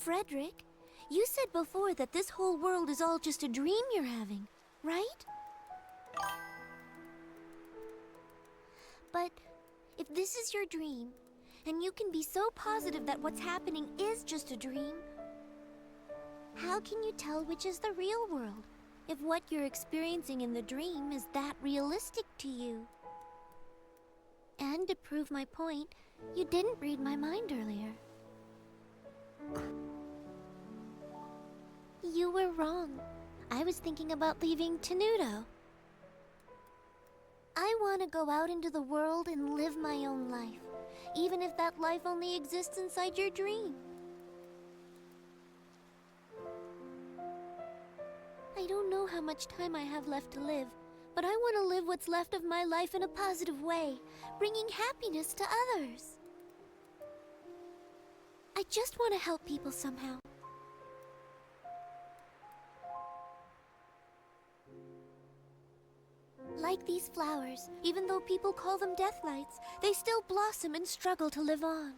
Fredrick, you said before that this whole world is all just a dream you're having, right? But if this is your dream, and you can be so positive that what's happening is just a dream, how can you tell which is the real world, if what you're experiencing in the dream is that realistic to you? And to prove my point, you didn't read my mind earlier. You were wrong. I was thinking about leaving Tenuto. I want to go out into the world and live my own life, even if that life only exists inside your dream. I don't know how much time I have left to live, but I want to live what's left of my life in a positive way, bringing happiness to others. I just want to help people somehow. Like these flowers, even though people call them deathlights, they still blossom and struggle to live on.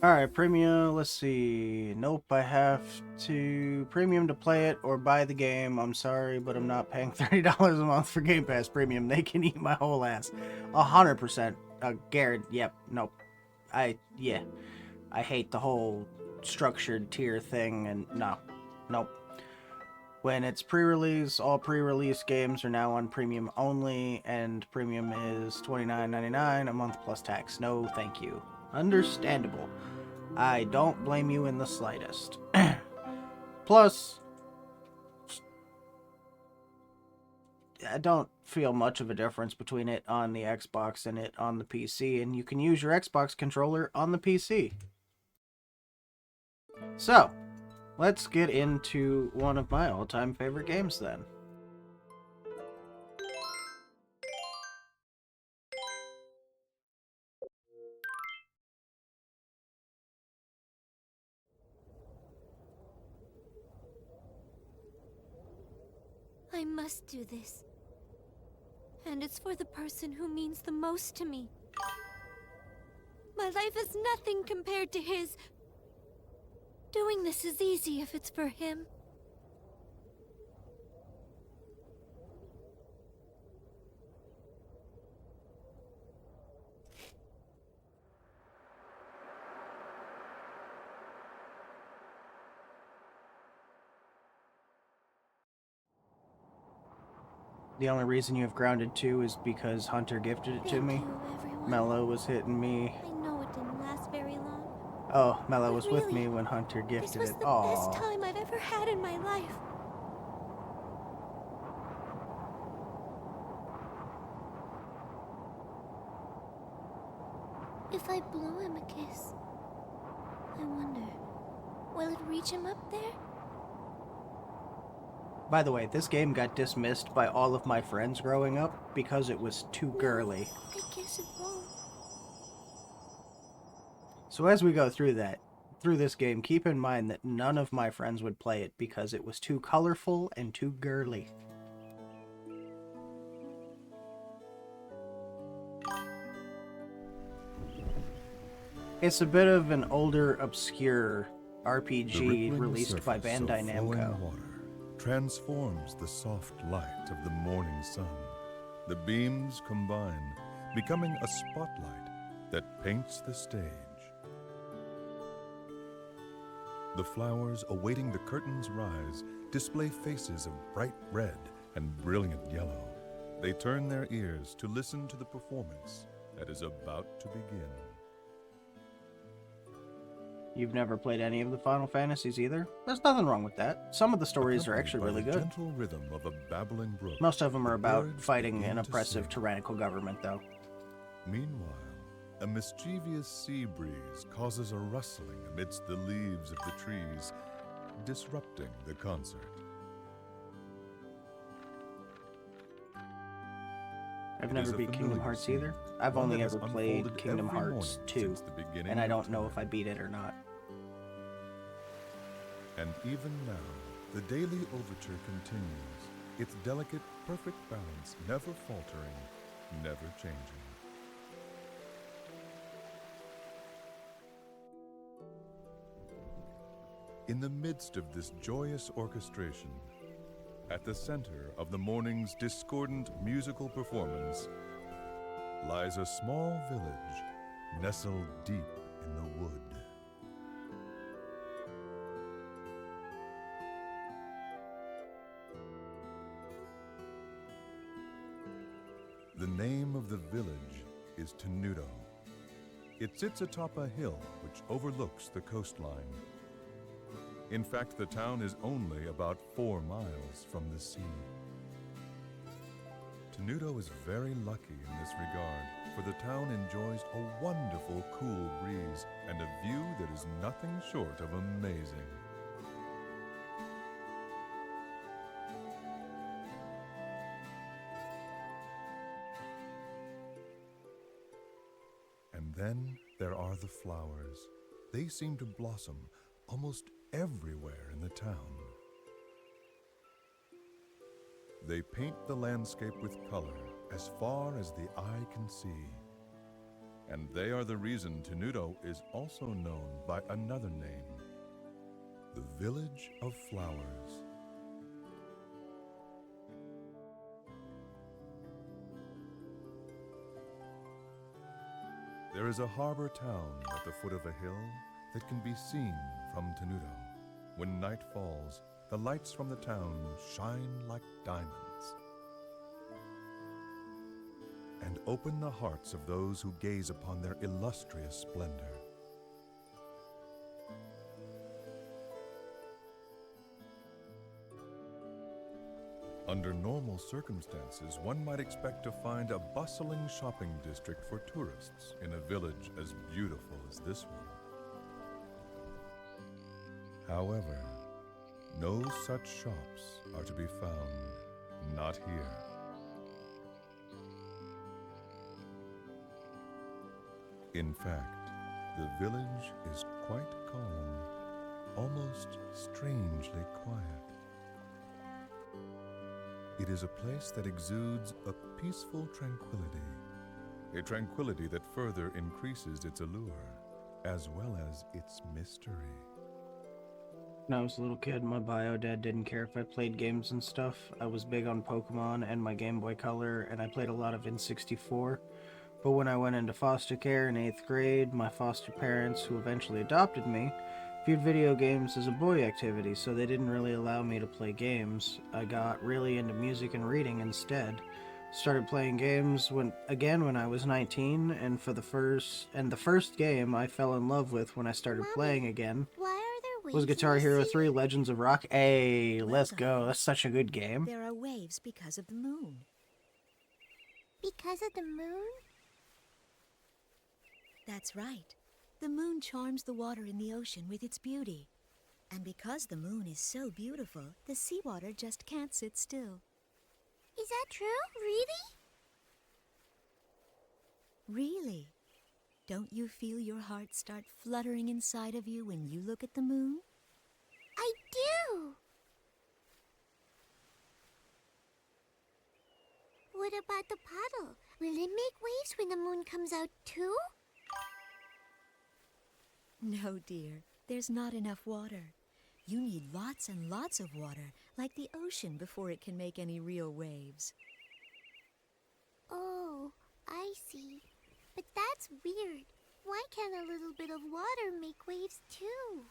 Alright, premium, let's see. Nope, I have to premium to play it or buy the game. I'm sorry, but I'm not paying $30 a month for Game Pass Premium. They can eat my whole ass. 100%. Garrett, yep, nope. I hate the whole structured tier thing, and nope. When it's pre-release, all pre-release games are now on premium only, and premium is $29.99 a month plus tax. No, thank you. Understandable. I don't blame you in the slightest. Plus, I don't feel much of a difference between it on the Xbox and it on the PC, and you can use your Xbox controller on the PC. So, let's get into one of my all-time favorite games then. I must do this. And it's for the person who means the most to me. My life is nothing compared to his. Doing this is easy if it's for him. The only reason you have Grounded 2 is because Hunter gifted it to me. Thank you, everyone. Mello was hitting me. I know it didn't last very long. Oh, Mello was But with really, me when Hunter This gifted was it. the best time I've ever had in my life. If I blow him a kiss, I wonder, will it reach him up there? By the way, this game got dismissed by all of my friends growing up because it was too girly. I guess it won't. So as we go through this game, keep in mind that none of my friends would play it because it was too colorful and too girly. It's a bit of an older, obscure RPG released by Bandai Namco. Water transforms the soft light of the morning sun. The beams combine, becoming a spotlight that paints the stage. The flowers awaiting the curtain's rise display faces of bright red and brilliant yellow. They turn their ears to listen to the performance that is about to begin. You've never played any of the Final Fantasies either? There's nothing wrong with that. Some of the stories are actually really good. Gentle rhythm of a babbling brook, Most of them are about birds fighting begin an to oppressive, sing. tyrannical government, though. Meanwhile, a mischievous sea breeze causes a rustling amidst the leaves of the trees, disrupting the concert. I've It never is a beat Kingdom familiar Hearts scene, either. I've one only that has ever played unfolded Kingdom every Hearts morning 2, since the beginning and I of don't know time. if I beat it or not. And even now, the daily overture continues, its delicate, perfect balance never faltering, never changing. In the midst of this joyous orchestration, at the center of the morning's discordant musical performance, lies a small village nestled deep in the wood. The name of the village is Tenuto. It sits atop a hill which overlooks the coastline. In fact, the town is only about 4 miles from the sea. Tenuto is very lucky in this regard, for the town enjoys a wonderful cool breeze and a view that is nothing short of amazing. And then there are the flowers. They seem to blossom almost everywhere in the town. They paint the landscape with color as far as the eye can see. And they are the reason Tenuto is also known by another name, the Village of Flowers. There is a harbor town at the foot of a hill that can be seen from Tenuto. When night falls, the lights from the town shine like diamonds and open the hearts of those who gaze upon their illustrious splendor. Under normal circumstances, one might expect to find a bustling shopping district for tourists in a village as beautiful as this one. However, no such shops are to be found, not here. In fact, the village is quite calm, almost strangely quiet. It is a place that exudes a peaceful tranquility, a tranquility that further increases its allure, as well as its mystery. When I was a little kid, my bio dad didn't care if I played games and stuff. I was big on Pokemon and my Game Boy Color, and I played a lot of N64. But when I went into foster care in 8th grade, my foster parents, who eventually adopted me, viewed video games as a boy activity, so they didn't really allow me to play games. I got really into music and reading instead. Started playing games when I was 19, and the first game I fell in love with when I started Mommy, playing again why are there waves was in Guitar the Hero sea? 3 Legends of Rock. Hey, Well let's done. go. That's such a good game. There are waves because of the moon. Because of the moon? That's right. The moon charms the water in the ocean with its beauty. And because the moon is so beautiful, the seawater just can't sit still. Is that true? Really? Really? Don't you feel your heart start fluttering inside of you when you look at the moon? I do! What about the puddle? Will it make waves when the moon comes out too? No, dear. There's not enough water. You need lots and lots of water, like the ocean, before it can make any real waves. Oh, I see. But that's weird. Why can't a little bit of water make waves too?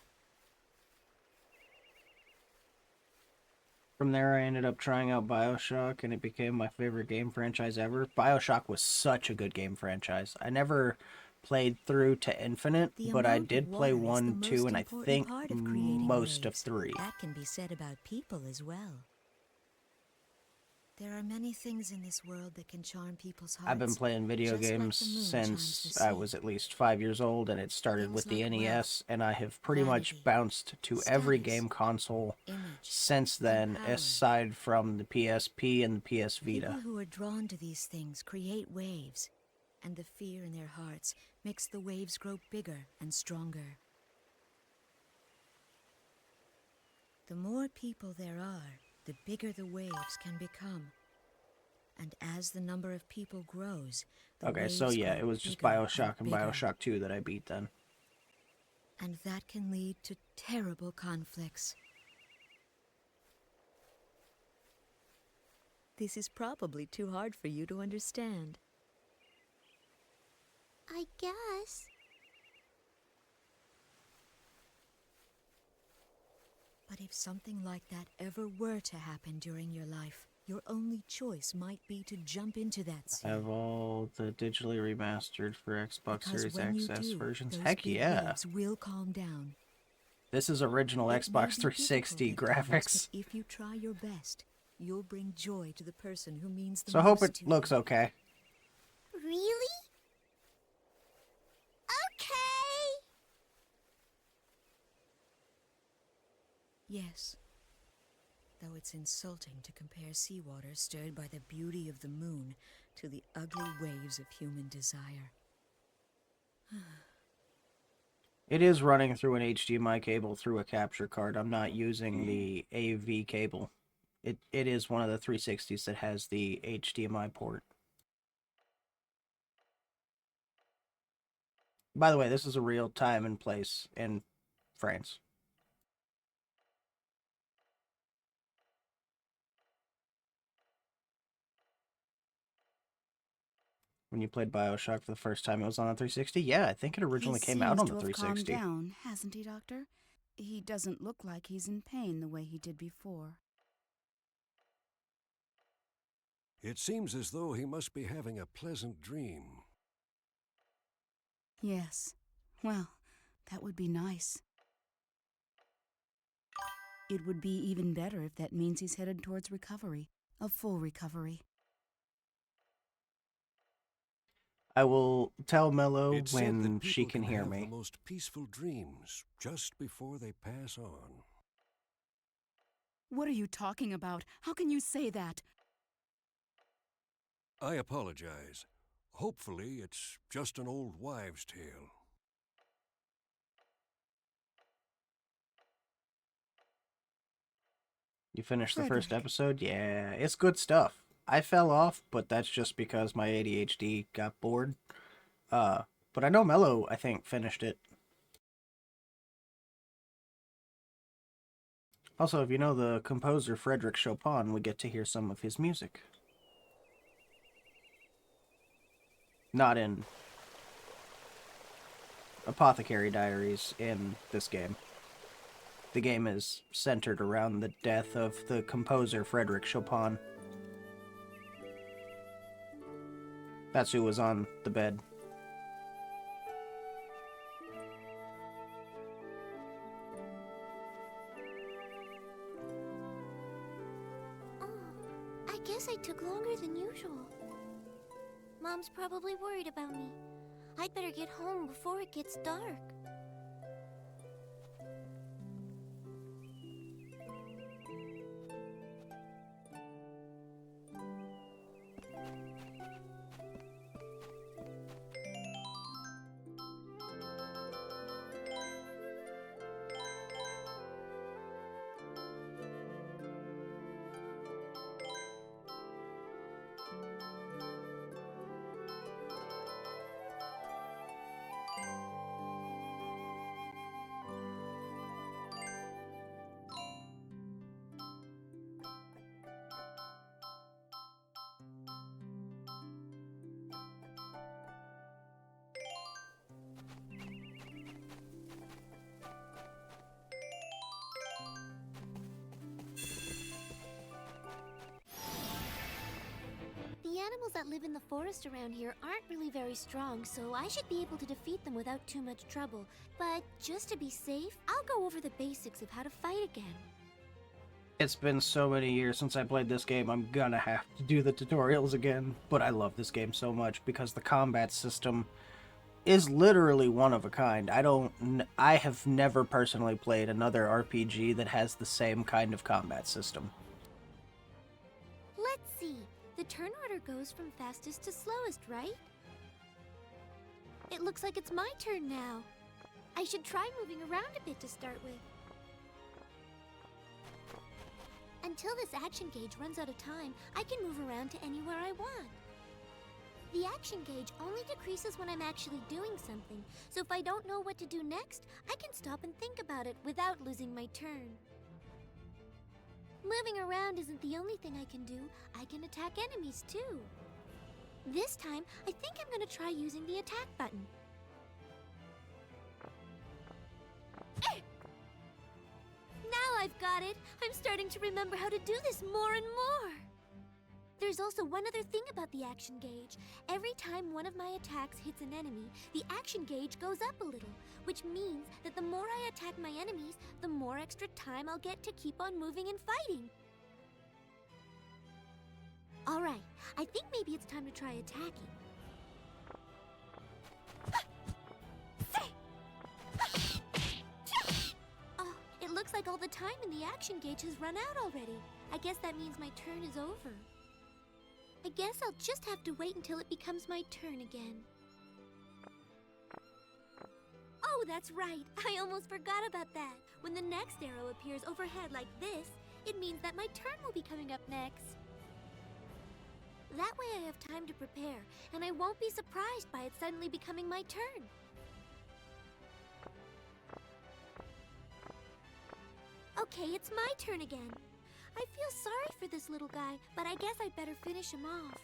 From there, I ended up trying out BioShock, and it became my favorite game franchise ever. BioShock was such a good game franchise. I never played through to Infinite, The but I amount of did play water is the 1, 2, most and I important think part of creating most of waves. 3. That can be said about people as well. There are many things in this world that can charm people's hearts. I've been playing video just like games the moon charms since the I sea. was at least 5 years old, and it started Things with the like NES, wealth, and I have pretty much vanity, bounced to every status, game console image, since and then, power. aside from the PSP and the PS Vita. People who are drawn to these things create waves, and the fear in their hearts makes the waves grow bigger and stronger. The more people there are, the bigger the waves can become. And as the number of people grows, the Okay, waves so yeah, grow it was just bigger BioShock and bigger. BioShock 2 that I beat then. And that can lead to terrible conflicts. This is probably too hard for you to understand. I guess. But if something like that ever were to happen during your life, your only choice might be to jump into that sea. I have all the digitally remastered for Xbox Because Series when you XS do, versions. those Heck big yeah. waves will calm down. This is original It may Xbox be 360 difficult at times, graphics. but if you try your best, you'll bring joy to the person who means the So I hope most it to looks you. okay. Really? Okay! Yes. Though it's insulting to compare seawater stirred by the beauty of the moon to the ugly waves of human desire. It is running through an HDMI cable through a capture card. I'm not using the AV cable. It is one of the 360s that has the HDMI port. By the way, this is a real time and place in France. When you played BioShock for the first time, it was on the 360? Yeah, I think it originally came out on the 360. He seems to have calmed down, hasn't he, Doctor? He doesn't look like he's in pain the way he did before. It seems as though he must be having a pleasant dream. Yes. Well, that would be nice. It would be even better if that means he's headed towards recovery. A full recovery. I will tell Mello It's said when that she people can hear have me. the most peaceful dreams just before they pass on. What are you talking about? How can you say that? I apologize. Hopefully, it's just an old wives' tale. You finished the first Fredrick. episode? Yeah, it's good stuff. I fell off, but that's just because my ADHD got bored. But I know Mello, I think, finished it. Also, if you know the composer Fredrick Chopin, we get to hear some of his music. Not in Apothecary Diaries in this game. The game is centered around the death of the composer Fredrick Chopin. That's who was on the bed. Oh, I guess I took longer than usual. Mom's probably worried about me. I'd better get home before it gets dark. The animals that live in the forest around here aren't really very strong, so I should be able to defeat them without too much trouble. But just to be safe, I'll go over the basics of how to fight again. It's been so many years since I played this game, I'm gonna have to do the tutorials again. But I love this game so much because the combat system is literally one of a kind. I have never personally played another RPG that has the same kind of combat system. Let's see. The turn order goes from fastest to slowest, right? It looks like it's my turn now. I should try moving around a bit to start with. Until this action gauge runs out of time, I can move around to anywhere I want. The action gauge only decreases when I'm actually doing something, so if I don't know what to do next, I can stop and think about it without losing my turn. Moving around isn't the only thing I can do. I can attack enemies too. This time, I think I'm gonna try using the attack button. Now I've got it! I'm starting to remember how to do this more and more! There's also one other thing about the action gauge. Every time one of my attacks hits an enemy, the action gauge goes up a little, which means that the more I attack my enemies, the more extra time I'll get to keep on moving and fighting. Alright, I think maybe it's time to try attacking. Oh, it looks like all the time in the action gauge has run out already. I guess that means my turn is over. I guess I'll just have to wait until it becomes my turn again. Oh, that's right. I almost forgot about that. When the next arrow appears overhead like this, it means that my turn will be coming up next. That way I have time to prepare, and I won't be surprised by it suddenly becoming my turn. Okay, it's my turn again. I feel sorry for this little guy, but I guess I'd better finish him off.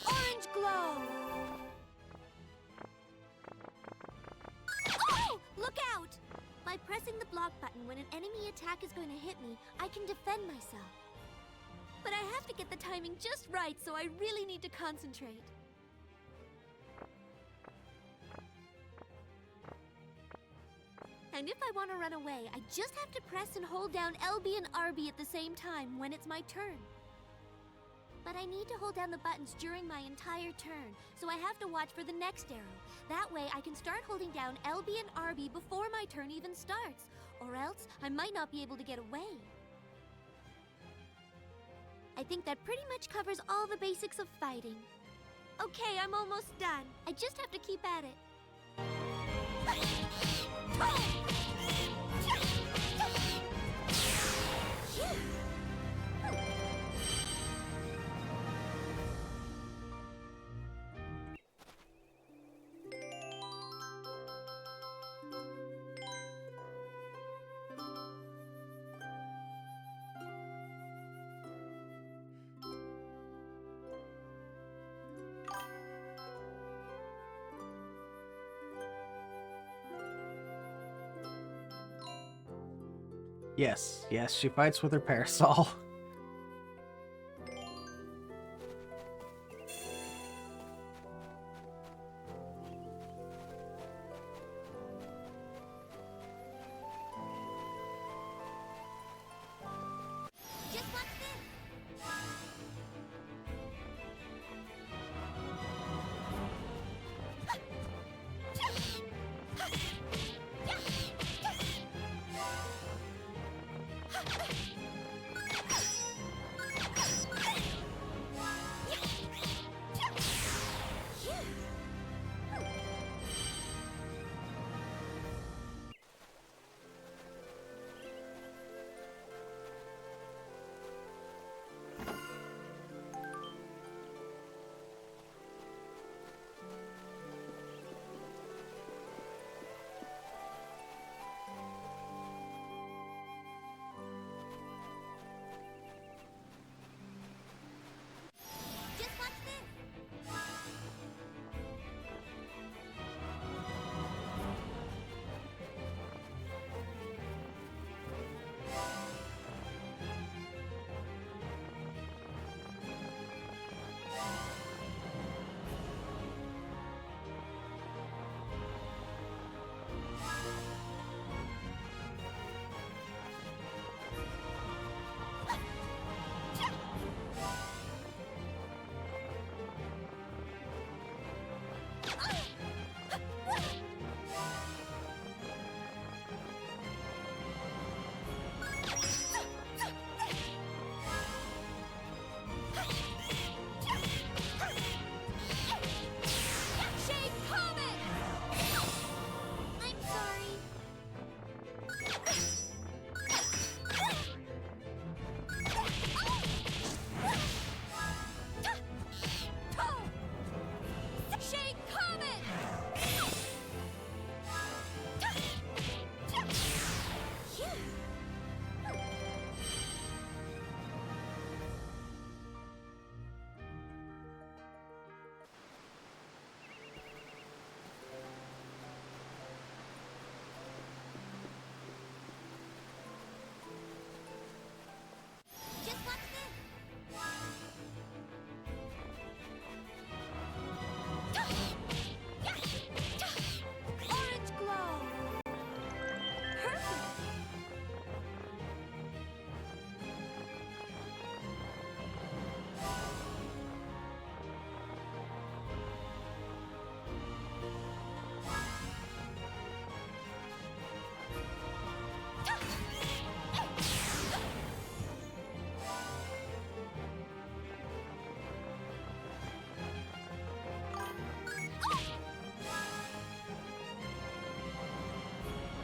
Orange glow! Oh! Look out! By pressing the block button when an enemy attack is going to hit me, I can defend myself. But I have to get the timing just right, so I really need to concentrate. And if I want to run away, I just have to press and hold down LB and RB at the same time when it's my turn. But I need to hold down the buttons during my entire turn, so I have to watch for the next arrow. That way I can start holding down LB and RB before my turn even starts, or else I might not be able to get away. I think that pretty much covers all the basics of fighting. Okay, I'm almost done. I just have to keep at it. Yes, yes, she fights with her parasol. Just watch this!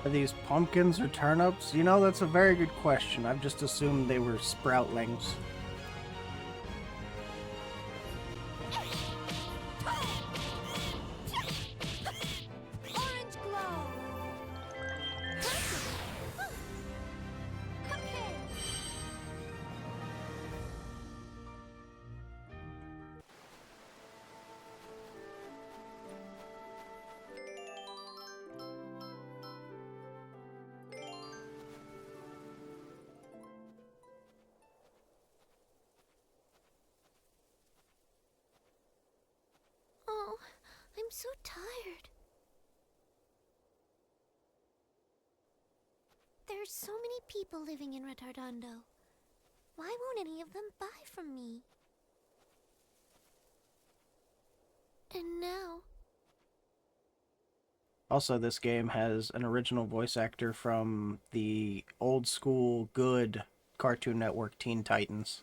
Are these pumpkins or turnips? You know, that's a very good question. I've just assumed they were sproutlings. Orange glow. Perfect. Okay. Oh, I'm so tired. There's so many people living in Retardando. Why won't any of them buy from me? And now... Also, this game has an original voice actor from the old school good Cartoon Network Teen Titans.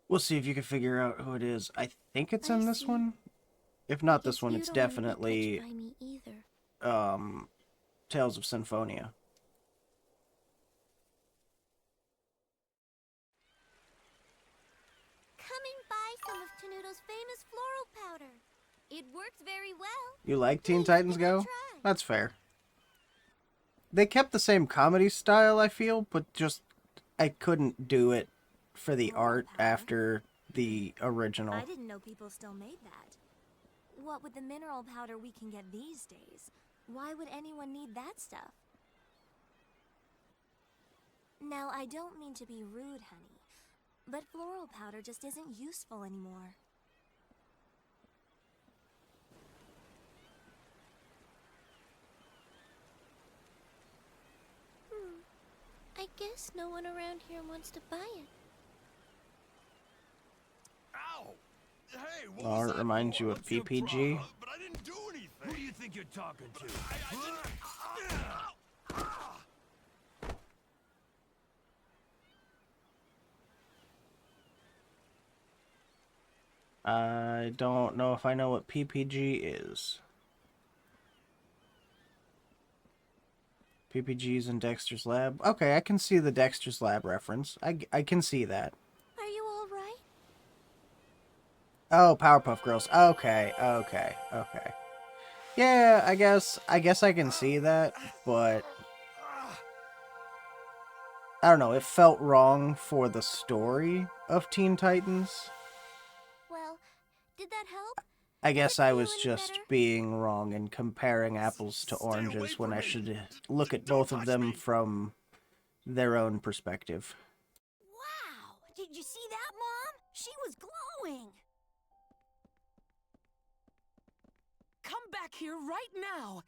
We'll see if you can figure out who it is. I think it's I in this see. one. If I not guess this one, you it's don't wanna be definitely touched by me either. Tales of Symphonia. Come and buy some of Tenuto's famous floral powder. It works very well. You like Teen Please, Titans can I Go? try? That's fair. They kept the same comedy style, I feel, but just I couldn't do it for the Floral art powder? after the original. I didn't know people still made that. What with the mineral powder we can get these days, why would anyone need that stuff? Now, I don't mean to be rude, honey, but floral powder just isn't useful anymore. I guess no one around here wants to buy it. Ow! Hey, what Well, was it that reminds for? you of What's your PPG. problem? But I didn't do anything. Who do you think you're talking to? I didn't. I don't know if I know what PPG is. PPG's in Dexter's Lab. Okay, I can see the Dexter's Lab reference. I can see that. Are you all right? Oh, Powerpuff Girls. Okay. Yeah, I guess I can see that, but I don't know, it felt wrong for the story of Teen Titans. Well, did that help? I guess Does it I feel was any just better? being wrong and comparing apples to Stay away oranges when from I me. should look at Don't both of touch them me. from their own perspective. Wow! Did you see that, Mom? She was glowing! Come back here right now!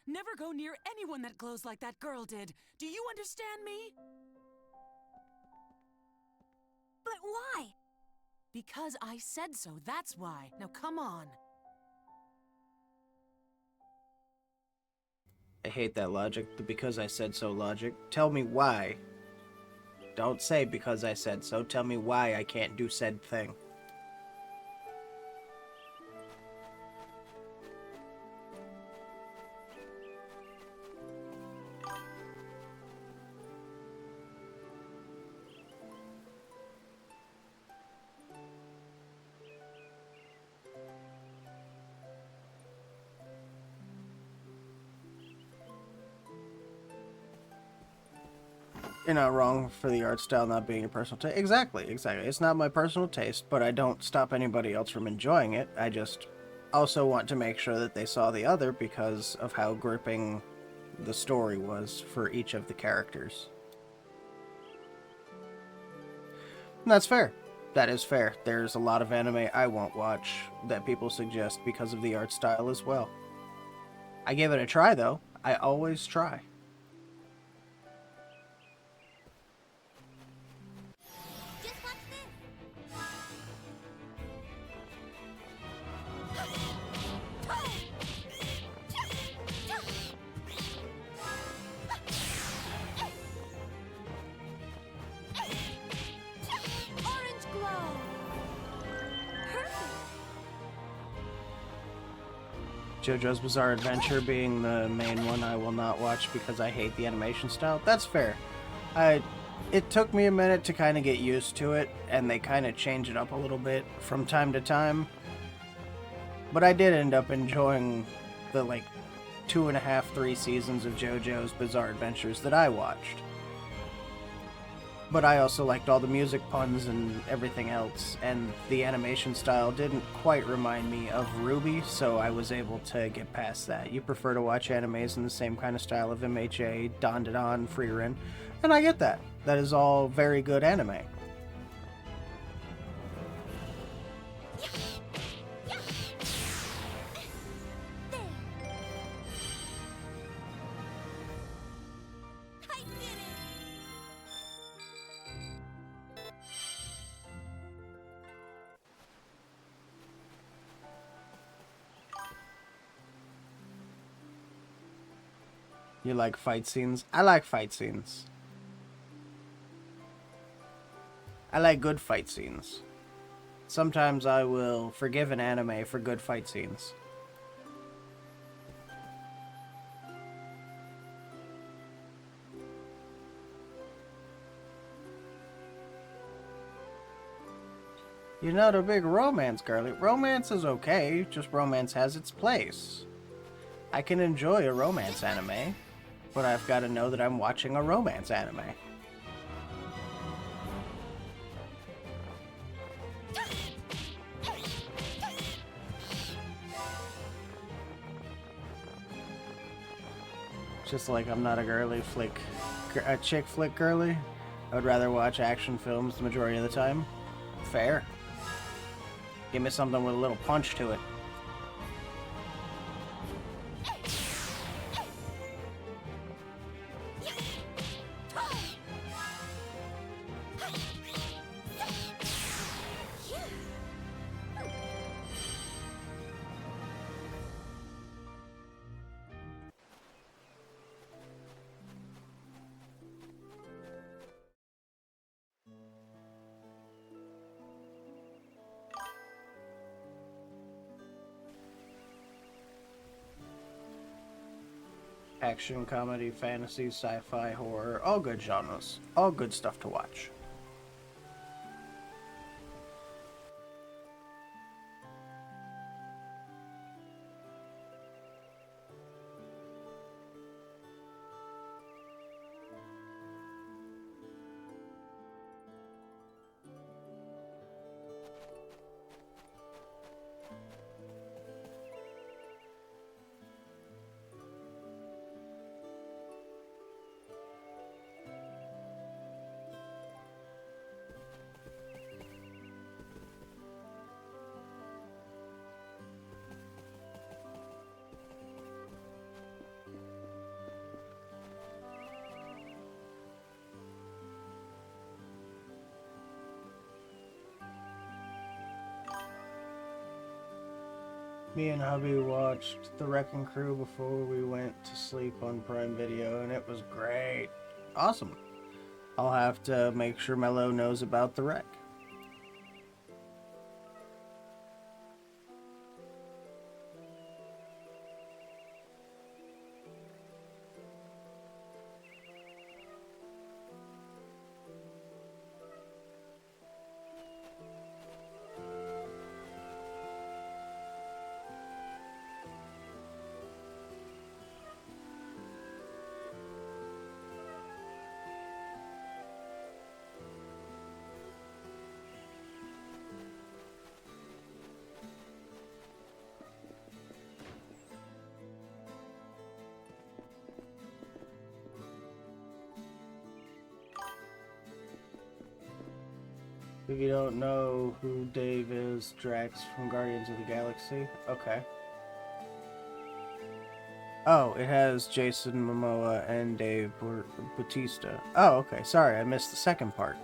Never go near anyone that glows like that girl did. Do you understand me? But why? Because I said so, that's why. Now come on. I hate that logic, the because I said so logic. Tell me why. Don't say because I said so, tell me why I can't do said thing. You're not wrong for the art style not being your personal taste. Exactly. It's not my personal taste, but I don't stop anybody else from enjoying it. I just also want to make sure that they saw the other because of how gripping the story was for each of the characters. And that's fair. That is fair. There's a lot of anime I won't watch that people suggest because of the art style as well. I give it a try, though. I always try. Just watch this. JoJo's Bizarre Adventure being the main one I will not watch because I hate the animation style. That's fair. It took me a minute to kind of get used to it, and they kind of change it up a little bit from time to time. But I did end up enjoying the, like, 2.5, 3 seasons of JoJo's Bizarre Adventures that I watched. But I also liked all the music puns and everything else, and the animation style didn't quite remind me of Ruby, so I was able to get past that. You prefer to watch animes in the same kind of style of MHA, Dandadan, Frieren, and I get that. That is all very good anime. You like fight scenes? I like fight scenes. I like good fight scenes. Sometimes I will forgive an anime for good fight scenes. You're not a big romance girly. Romance is okay, just romance has its place. I can enjoy a romance anime, but I've got to know that I'm watching a romance anime. Just like I'm not a girly flick, a chick flick girly. I would rather watch action films the majority of the time. Fair. Give me something with a little punch to it. Action, comedy, fantasy, sci-fi, horror, all good genres. All good stuff to watch. Me and hubby watched The Wrecking Crew before we went to sleep on Prime Video, and it was great. Awesome. I'll have to make sure Mello knows about The Wreck. If you don't know who Dave is, Drax from Guardians of the Galaxy. Okay. Oh, it has Jason Momoa and Dave Bautista. Oh, okay. Sorry, I missed the second part.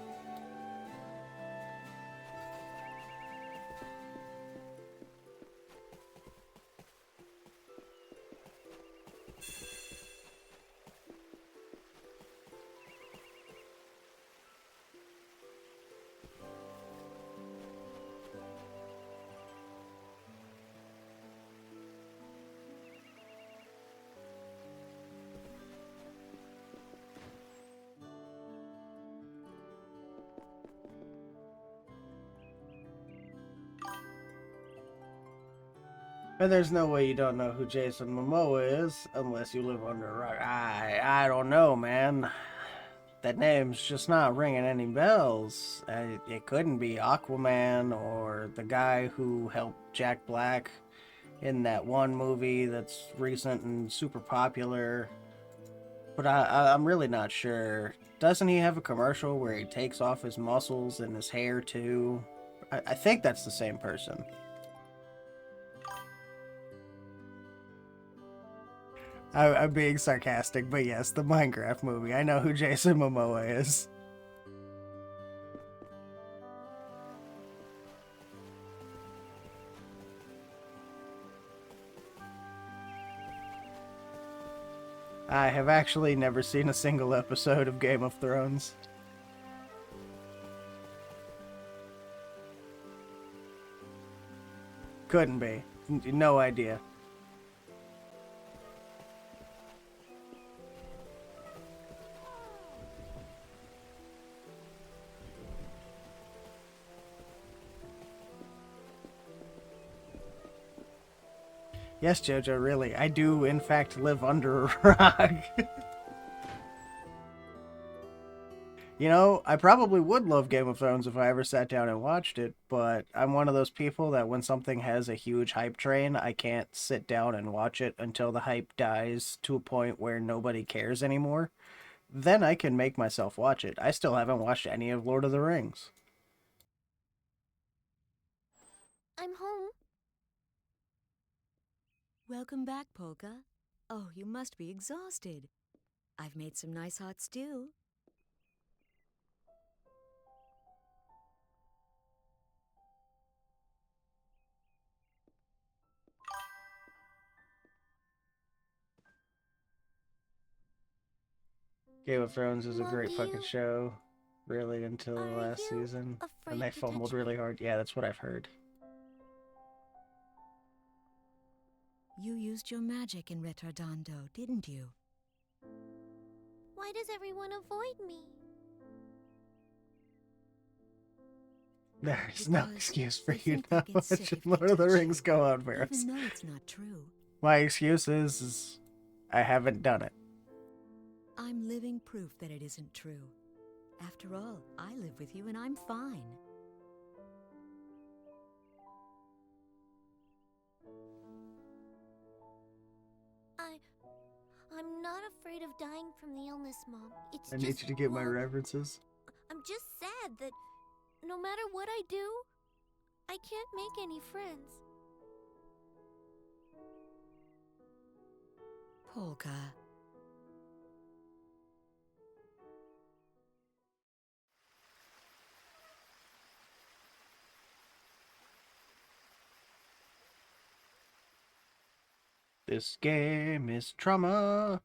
And there's no way you don't know who Jason Momoa is unless you live under a rock. I don't know, man. That name's just not ringing any bells. It couldn't be Aquaman or the guy who helped Jack Black in that one movie that's recent and super popular. But I'm really not sure. Doesn't he have a commercial where he takes off his muscles and his hair too? I think that's the same person. I'm being sarcastic, but yes, the Minecraft movie. I know who Jason Momoa is. I have actually never seen a single episode of Game of Thrones. Couldn't be. No idea. Yes, Jojo, really. I do, in fact, live under a rock. You know, I probably would love Game of Thrones if I ever sat down and watched it, but I'm one of those people that when something has a huge hype train, I can't sit down and watch it until the hype dies to a point where nobody cares anymore. Then I can make myself watch it. I still haven't watched any of Lord of the Rings. I'm home. Welcome back, Polka. Oh, you must be exhausted. I've made some nice hot stew. Game of Thrones is a Mom, great fucking show, really, until the Are last you season. afraid And they to fumbled touch really me? hard. Yeah, that's what I've heard. You used your magic in Retardando, didn't you? Why does everyone avoid me? There's no Because excuse for they you think they'll not get sick watching if they Lord of the touch Rings you, go on, Ferris. even though it's not true. My excuse is I haven't done it. I'm living proof that it isn't true. After all, I live with you and I'm fine. I'm not afraid of dying from the illness, Mom. It's I just, need you to get my well, references. I'm just sad that no matter what I do, I can't make any friends. Polka. This game is trauma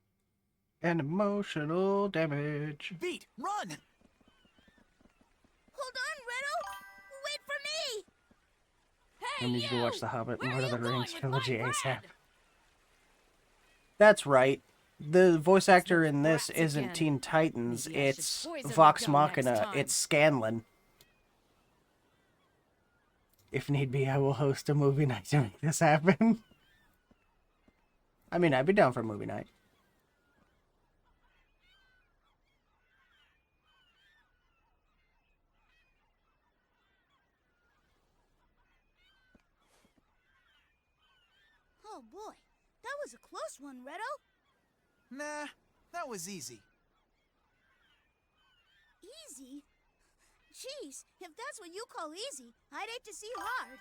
and emotional damage. Beat, run! Hold on, Riddle! Wait for me! I need you to watch The Hobbit and Where Lord are of the you Rings going with trilogy my ASAP. bread? That's right. The voice actor those in this brats isn't again. Teen Titans, Maybe I should it's poison the Vox dough next Machina, time. it's Scanlan. If need be, I will host a movie night to make this happen. I mean, I'd be down for a movie night. Oh boy, that was a close one, Redo. Nah, that was easy. Easy? Jeez, if that's what you call easy, I'd hate to see hard.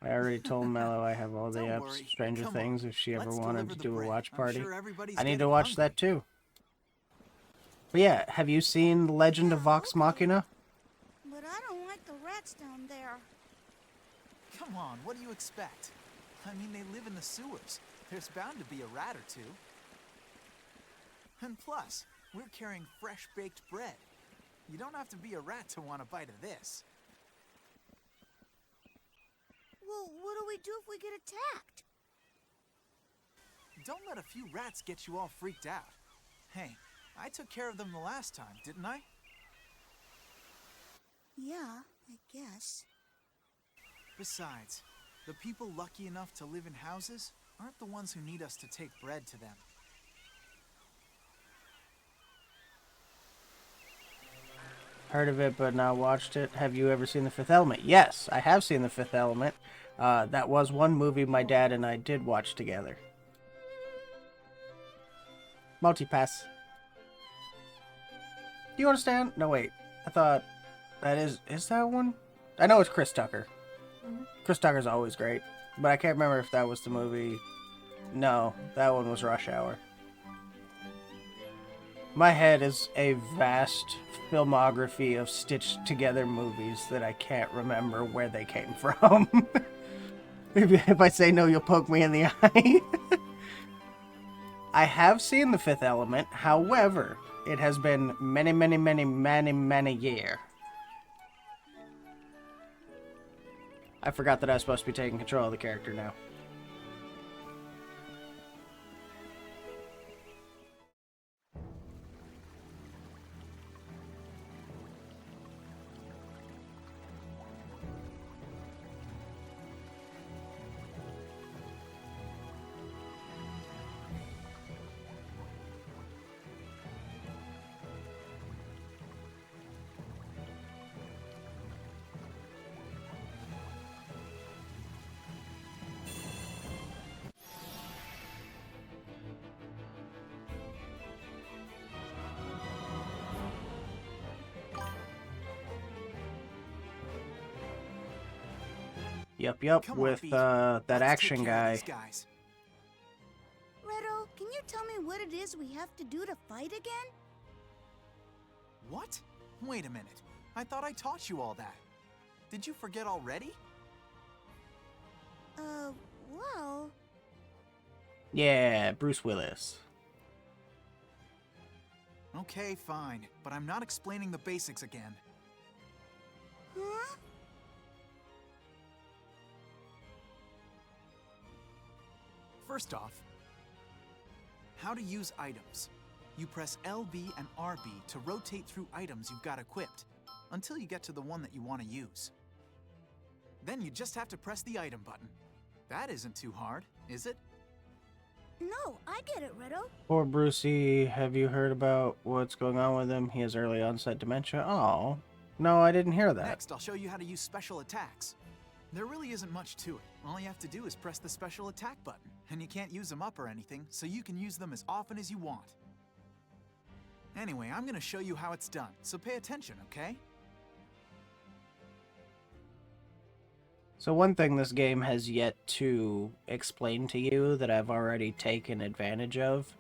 I already told Mello I have all the Don't apps worry. of Stranger Come Things on. if she ever Let's wanted deliver to the do a bread. watch I'm party. sure everybody's I need to getting watch hungry. that too. But yeah, have you seen The Legend of Yeah, Vox okay. Machina? But I don't like the rats down there. Come on, what do you expect? I mean, they live in the sewers. There's bound to be a rat or two. And plus, we're carrying fresh-baked bread. You don't have to be a rat to want a bite of this. Well, what do we do if we get attacked? Don't let a few rats get you all freaked out. Hey, I took care of them the last time, didn't I? Yeah, I guess. Besides, The people lucky enough to live in houses aren't the ones who need us to take bread to them. Heard of it, but not watched it. Have you ever seen The Fifth Element? Yes, I have seen The Fifth Element. That was one movie my dad and I did watch together. Multipass. Do you understand? No, wait. I thought that is that one? I know it's Chris Tucker. Chris Tucker's always great, but I can't remember if that was the movie. No, that one was Rush Hour. My head is a vast filmography of stitched together movies that I can't remember where they came from. If I say no, you'll poke me in the eye. I have seen The Fifth Element, however, it has been many years. I forgot that I was supposed to be taking control of the character now. Yep, Come on, with Beat. that Let's action take care of guy. these guys. Redo, can you tell me what it is we have to do to fight again? What? Wait a minute. I thought I taught you all that. Did you forget already? Well... Yeah, Bruce Willis. Okay, fine. But I'm not explaining the basics again. Huh? First off, how to use items. You press LB and RB to rotate through items you've got equipped, until you get to the one that you want to use. Then you just have to press the item button. That isn't too hard, is it? No, I get it, Redo. Poor Brucey, have you heard about what's going on with him? He has early onset dementia. Oh, no, I didn't hear that. Next, I'll show you how to use special attacks. There really isn't much to it. All you have to do is press the special attack button, and you can't use them up or anything, so you can use them as often as you want. Anyway, I'm gonna show you how it's done, so pay attention, okay? So one thing this game has yet to explain to you that I've already taken advantage of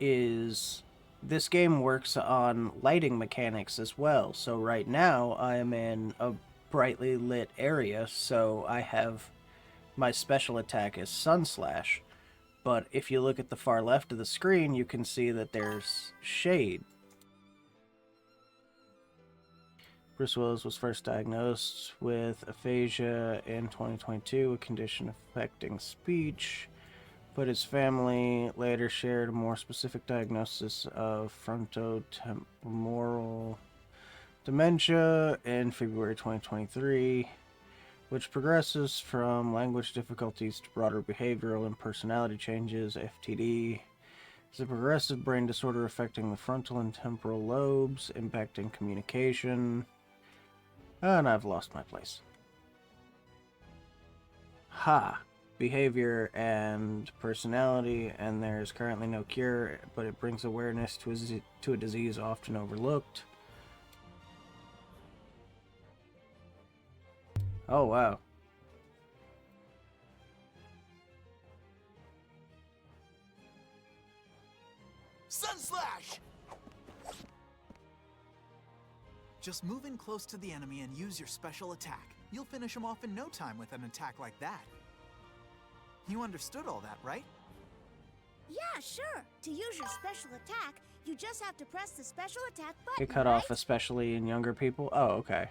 is this game works on lighting mechanics as well. So right now I am in a brightly lit area, so I have my special attack is Sun Slash. But if you look at the far left of the screen, you can see that there's shade. Bruce Willis was first diagnosed with aphasia in 2022, a condition affecting speech, but his family later shared a more specific diagnosis of frontotemporal dementia in February 2023, which progresses from language difficulties to broader behavioral and personality changes. FTD is a progressive brain disorder affecting the frontal and temporal lobes, impacting communication. And I've lost my place. Behavior and personality, and there is currently no cure, but it brings awareness to a disease often overlooked. Oh, wow. Sun Slash! Just move in close to the enemy and use your special attack. You'll finish him off in no time with an attack like that. You understood all that, right? Yeah, sure. To use your special attack, you just have to press the special attack button, It cut right? off especially in younger people? Oh, okay.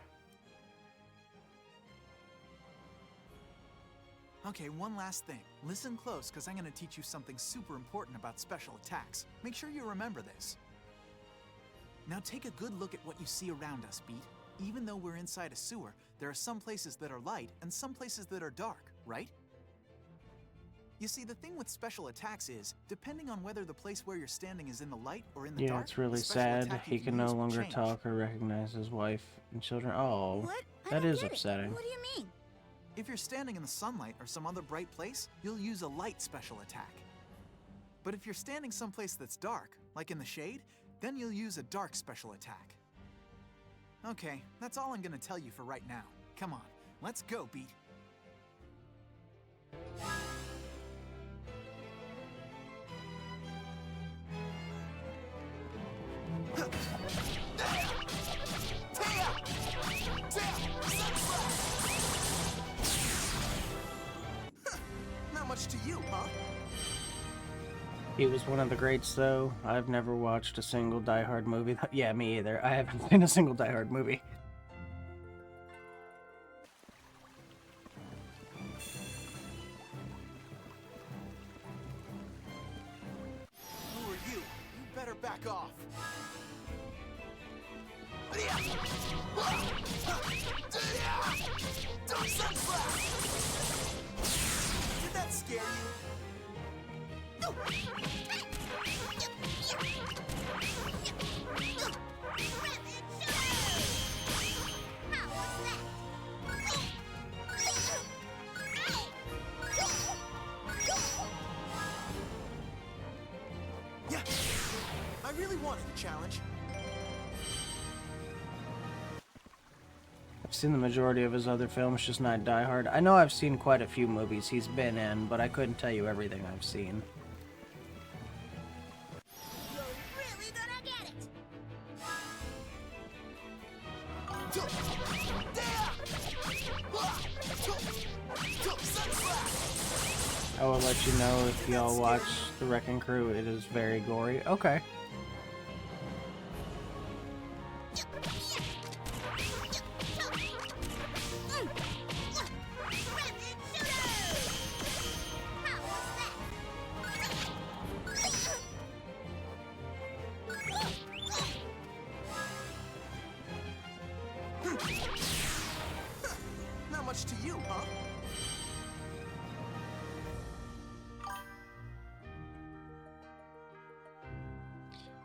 Okay, one last thing. Listen close, because I'm going to teach you something super important about special attacks. Make sure you remember this. Now take a good look at what you see around us, Beat. Even though we're inside a sewer, there are some places that are light and some places that are dark. right? You see, the thing with special attacks is, depending on whether the place where you're standing is in the light or in the dark, it's really the special sad. attack you He can no use will longer change. talk or recognize his wife and children. Oh, What? I that don't is get it. upsetting. What do you mean? If you're standing in the sunlight or some other bright place, you'll use a light special attack. But if you're standing someplace that's dark, like in the shade, then you'll use a dark special attack. Okay, that's all I'm gonna tell you for right now. Come on, let's go, Beat. Not much to you, huh? He was one of the greats, though. I've never watched a single Die Hard movie. Yeah, me either. I haven't seen a single Die Hard movie. Who are you? You better back off. Did that scare you? Yeah, I really wanted a challenge. I've seen the majority of his other films, just not Die Hard. I know I've seen quite a few movies he's been in, but I couldn't tell you everything I've seen. You're really gonna get it. I will let you know if y'all watch The Wrecking Crew. It is very gory. Okay. Not much to you, huh?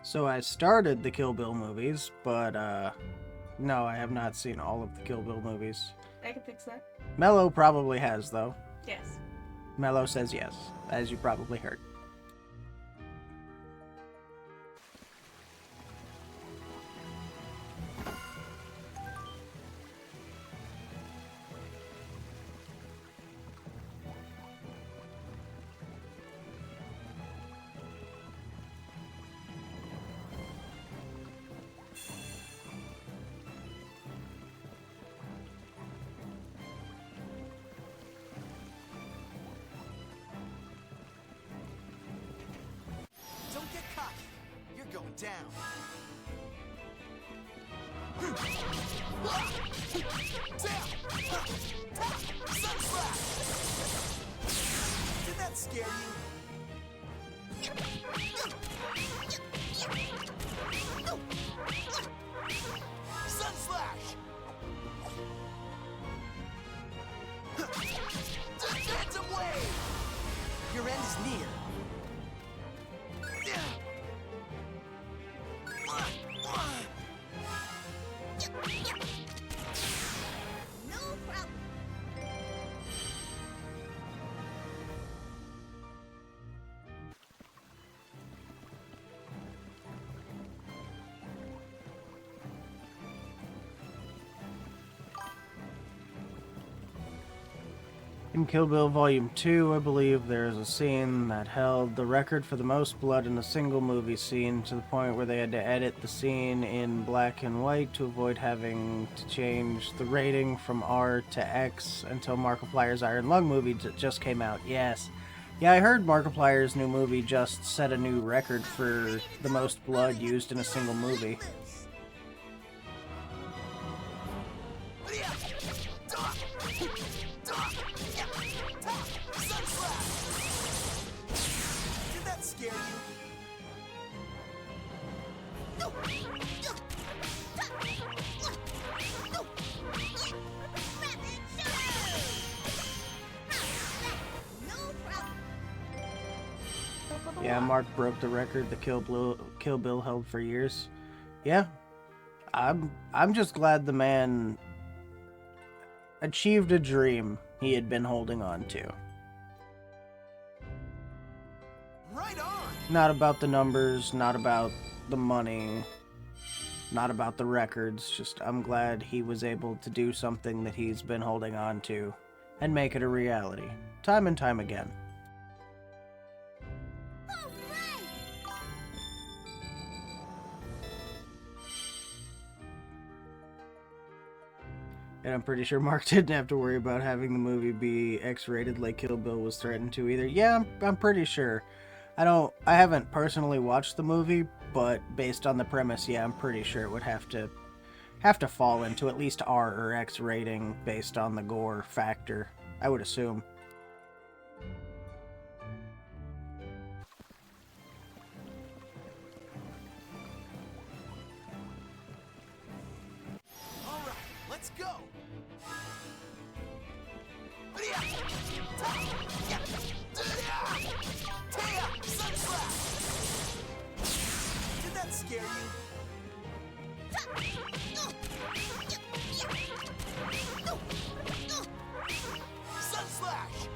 So I started the Kill Bill movies, but no, I have not seen all of the Kill Bill movies. I can fix that. Mello probably has, though. Yes. Mello says yes, as you probably heard. Don't get cocky. You're going down. Did that scare you? Sun Slash! Phantom Wave! Your end is near. No problem. In Kill Bill Volume 2, I believe there is a scene that held the record for the most blood in a single movie scene, to the point where they had to edit the scene in black and white to avoid having to change the rating from R to X until Markiplier's Iron Lung movie just came out. Yes. Yeah, I heard Markiplier's new movie just set a new record for the most blood used in a single movie. Did that scare you? Yeah, Mark broke the record the Kill Bill held for years. Yeah, I'm just glad the man achieved a dream he had been holding on to. Right on! Not about the numbers, not about the money, not about the records. Just I'm glad he was able to do something that he's been holding on to and make it a reality, time and time again. And I'm pretty sure Mark didn't have to worry about having the movie be X-rated like Kill Bill was threatened to either. Yeah, I'm pretty sure. I haven't personally watched the movie, but based on the premise, yeah, I'm pretty sure it would have to fall into at least R or X rating based on the gore factor, I would assume. All right, let's go! Did that scare you? Sun slash!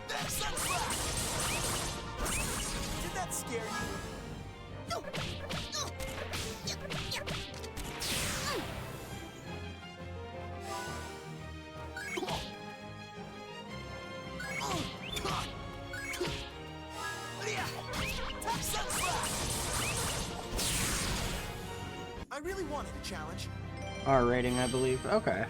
There's sun slash! Did that scare you? I really wanted a challenge. R rating, I believe. Okay.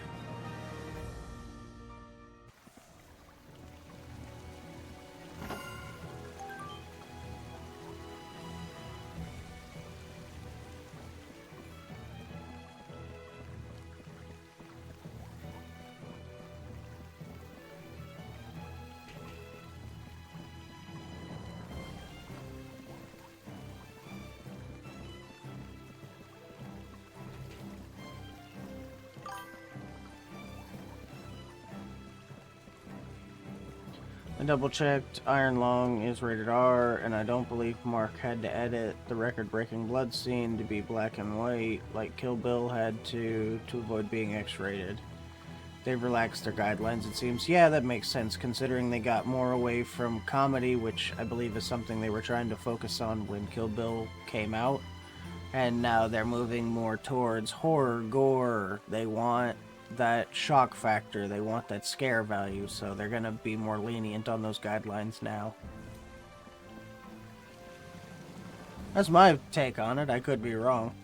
I double-checked, Iron Lung is rated R, and I don't believe Mark had to edit the record-breaking blood scene to be black and white, like Kill Bill had to avoid being X-rated. They've relaxed their guidelines, it seems. Yeah, that makes sense, considering they got more away from comedy, which I believe is something they were trying to focus on when Kill Bill came out. And now they're moving more towards horror, gore. They want that shock factor, they want that scare value, so they're gonna be more lenient on those guidelines now. That's my take on it, I could be wrong.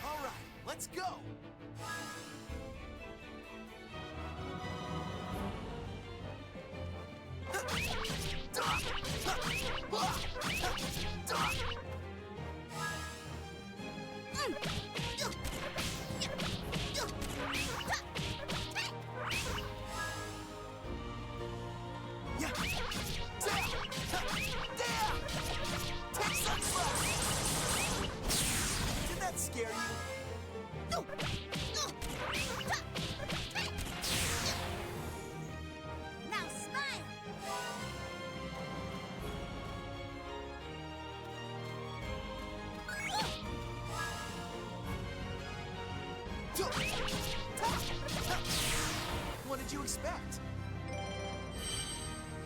All right, let's go! Did that scare you? Now smile! What did you expect?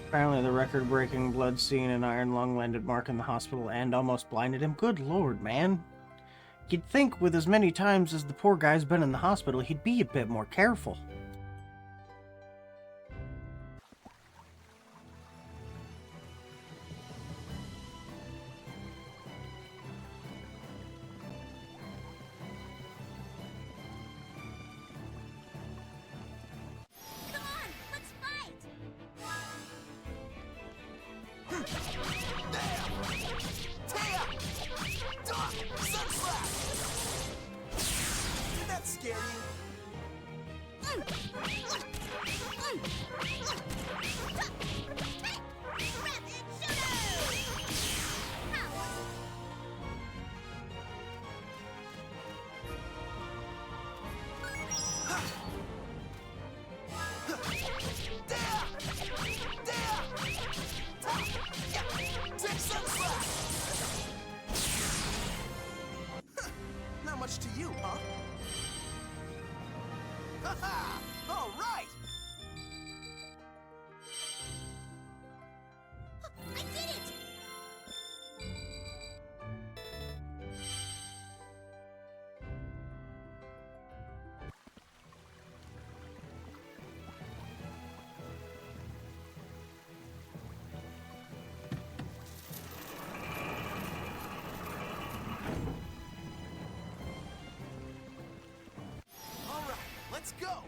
Apparently the record-breaking blood scene in Iron Lung landed Mark in the hospital and almost blinded him. Good lord, man. You'd think with as many times as the poor guy's been in the hospital, he'd be a bit more careful. Come on, let's fight! Did that scare you? Not much to you, huh? Ha-ha! All right! I did it! All right, let's go!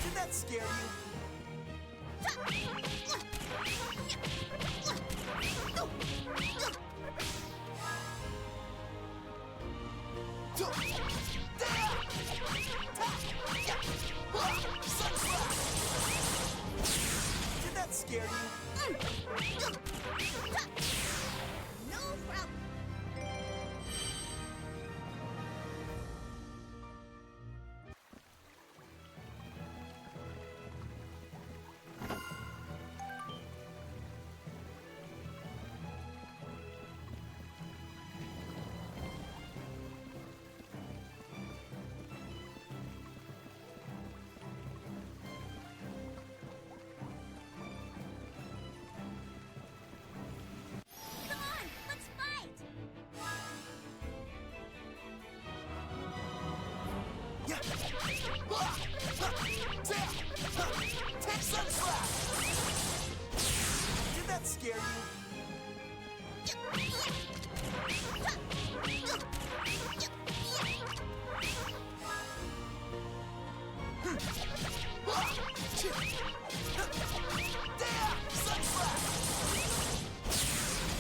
Did that scare you? Did that scare you? No problem. Come on, let's fight! Yeah. Take some slack! Did that scare you?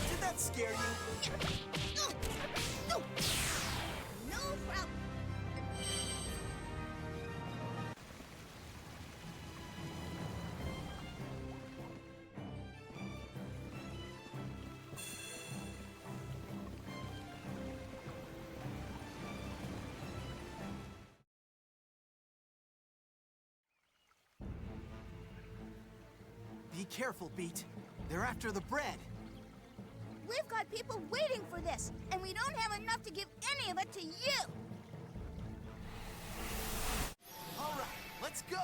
Did that scare you? No problem. Be careful, Beat. They're after the bread. We've got people waiting for this, and we don't have enough to give any of it to you. All right, let's go.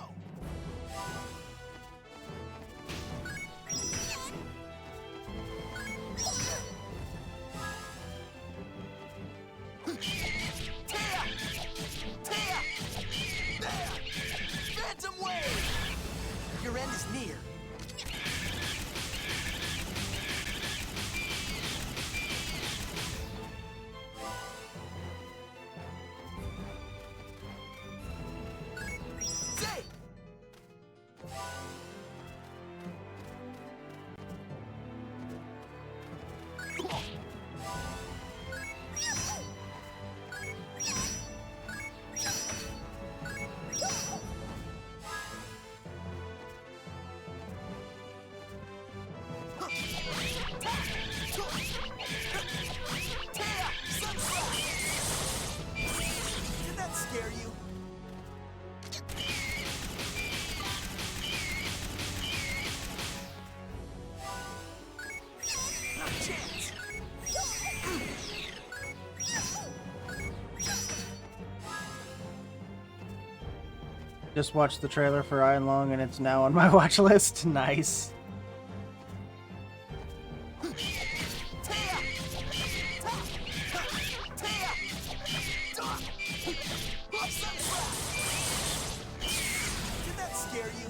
Phantom wave! Your end is near. Say! Did that scare you? Not a chance. Just watched the trailer for Iron Long and it's now on my watch list. Nice. Did that scare you?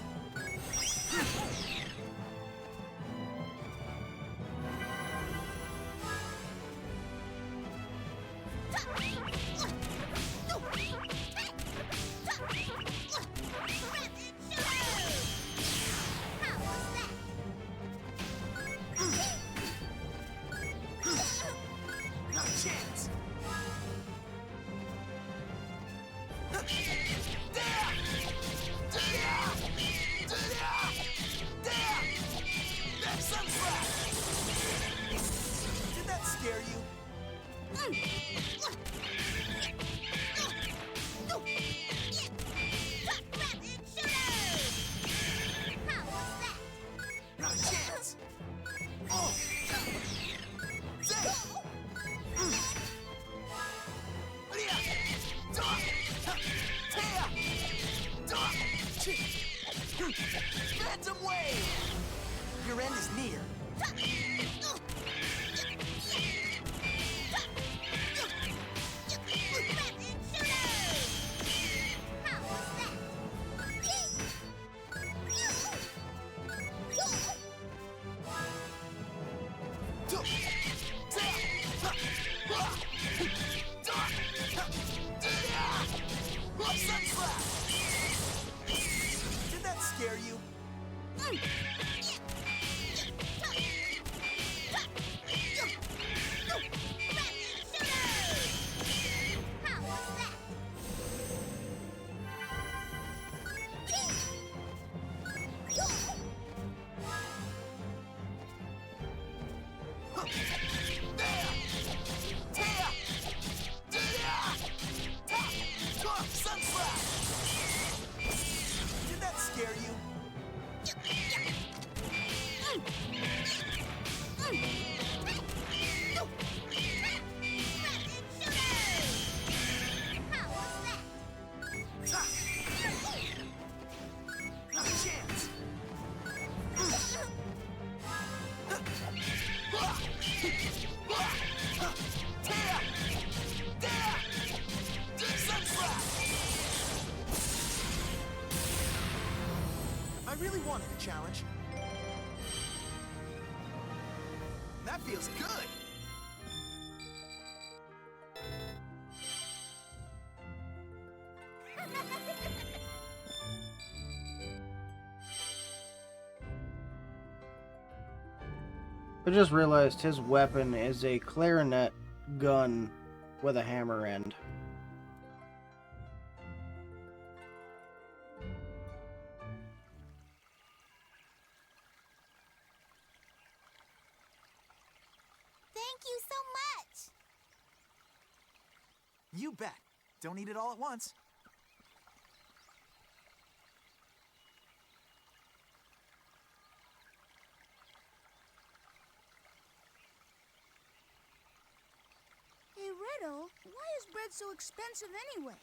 Did that scare you? Not a chance! Oh! Phantom Wave! Your end is near. Did that scare you? Did that scare you? Not a chance! I really wanted a challenge. That feels good! I just realized his weapon is a clarinet gun with a hammer end. Thank you so much! You bet. Don't eat it all at once. Hey, Riddle, why is bread so expensive anyway?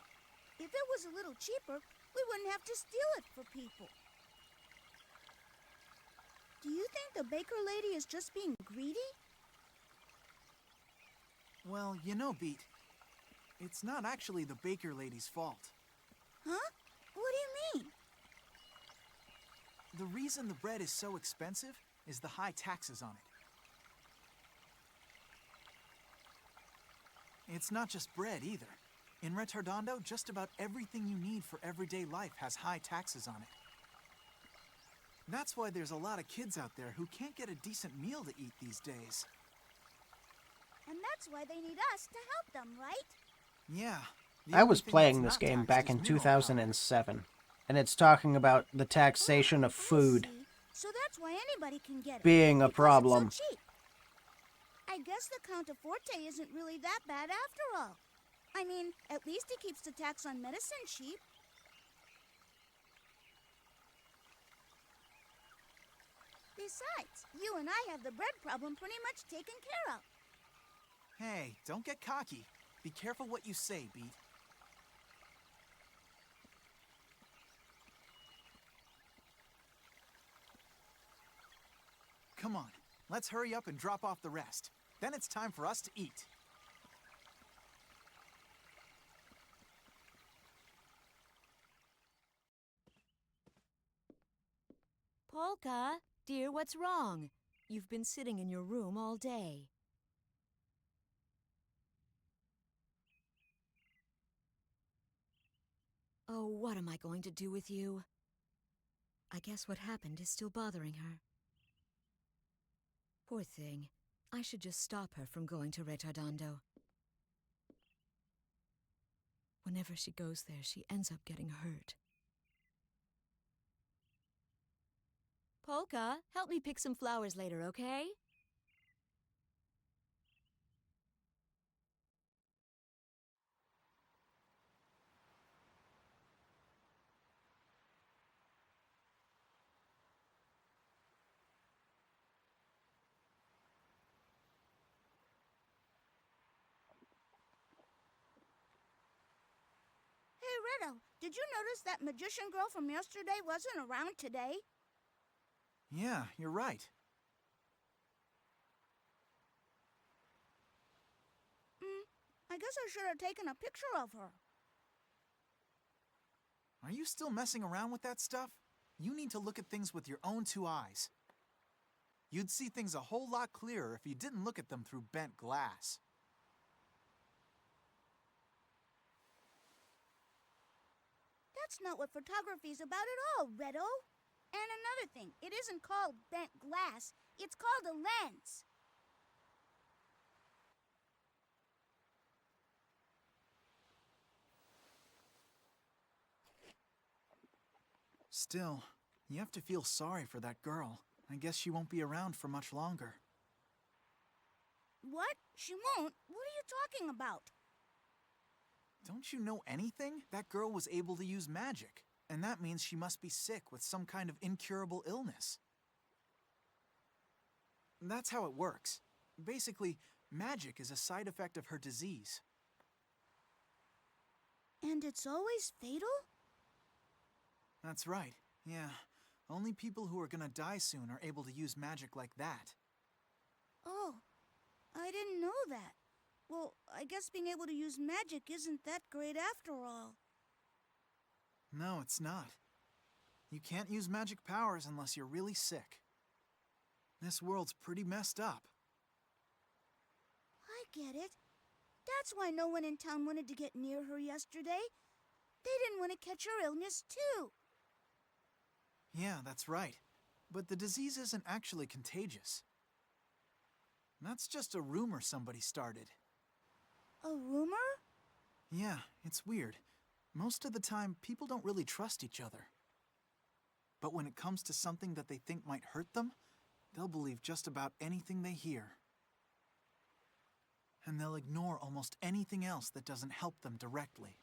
If it was a little cheaper, we wouldn't have to steal it for people. Do you think the baker lady is just being greedy? Well, you know, Beat, it's not actually the baker lady's fault. Huh? What do you mean? The reason the bread is so expensive is the high taxes on it. It's not just bread either. In Retardondo, just about everything you need for everyday life has high taxes on it. That's why there's a lot of kids out there who can't get a decent meal to eat these days. And that's why they need us to help them, right? Yeah. I was playing this game back in 2007, and it's talking about the taxation of food I see. So that's why anybody can get it. being a because problem. It's so cheap. I guess the Count of Forte isn't really that bad after all. I mean, at least he keeps the tax on medicine cheap. Besides, you and I have the bread problem pretty much taken care of. Hey, don't get cocky. Be careful what you say, Beat. Come on, let's hurry up and drop off the rest. Then it's time for us to eat. Polka, dear, what's wrong? You've been sitting in your room all day. Oh, what am I going to do with you? I guess what happened is still bothering her. Poor thing. I should just stop her from going to Retardondo. Whenever she goes there, she ends up getting hurt. Polka, help me pick some flowers later, okay? Hey, Riddle, did you notice that magician girl from yesterday wasn't around today? Yeah, you're right. I guess I should have taken a picture of her. Are you still messing around with that stuff? You need to look at things with your own two eyes. You'd see things a whole lot clearer if you didn't look at them through bent glass. That's not what photography's about at all, Riddle. And another thing, it isn't called bent glass, it's called a lens. Still, you have to feel sorry for that girl. I guess she won't be around for much longer. What? She won't? What are you talking about? Don't you know anything? That girl was able to use magic, and that means she must be sick with some kind of incurable illness. That's how it works. Basically, magic is a side effect of her disease. And it's always fatal? That's right, yeah. Only people who are gonna die soon are able to use magic like that. Oh, I didn't know that. Well, I guess being able to use magic isn't that great after all. No, it's not. You can't use magic powers unless you're really sick. This world's pretty messed up. I get it. That's why no one in town wanted to get near her yesterday. They didn't want to catch her illness, too. Yeah, that's right. But the disease isn't actually contagious. That's just a rumor somebody started. A rumor? Yeah, it's weird. Most of the time, people don't really trust each other. But when it comes to something that they think might hurt them, they'll believe just about anything they hear. And they'll ignore almost anything else that doesn't help them directly.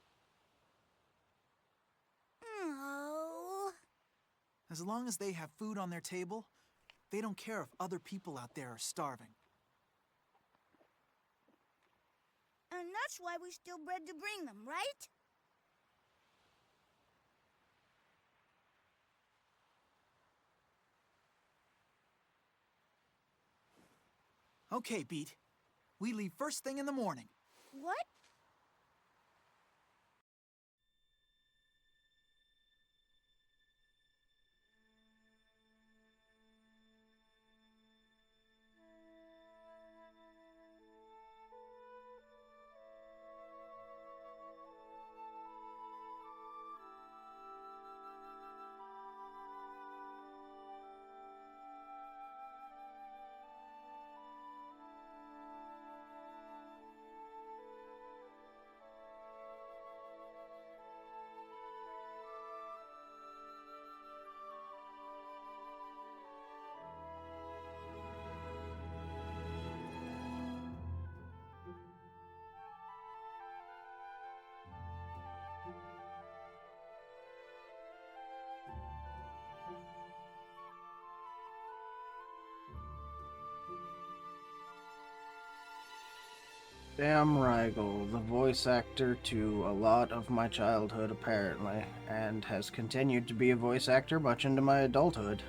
Oh. As long as they have food on their table, they don't care if other people out there are starving. And that's why we steal bread to bring them, right? Okay, Beat. We leave first thing in the morning. What? Damn Rigel, the voice actor to a lot of my childhood apparently, and has continued to be a voice actor much into my adulthood.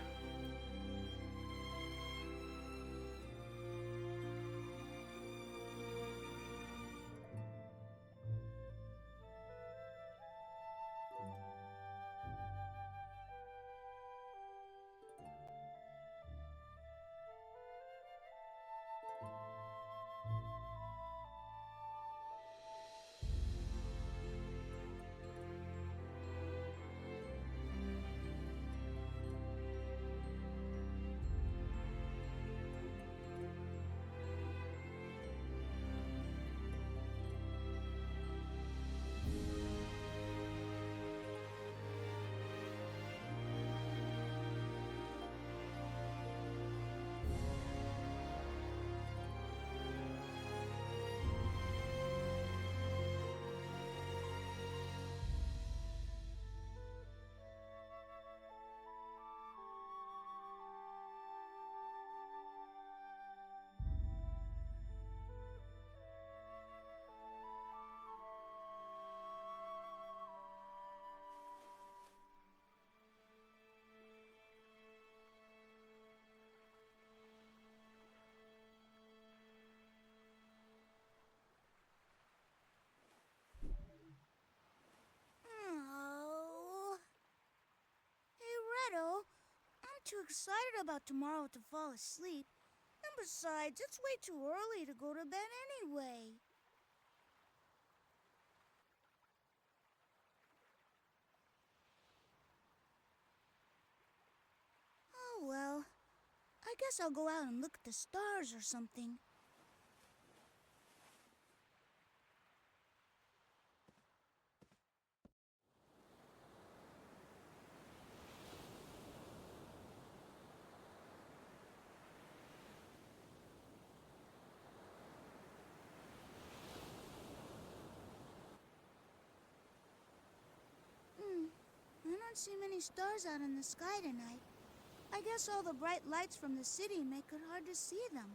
excited about tomorrow to fall asleep. And besides, it's way too early to go to bed anyway. Oh, well. I guess I'll go out and look at the stars or something. I don't see many stars out in the sky tonight. I guess all the bright lights from the city make it hard to see them.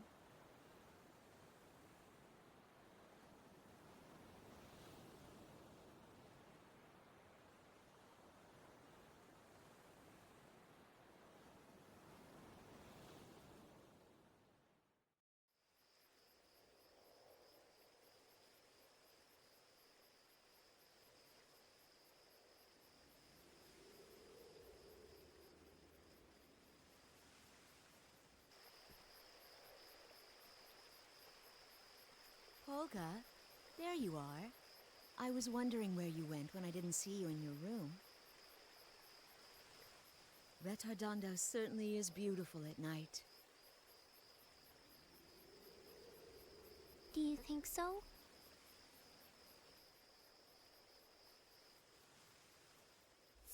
Olga, there you are. I was wondering where you went when I didn't see you in your room. Retardondo certainly is beautiful at night. Do you think so?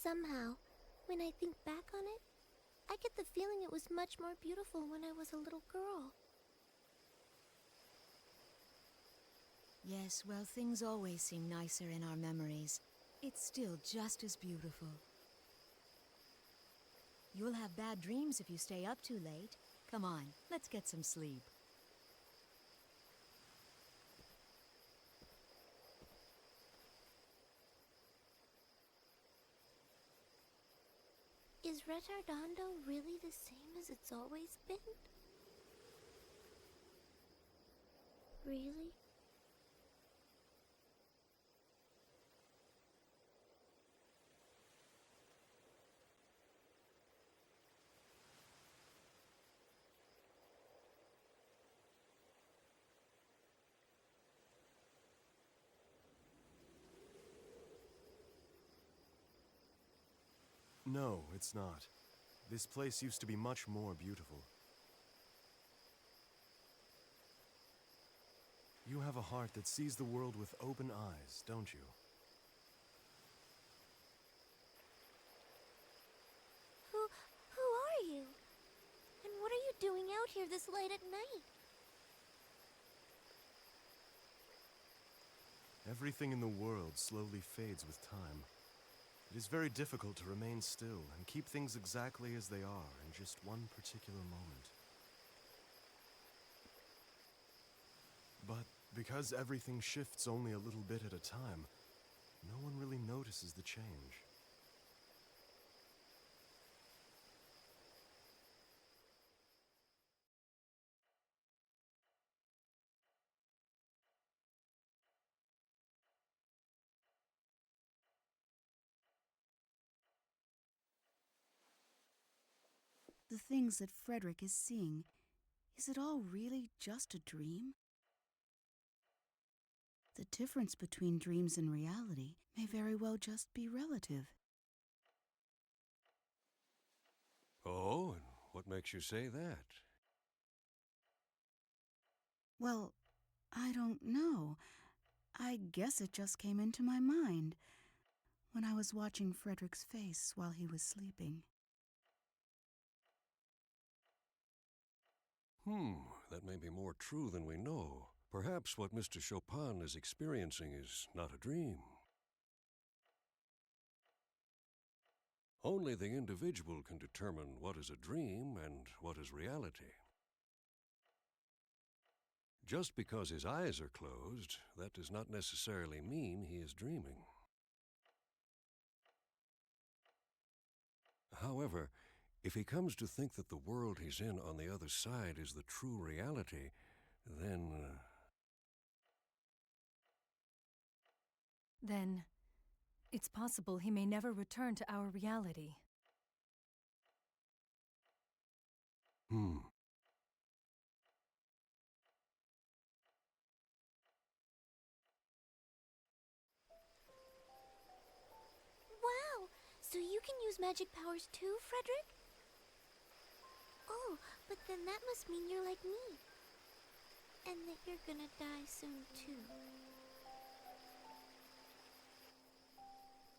Somehow, when I think back on it, I get the feeling it was much more beautiful when I was a little girl. Yes, well, things always seem nicer in our memories. It's still just as beautiful. You'll have bad dreams if you stay up too late. Come on, let's get some sleep. Is Retardondo really the same as it's always been? Really? No, it's not. This place used to be much more beautiful. You have a heart that sees the world with open eyes, don't you? Who are you? And what are you doing out here this late at night? Everything in the world slowly fades with time. It is very difficult to remain still and keep things exactly as they are in just one particular moment. But because everything shifts only a little bit at a time, no one really notices the change. The things that Fredrick is seeing, is it all really just a dream? The difference between dreams and reality may very well just be relative. Oh, and what makes you say that? Well, I don't know. I guess it just came into my mind when I was watching Fredrick's face while he was sleeping. That may be more true than we know. Perhaps what Mr. Chopin is experiencing is not a dream. Only the individual can determine what is a dream and what is reality. Just because his eyes are closed, that does not necessarily mean he is dreaming. However, if he comes to think that the world he's in on the other side is the true reality, then... Then, it's possible he may never return to our reality. Hmm. Wow! So you can use magic powers too, Fredrick? Oh, but then that must mean you're like me. And that you're gonna die soon too.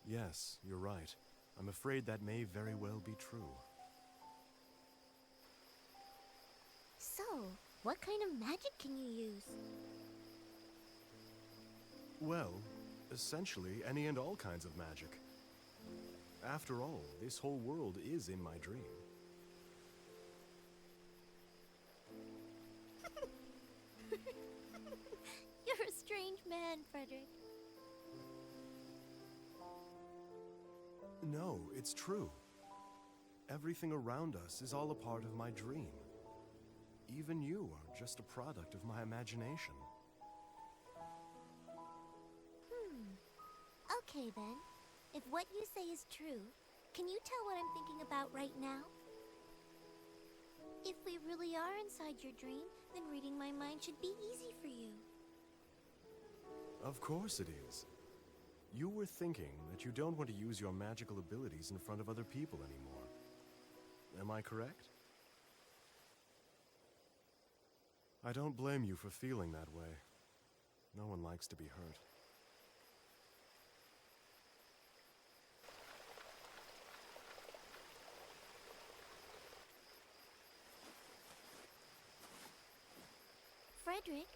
Yes, you're right. I'm afraid that may very well be true. So, what kind of magic can you use? Well, essentially any and all kinds of magic. After all, this whole world is in my dream. You're a strange man, Fredrick. No, it's true. Everything around us is all a part of my dream. Even you are just a product of my imagination. Okay then. If what you say is true, can you tell what I'm thinking about right now? If we really are inside your dream, then reading my mind should be easy for you. Of course it is. You were thinking that you don't want to use your magical abilities in front of other people anymore. Am I correct? I don't blame you for feeling that way. No one likes to be hurt. Fredrick,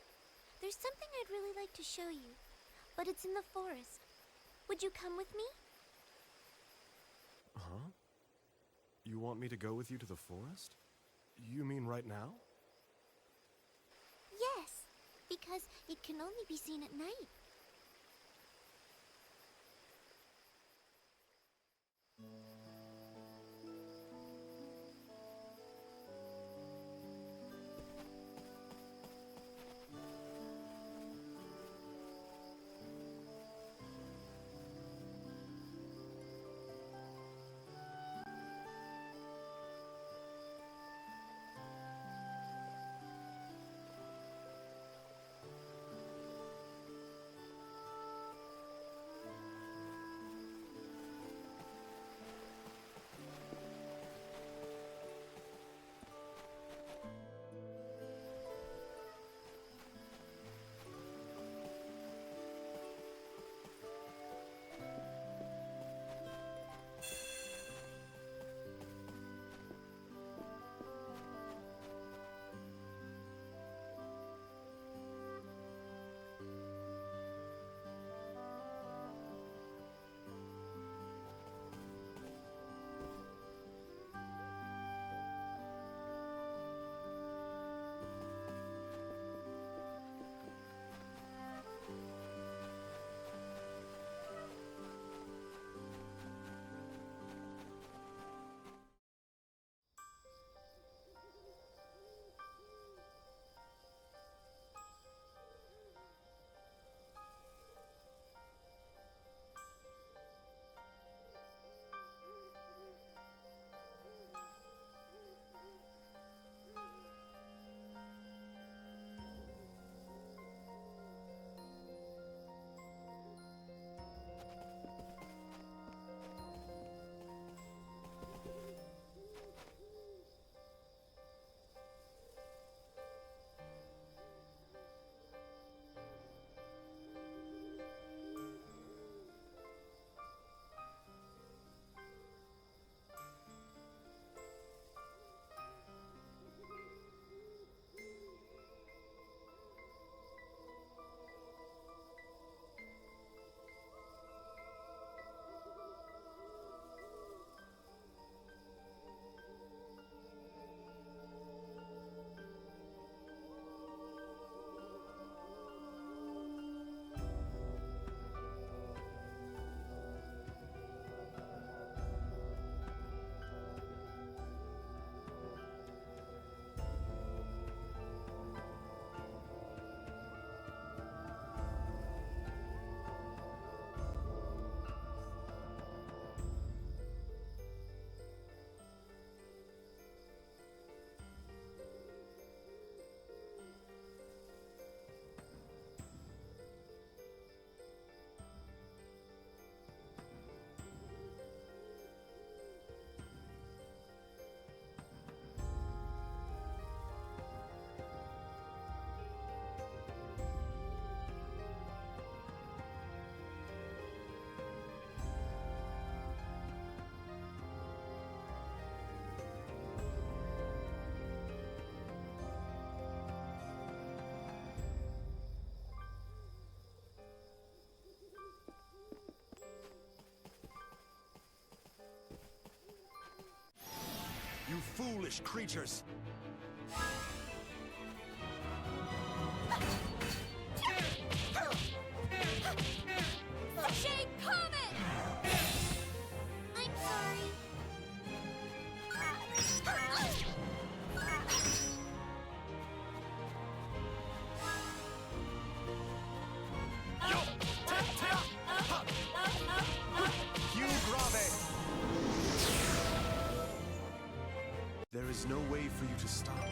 there's something I'd really like to show you, but it's in the forest. Would you come with me? Huh? You want me to go with you to the forest? You mean right now? Yes, because it can only be seen at night. soulless creatures! Shane Comet! I'm sorry. There is no way for you to stop my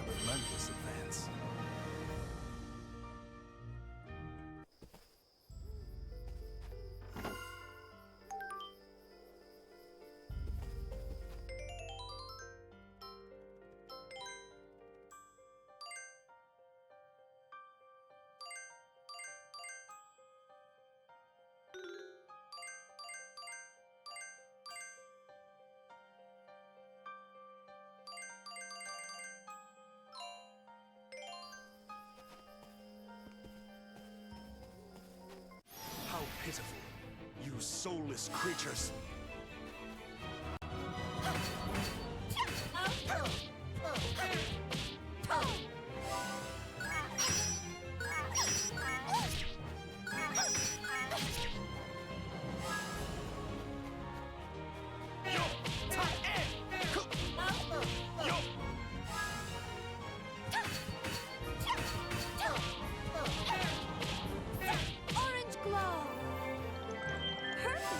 relentless advance. How pitiful, you soulless creatures! Orange glow. Perfect.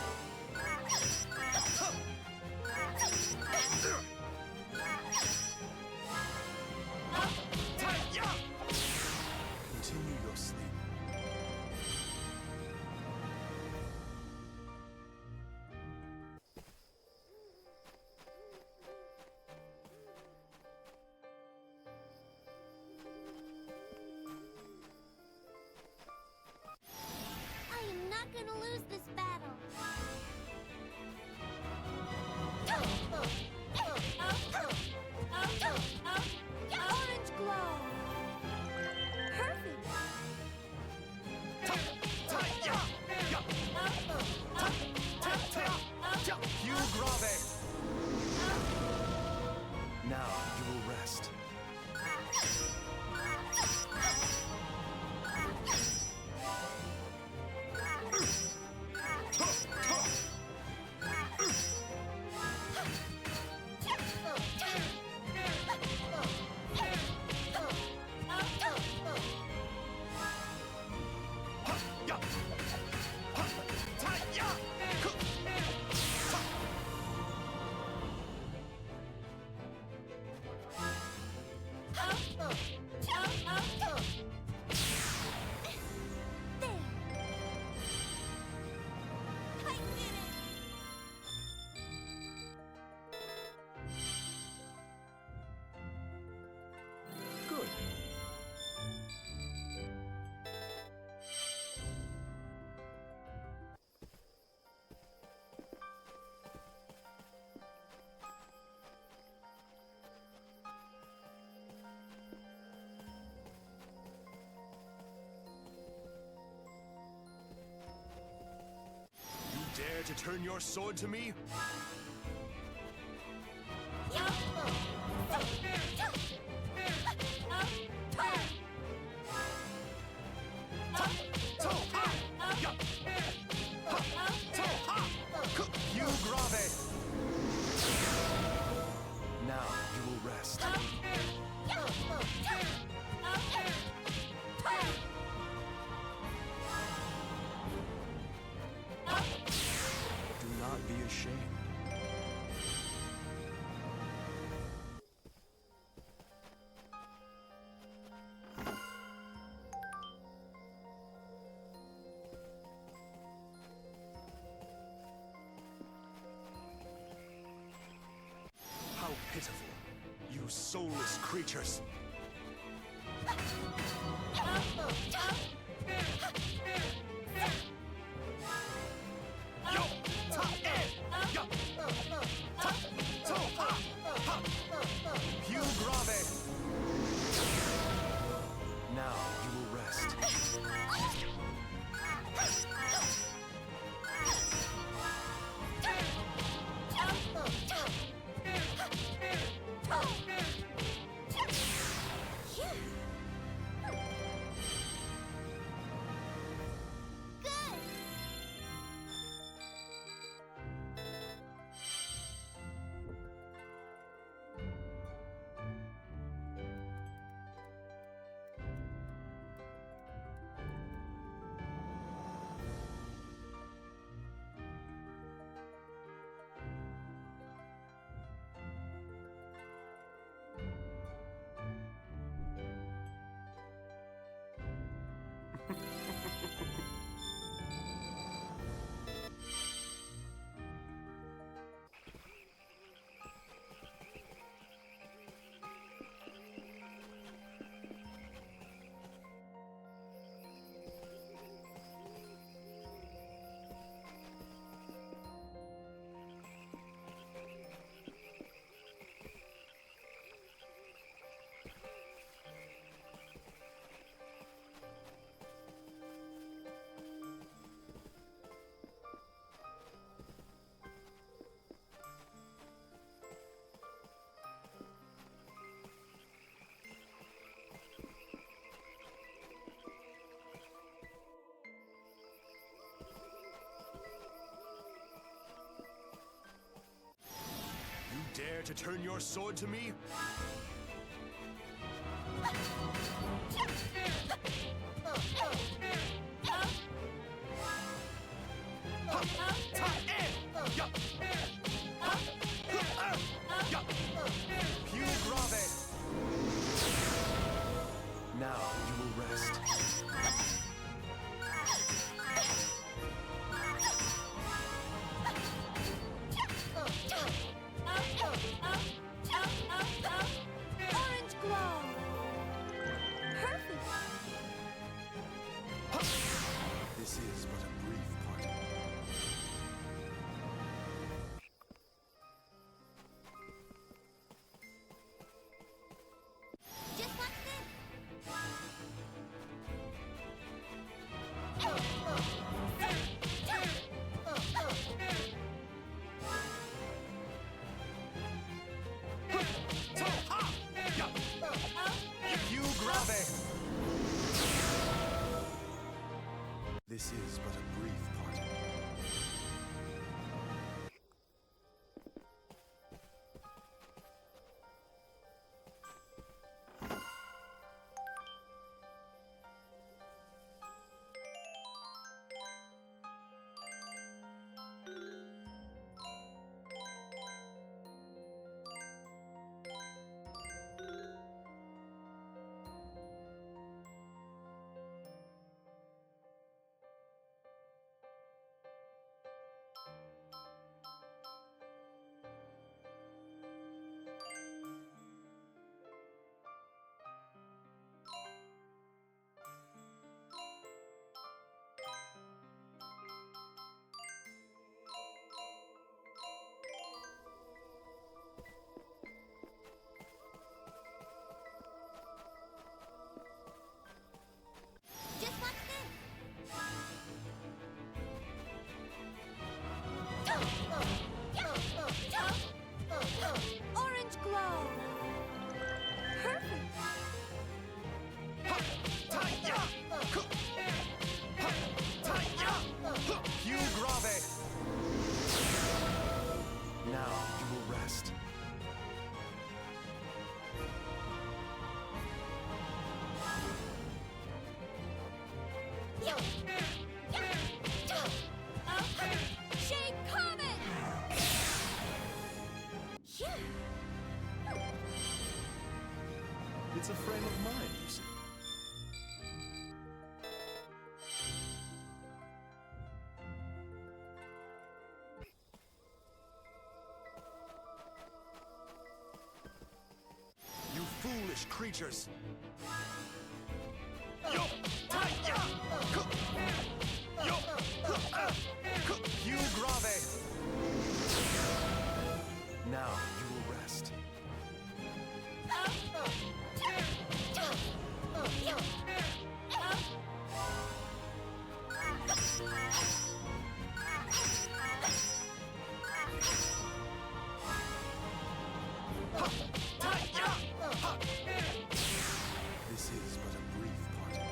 Continue your sleep. I am not gonna lose this battle. Orange glow. Perfect. Hugh Grave! Now you will rest. Good. You dare to turn your sword to me? Hugh Grave! Now you will rest. Do not be ashamed. How pitiful, you soulless creatures! Hugh Grave! Now you will rest. dare to turn your sword to me? Più grave. Now you will rest. Orange glow! Perfect! This is but a brief parting. Just watch this! Più grave. This is but a brief parting. Just watch this! Orange glow! Perfect! Più grave. Now you will rest. Shake Comet! It's a frame of mind, you see. You foolish creatures! Yo! Più grave! Now you will rest. This is but a brief parting.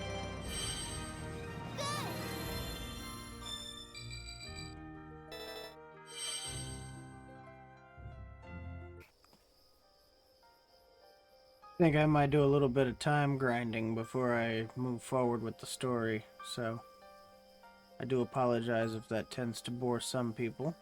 I think I might do a little bit of time grinding before I move forward with the story, so I do apologize if that tends to bore some people.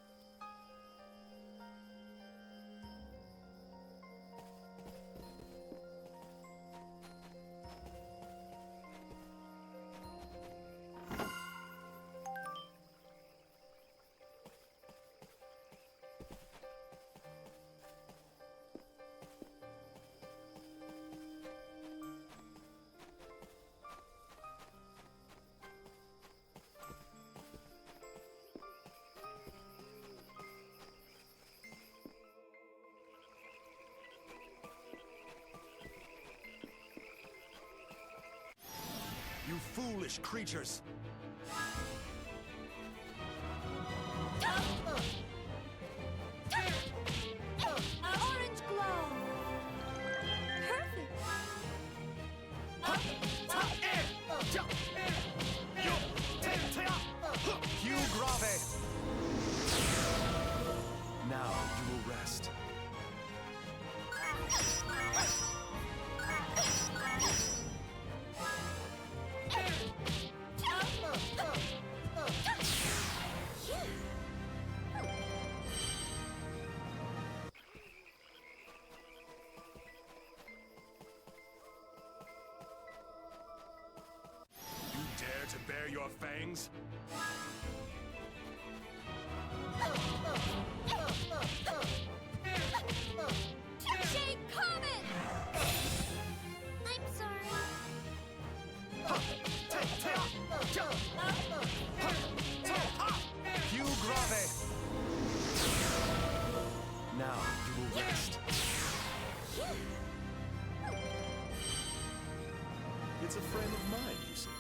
You foolish creatures! Orange glow! Perfect! Più grave! Now you will rest. your fangs? Shade Comet! I'm sorry. Più grave! Now you will rest. It's a frame of mind, you see.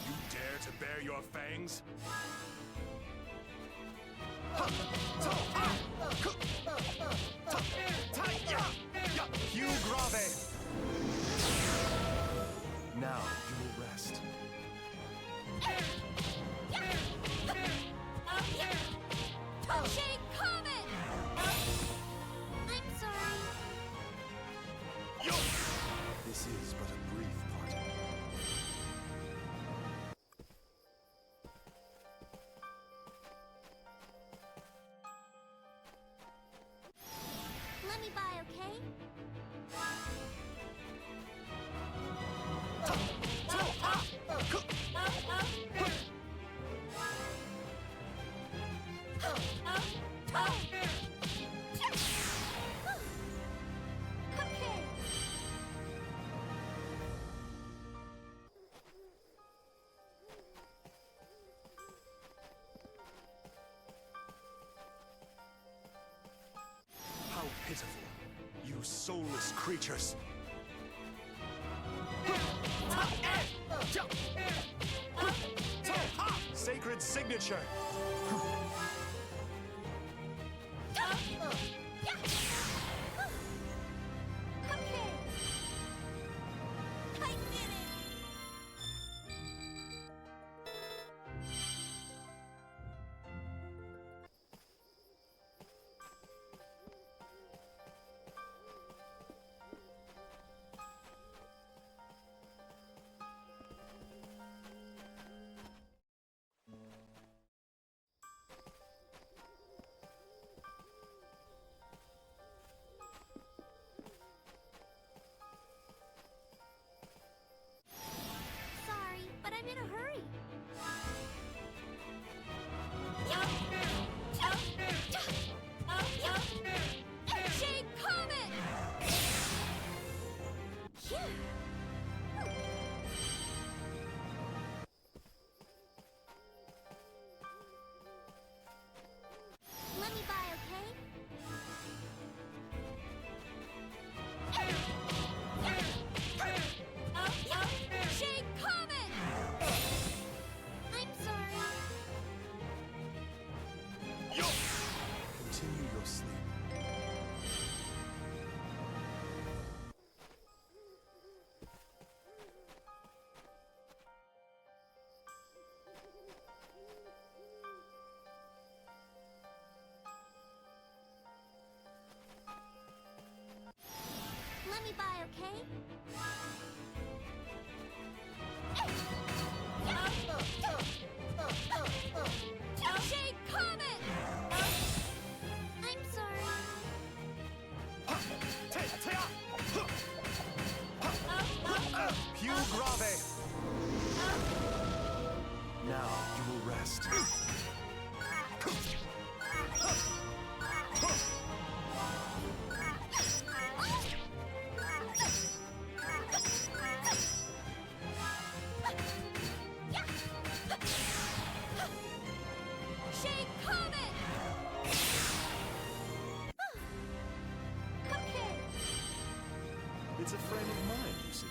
You dare to bare your fangs? Più grave! Now you will rest. Shade Comet! I'm sorry. This is but a brief parting. Let me by, okay? Okay. How pitiful, you soulless creatures! Sacred signature! Okay. I did it. Sorry, but I'm in a hurry. Shade Comet! Let me by, okay? Shade Comet! I'm sorry. Continue your sleep. Let me by, okay? Shade Comet! I'm sorry. Più grave! Now you will rest. Shade Comet! Okay. It's a frame of mind, you see.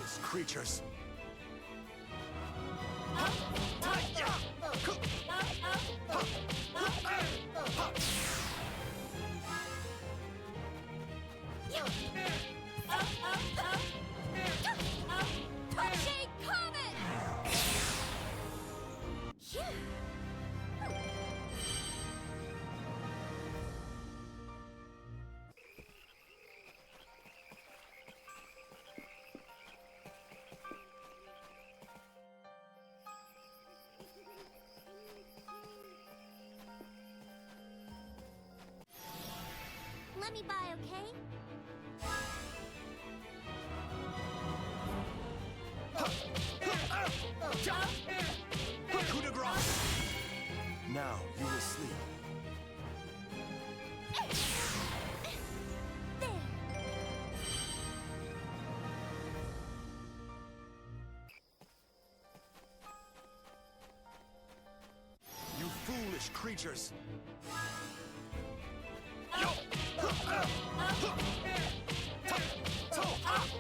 foolish creatures! Touching Comet! Let me by, okay? Coup de grace! Now you will sleep. You foolish creatures!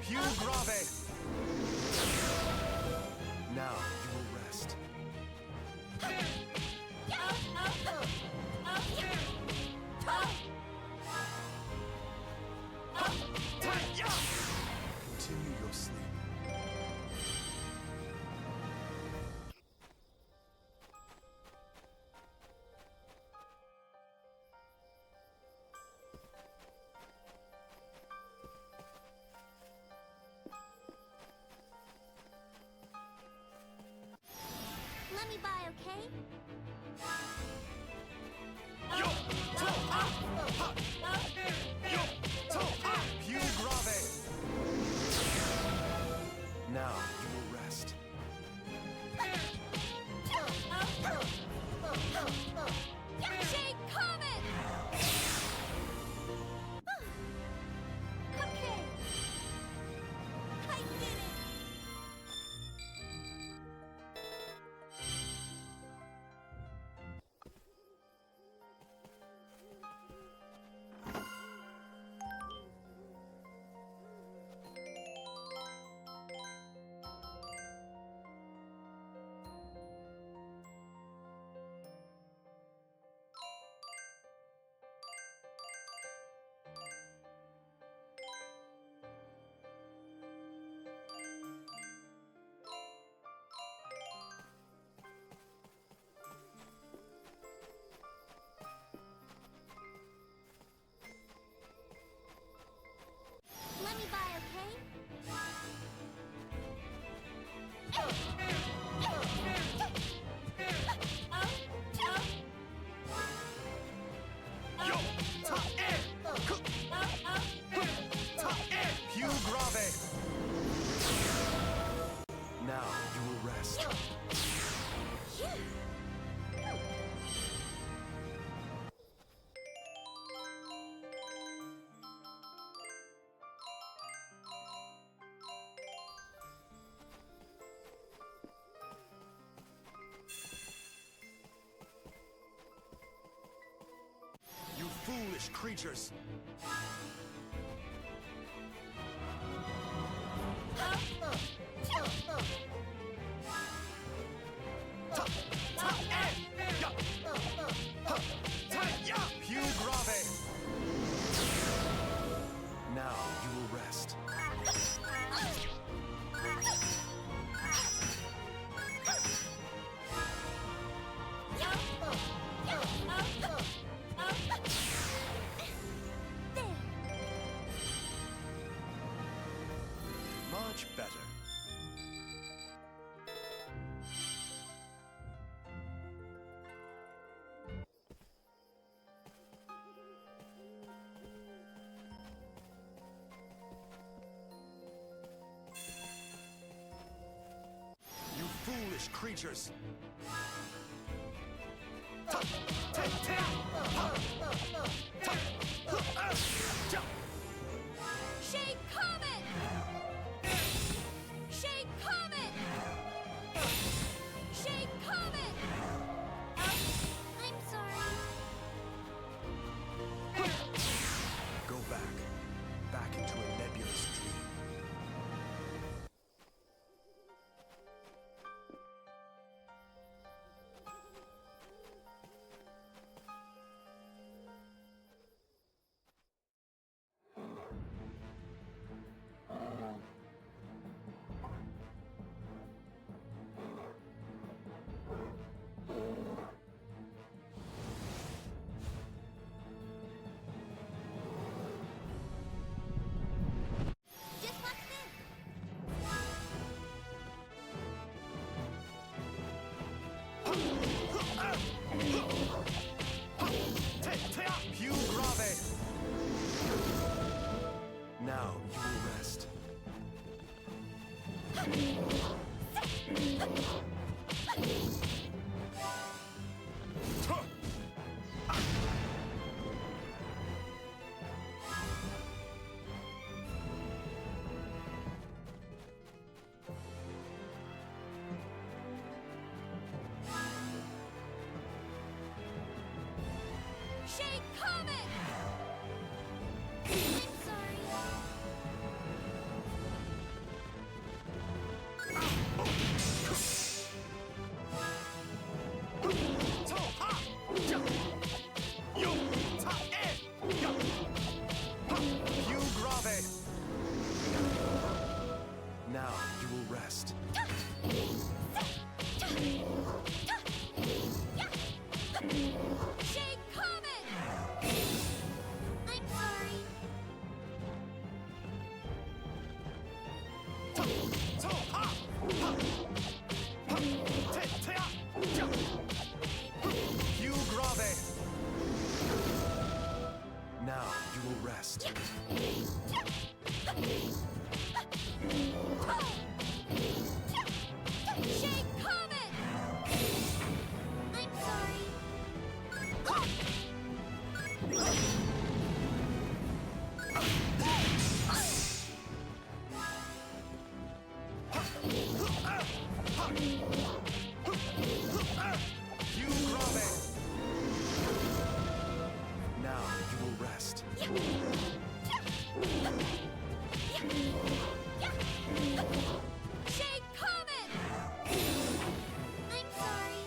Pew grave! Now you will rest. Continue your sleep. Let me by, okay? Pew grave! Now you will rest. Shake Comet! Okay. I did it! Let me by, okay? Pew grave! Now you will rest. You foolish creatures! Pew grave! Now you will rest. Much better. You foolish creatures! Shake Comet! Shake Comet! Shake Comet! I'm sorry. Go back. Back into a nebulous dream. Now you will rest. Shake Comet! I'm sorry. You grave. Now you will rest. Shake Comet! I'm sorry. You grave. Now you will rest. Shake Comet! I'm sorry. You grave. Now you will rest. Shake Comet! I'm sorry.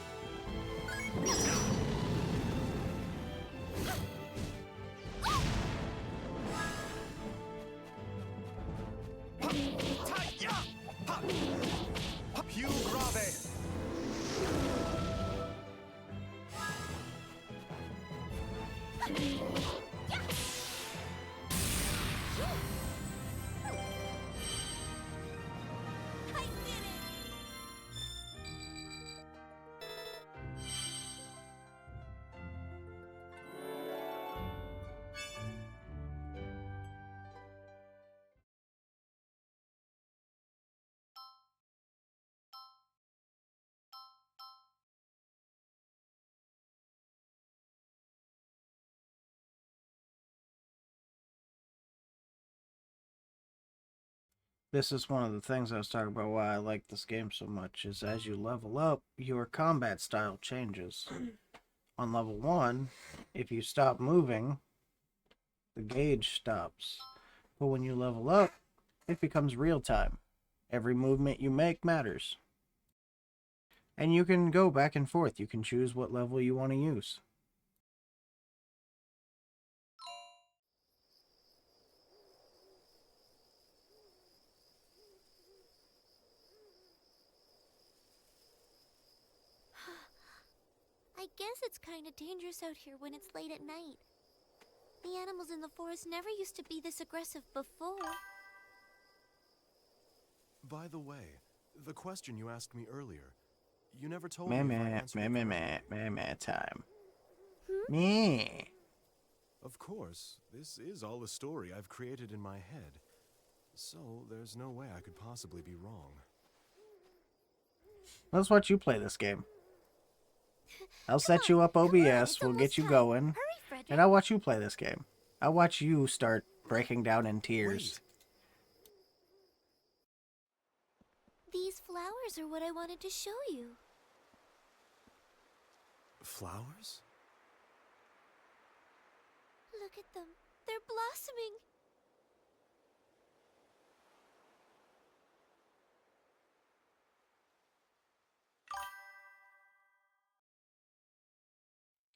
You grave. I did it! This is one of the things I was talking about why I like this game so much, is as you level up, your combat style changes. On level 1, if you stop moving, the gauge stops. But when you level up, it becomes real time. Every movement you make matters. And you can go back and forth. You can choose what level you want to use. I guess it's kind of dangerous out here when it's late at night. The animals in the forest never used to be this aggressive before. By the way, the question you asked me earlier, you never told me if I answered it correctly. Time. Me. Of course, this is all a story I've created in my head. So there's no way I could possibly be wrong. Let's watch you play this game. I'll set you up OBS, we'll get you going, Hurry, Fredrick. and I'll watch you play this game. I'll watch you start breaking down in tears. These flowers are what I wanted to show you. Flowers? Look at them. They're blossoming.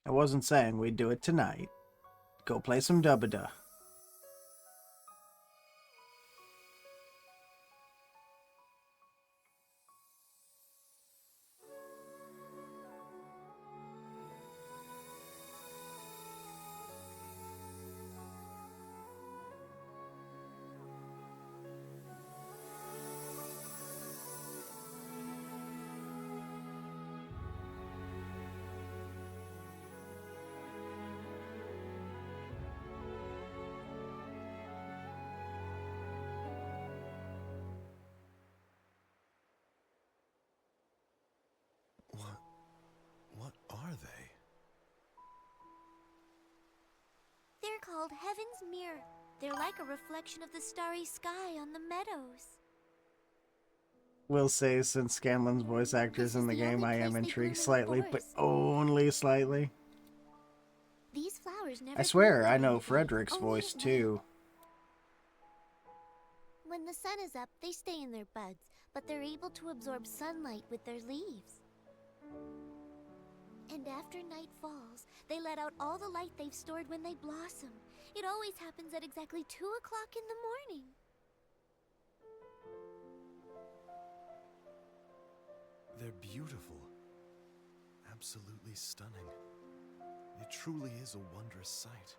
I wasn't saying we'd do it tonight. Go play some Dubba-Da. called Heaven's Mirror. They're like a reflection of the starry sky on the meadows. Will say, since Scanlan's voice actor's in the game, I am intrigued slightly, but only slightly. These flowers never I swear, bloom I during know the day, Fredrick's only voice at night. too. When the sun is up, they stay in their buds, but they're able to absorb sunlight with their leaves. And after night falls, they let out all the light they've stored when they blossom. It always happens at exactly 2 o'clock in the morning. They're beautiful. Absolutely stunning. It truly is a wondrous sight.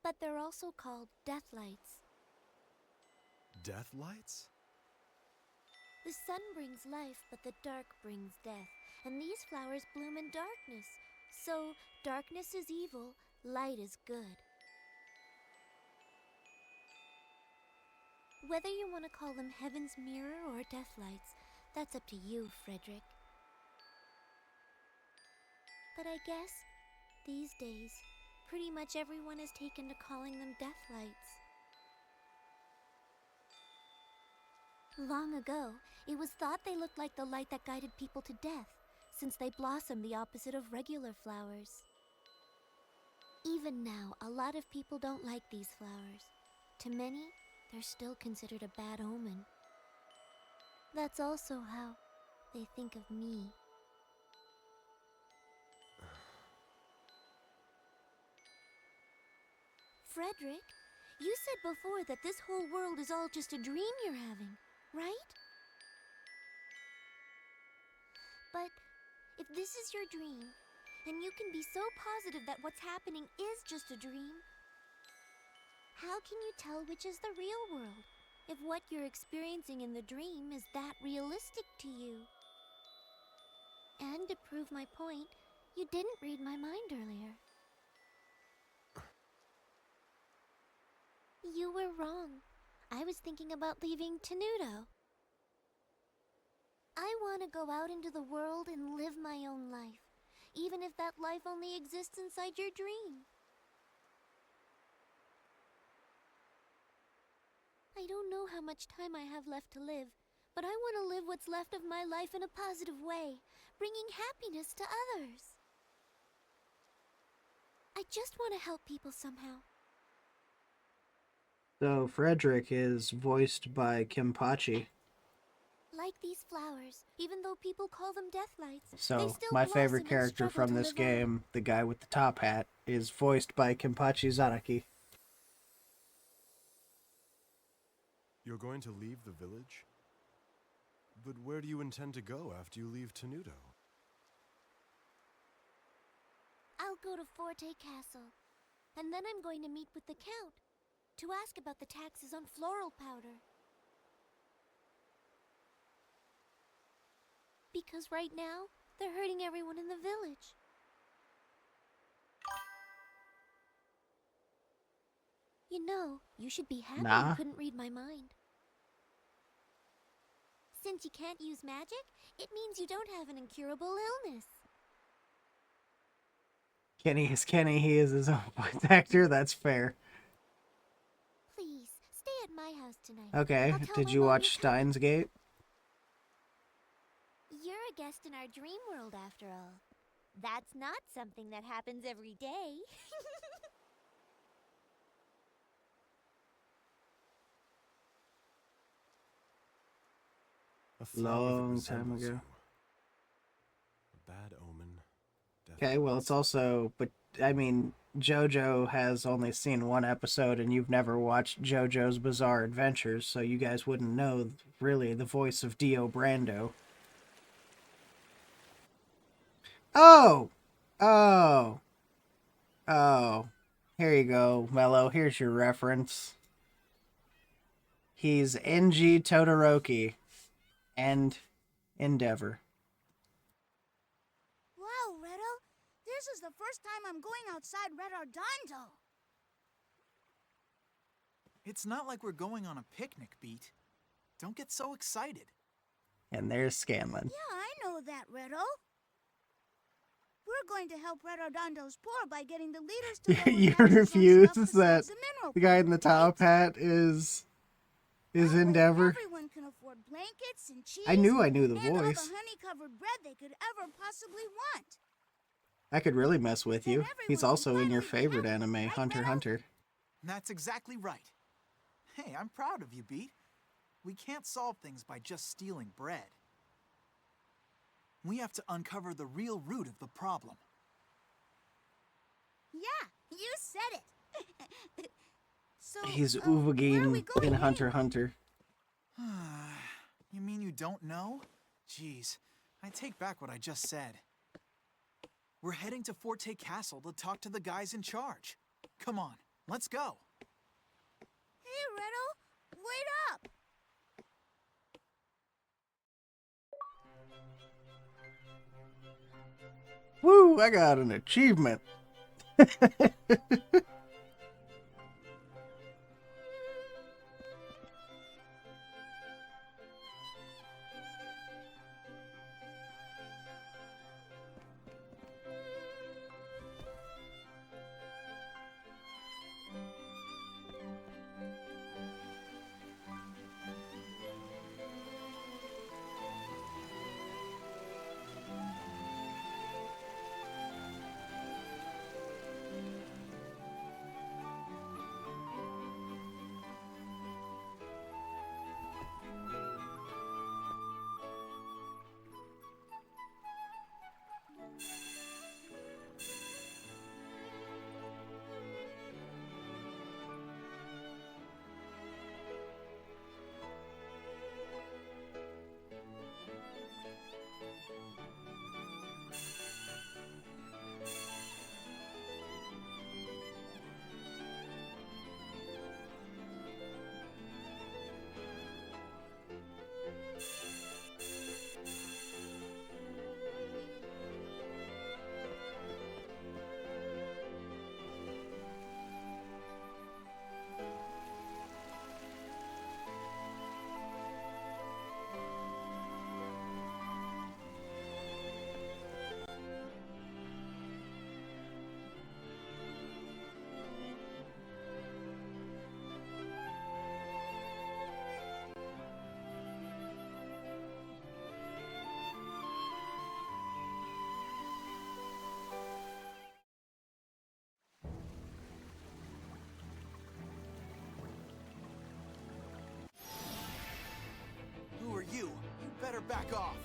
But they're also called death lights. Death lights? The sun brings life, but the dark brings death. And these flowers bloom in darkness. So, darkness is evil, light is good. Whether you want to call them Heaven's Mirror or Death Lights, that's up to you, Fredrick. But I guess, these days, pretty much everyone has taken to calling them Death Lights. Long ago, it was thought they looked like the light that guided people to death, since they blossom the opposite of regular flowers. Even now, a lot of people don't like these flowers. To many, they're still considered a bad omen. That's also how they think of me. Fredrick, you said before that this whole world is all just a dream you're having, right? But if this is your dream, and you can be so positive that what's happening is just a dream, how can you tell which is the real world, if what you're experiencing in the dream is that realistic to you? And to prove my point, you didn't read my mind earlier. You were wrong. I was thinking about leaving Tenuto. I want to go out into the world and live my own life, even if that life only exists inside your dream. I don't know how much time I have left to live, but I want to live what's left of my life in a positive way, bringing happiness to others. I just want to help people somehow. So Fredrick is voiced by Kimpachi. Like these flowers, even though people call them death lights, they So still my blossom favorite and character struggle from to this live on. game, the guy with the top hat, is voiced by Kimpachi Zaraki. You're going to leave the village? But where do you intend to go after you leave Tenuto? I'll go to Forte Castle, and then I'm going to meet with the Count to ask about the taxes on floral powder. Because right now, they're hurting everyone in the village. You know, you should be happy you couldn't read my mind. Since you can't use magic, it means you don't have an incurable illness. Kenny is Kenny, he is his own voice actor, that's fair. Please, stay at my house tonight. Okay, did you watch Steins Gate? You're a guest in our dream world, after all. That's not something that happens every day. A flower that Long time resembles ago. you. A bad omen. Okay, well, it's also, but I mean, JoJo has only seen one episode, and you've never watched JoJo's Bizarre Adventures, so you guys wouldn't know really the voice of Dio Brando. Oh! Oh! Oh. Here you go, Mello. Here's your reference. He's Enji Todoroki and Endeavor. Wow, Redo, this is the first time I'm going outside Red Ardando. It's not like we're going on a picnic, Beat. Don't get so excited. And there's Scanlan. Yeah, I know that, Redo. We're going to help Redodondo's poor by getting the leaders to lower You taxes on refuse stuff that besides the mineral the guy in powder, the top right? hat is That way Endeavor. everyone can afford blankets and cheese I knew the and all the voice. honey-covered bread they could ever possibly want. I could really mess with Then you. He's everyone can also in your finally be favorite happy, anime, right, Hunter x Meadow? Hunter. That's exactly right. Hey, I'm proud of you, Beat. We can't solve things by just stealing bread. We have to uncover the real root of the problem. Yeah, you said it. So, He's where are we Uvagin going in Hunter x anyway? Hunter. You mean you don't know? Jeez, I take back what I just said. We're heading to Forte Castle to talk to the guys in charge. Come on, let's go. Hey, Riddle, wait up! Woo, I got an achievement. Who are you? You better back off.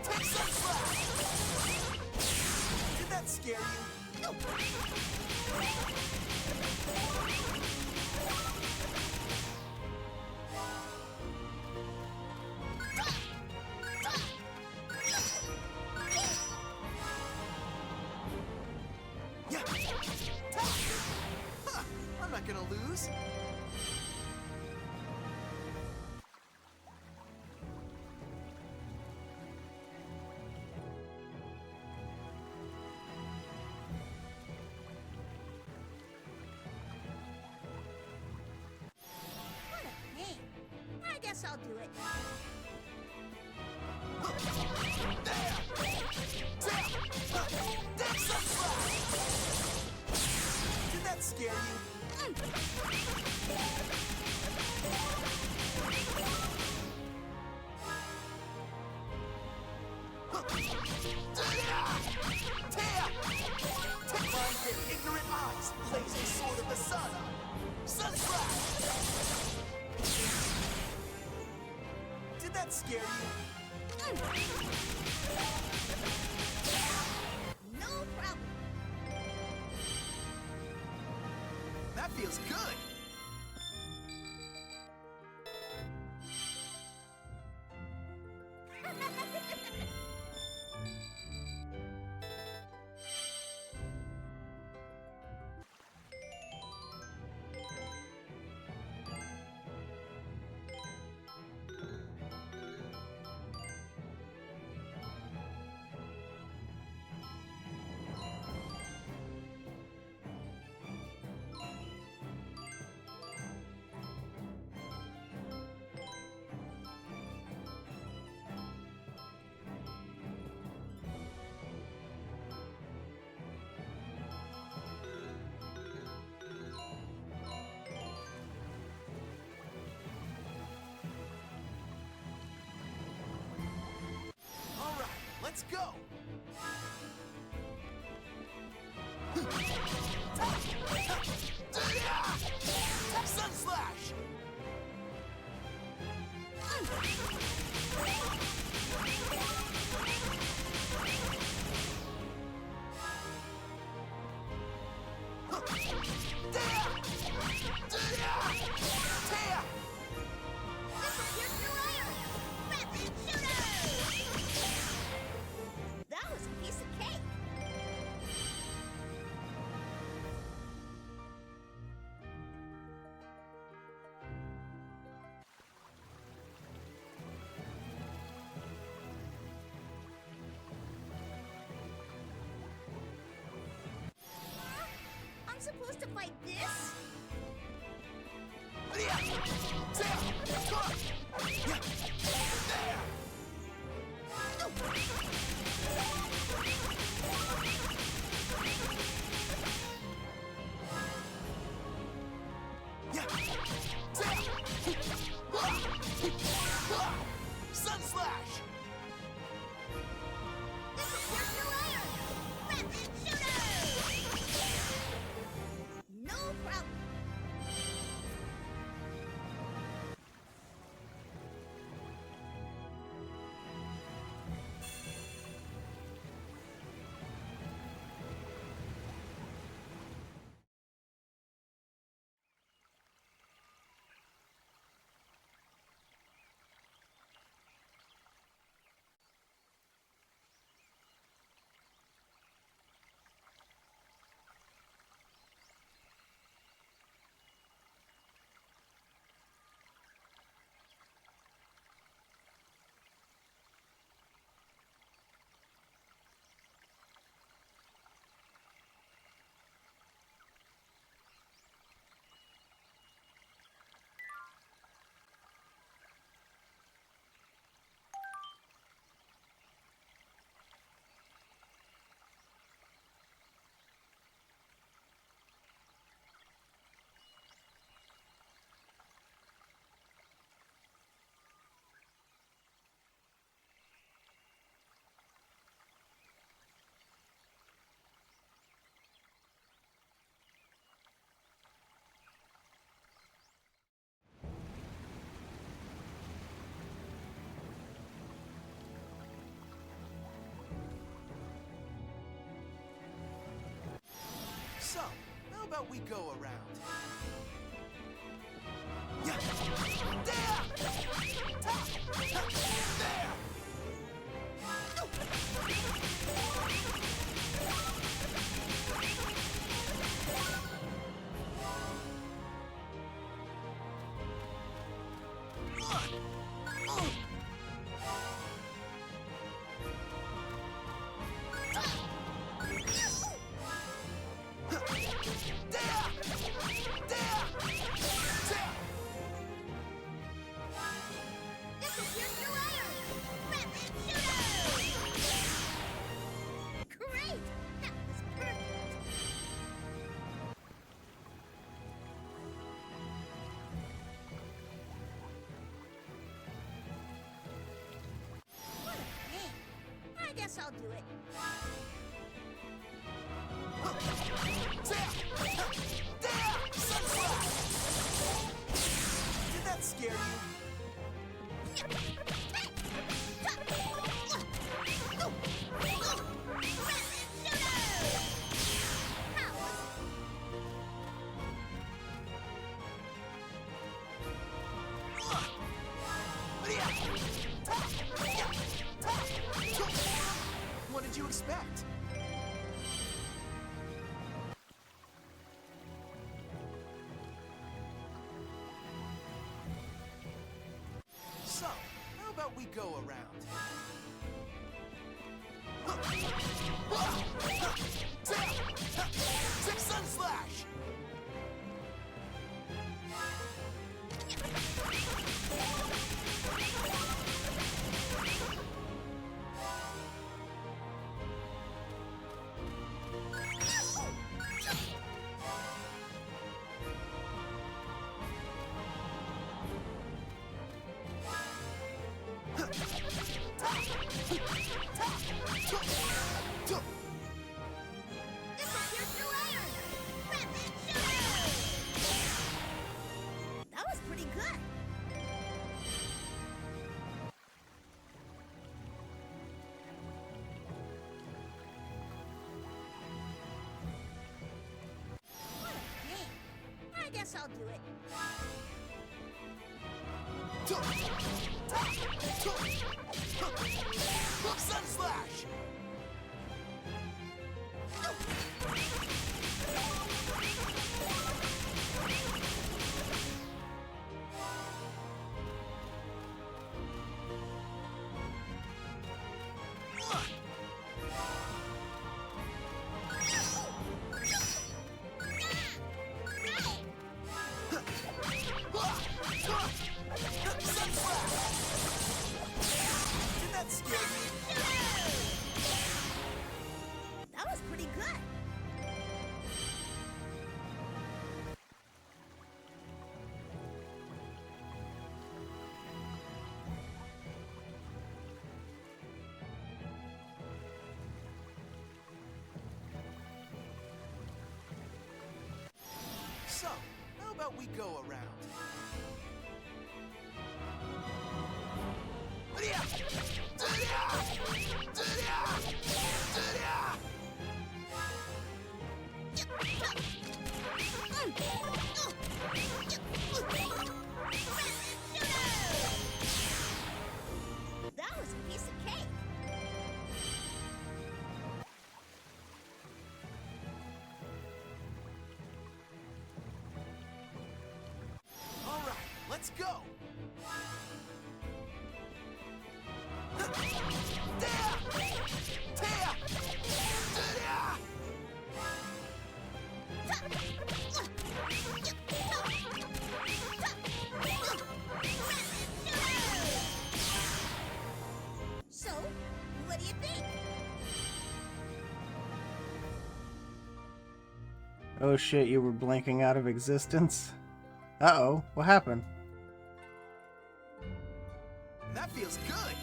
Take some slack! Did that scare you? Yeah. Huh, I'm not gonna lose. What a pain. I guess I'll do it. Did that scare you? Take mine, your ignorant eyes, blazing sword of the sun. Sunflash! Did that scare you? No problem. That feels good. Let's go! Sun Slash! That was a piece of cake. I'm supposed to fight this? Sun Slash! No problem. So, how about we go around? Great! That was perfect! What a pain. I guess I'll do it. Did that scare you? What did you expect? So, how about we go around? Sun Slash! guess I'll do it. Sun Slash! Did that scare you? That was pretty good. So, how about we go around? That was a piece of cake. All right, let's go. So, what do you think? Oh shit, you were blinking out of existence? Uh-oh, what happened? That feels good.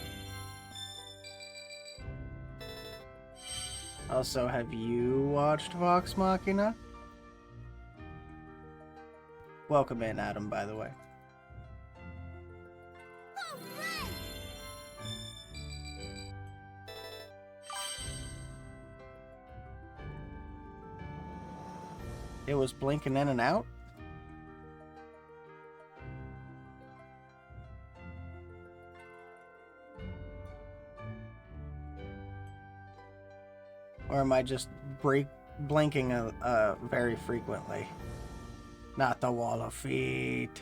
Also, have you watched Vox Machina? Welcome in, Adam, by the way. It was blinking in and out? Or am I just blinking very frequently? Not the wall of feet.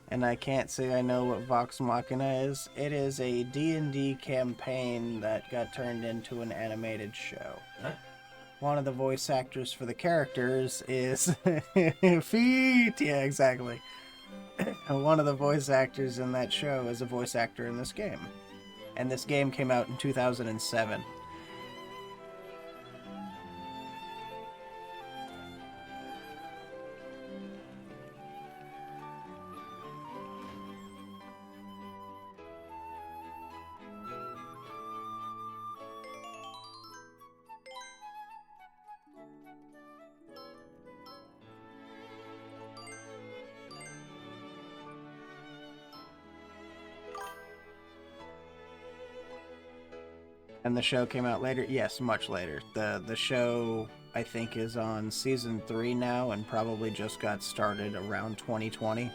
And I can't say I know what Vox Machina is. It is a D&D campaign that got turned into an animated show. Huh? One of the voice actors for the characters is... Feet! Yeah, exactly. And one of the voice actors in that show is a voice actor in this game. And this game came out in 2007. And the show came out later? Yes, much later. The show, I think, is on season 3 now and probably just got started around 2020.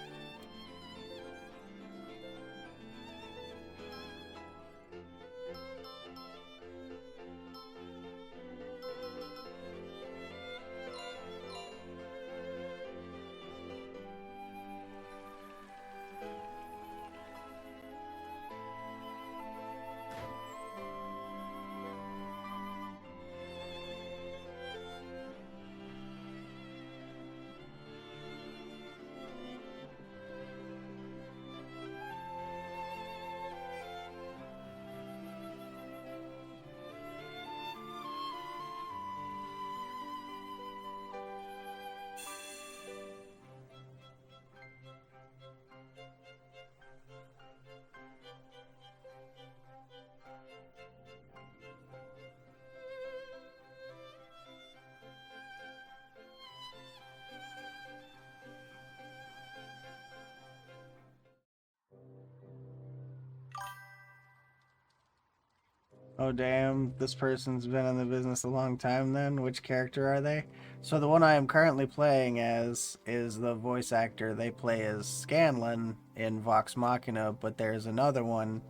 Oh damn, this person's been in the business a long time then. Which character are they? So the one I am currently playing as is the voice actor. They play as Scanlan in Vox Machina, but there's another one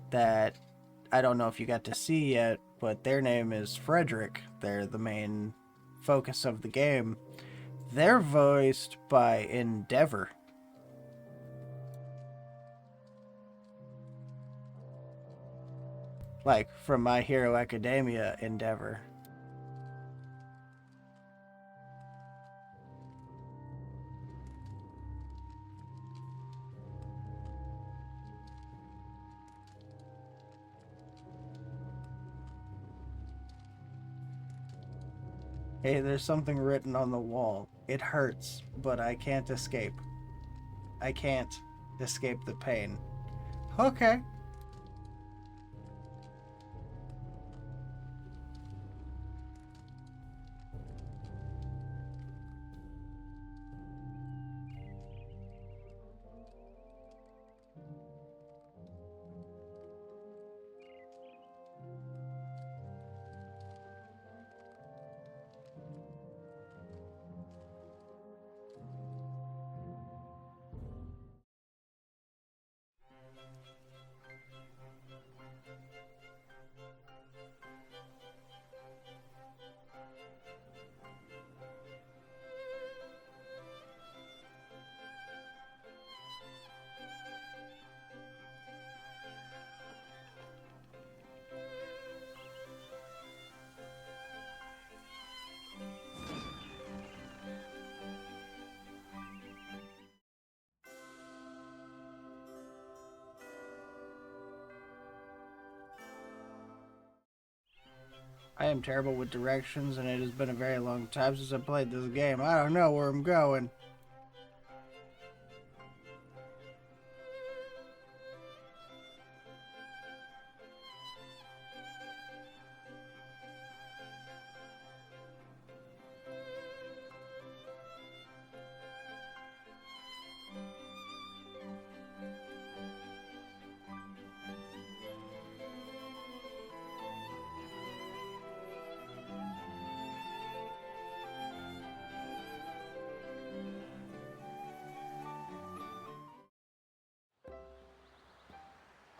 that I don't know if you got to see yet, but their name is Fredrick. They're the main focus of the game. They're voiced by Endeavor. Like from My Hero Academia Endeavor. Hey, there's something written on the wall. It hurts, but I can't escape. I can't escape the pain. Okay. I am terrible with directions, and it has been a very long time since I played this game. I don't know where I'm going.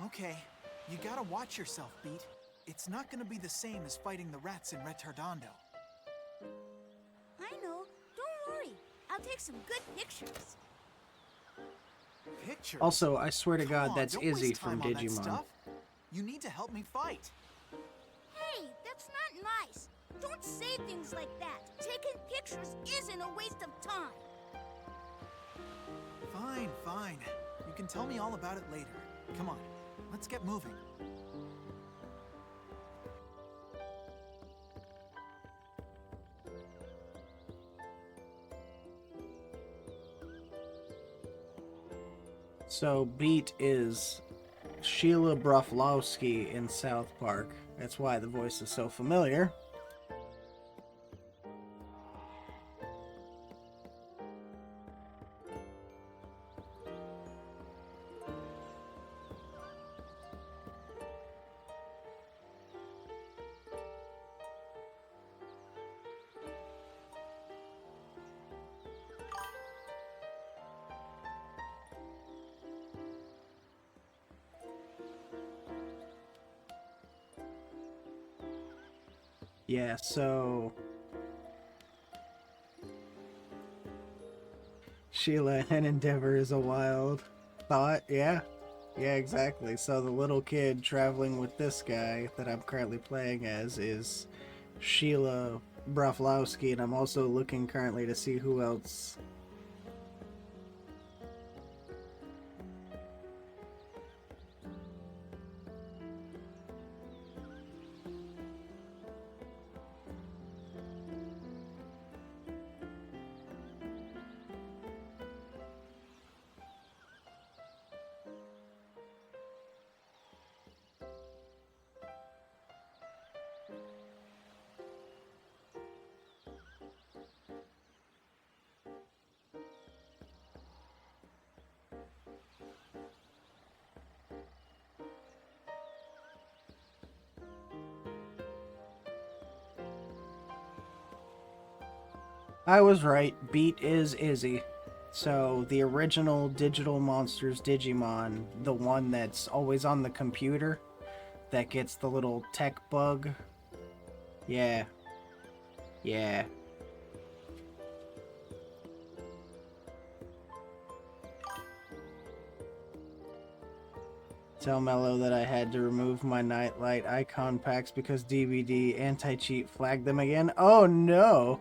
Okay, you gotta watch yourself, Beat. It's not gonna be the same as fighting the rats in Retardando. I know. Don't worry. I'll take some good pictures. Pictures? Also, I swear to Come God, on, that's don't Izzy waste from time on that Digimon. stuff. You need to help me fight. Hey, that's not nice. Don't say things like that. Taking pictures isn't a waste of time. Fine, fine. You can tell me all about it later. Come on, let's get moving. So, Beat is Sheila Broflovsky in South Park. That's why the voice is so familiar. Yeah, so Sheila and Endeavor is a wild thought, yeah. Yeah, exactly. So the little kid traveling with this guy that I'm currently playing as is Sheila Broflovsky, and I'm also looking currently to see who else. I was right. Beat is Izzy. So, the original Digital Monsters Digimon, the one that's always on the computer, that gets the little tech bug. Yeah. Yeah. Tell Mello that I had to remove my Nightlight icon packs because DVD anti-cheat flagged them again. Oh no!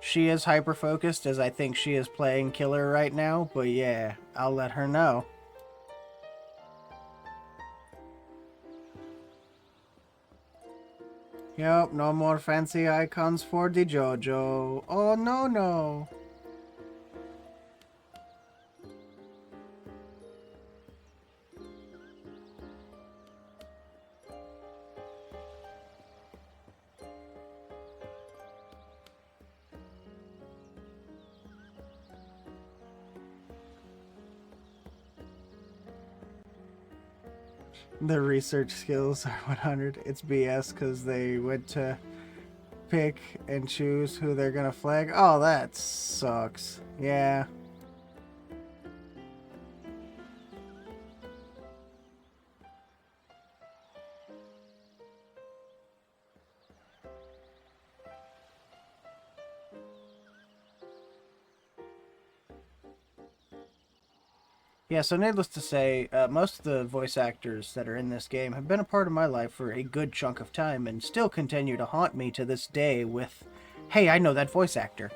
She is hyper-focused as I think she is playing killer right now, but yeah, I'll let her know. Yup, no more fancy icons for the JoJo. Oh no no! The research skills are 100. It's BS because they went to pick and choose who they're gonna flag. Oh, that sucks. Yeah. Yeah, so needless to say, most of the voice actors that are in this game have been a part of my life for a good chunk of time and still continue to haunt me to this day with, hey, I know that voice actor.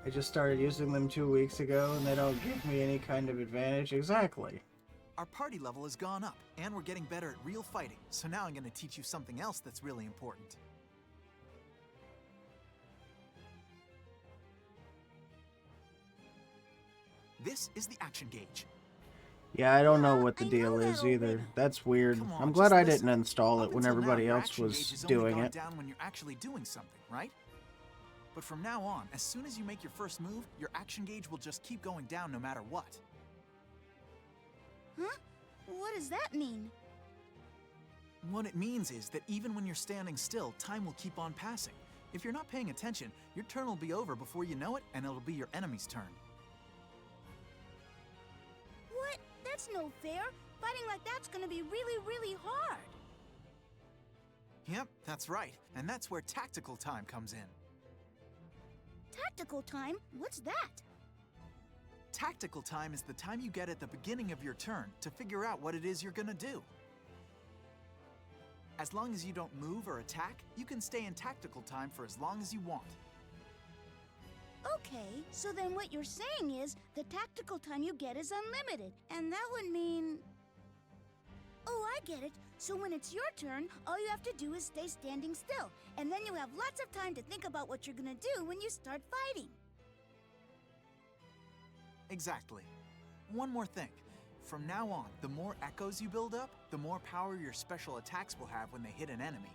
I just started using them 2 weeks ago and they don't give me any kind of advantage. Exactly. Our party level has gone up, and we're getting better at real fighting, so now I'm going to teach you something else that's really important. This is the action gauge. Yeah, I don't know what the I deal know that is either. already. That's weird. Come on, I'm glad just I listen. didn't install Up it when until now, everybody your else action was gauge has only doing gone it. down when you're actually doing something, right? But from now on, as soon as you make your first move, your action gauge will just keep going down no matter what. Huh? What does that mean? What it means is that even when you're standing still, time will keep on passing. If you're not paying attention, your turn will be over before you know it, and it'll be your enemy's turn. What? That's no fair. Fighting like that's gonna be really, really hard. Yep, that's right. And that's where tactical time comes in. Tactical time? What's that? Tactical time is the time you get at the beginning of your turn to figure out what it is you're gonna do. As long as you don't move or attack, you can stay in tactical time for as long as you want. Okay, so then what you're saying is the tactical time you get is unlimited, and that would mean... Oh, I get it. So when it's your turn, all you have to do is stay standing still, and then you have lots of time to think about what you're gonna do when you start fighting. Exactly. One more thing. From now on, the more echoes you build up, the more power your special attacks will have when they hit an enemy.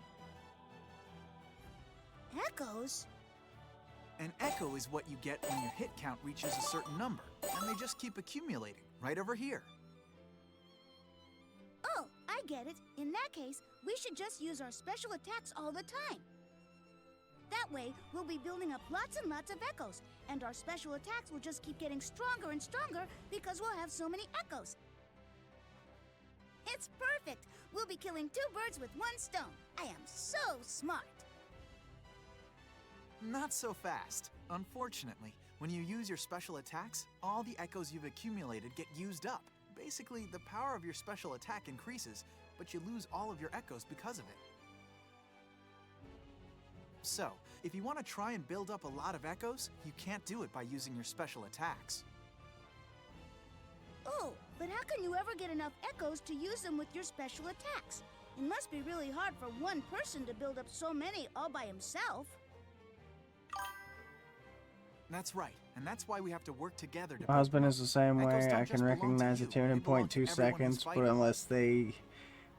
Echoes? An echo is what you get when your hit count reaches a certain number, and they just keep accumulating, right over here. Oh, I get it. In that case, we should just use our special attacks all the time. That way, we'll be building up lots and lots of echoes, and our special attacks will just keep getting stronger and stronger because we'll have so many echoes. It's perfect! We'll be killing 2 birds with 1 stone. I am so smart. Not so fast. Unfortunately, when you use your special attacks, all the echoes you've accumulated get used up. Basically, the power of your special attack increases, but you lose all of your echoes because of it. So, if you want to try and build up a lot of echoes, you can't do it by using your special attacks. Oh, but how can you ever get enough echoes to use them with your special attacks? It must be really hard for one person to build up so many all by himself. That's right, and that's why we have to work together to My husband is the same Echoes way. don't I just can belong to recognize a you, tune they in belong to 0.2 everyone who's seconds, but fighting. unless they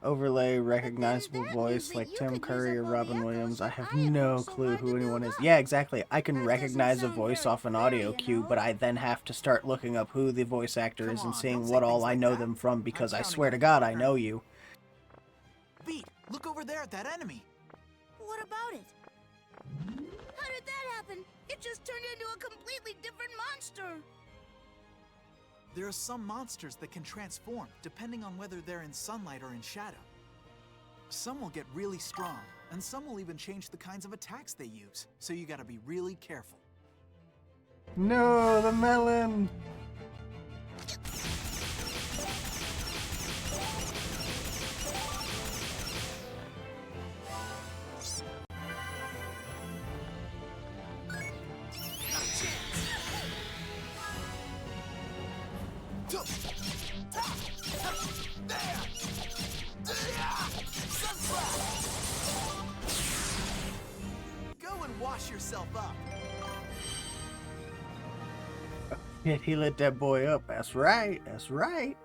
overlay But recognizable then that voice means like that you Tim could use Curry up or all the Robin echoes Williams. I that have I had no worked so clue hard who to anyone build is. up. Yeah, exactly. I can That doesn't recognize a sound voice very off an fair, audio you cue, know? but I then have to start looking up who the voice actor Come is and on, seeing don't what say all things I like know that. them from I'm because I counting swear on to you, God I partner. know you. Beat, look over there at that enemy. What about it? How did that happen? It just turned into a completely different monster. There are some monsters that can transform, depending on whether they're in sunlight or in shadow. Some will get really strong, and some will even change the kinds of attacks they use, so you gotta be really careful. No, the melon! Go and wash yourself up. Shit, he lit that boy up. That's right, that's right.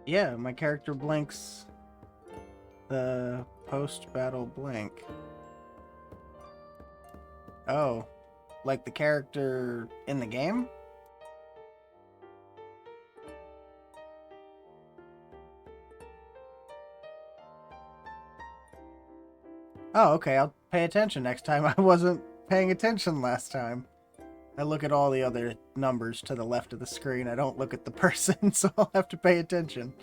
Yeah, my character blinks the post-battle blink. Oh, like the character in the game? Oh, okay, I'll pay attention next time. I wasn't paying attention last time. I look at all the other numbers to the left of the screen. I don't look at the person, so I'll have to pay attention.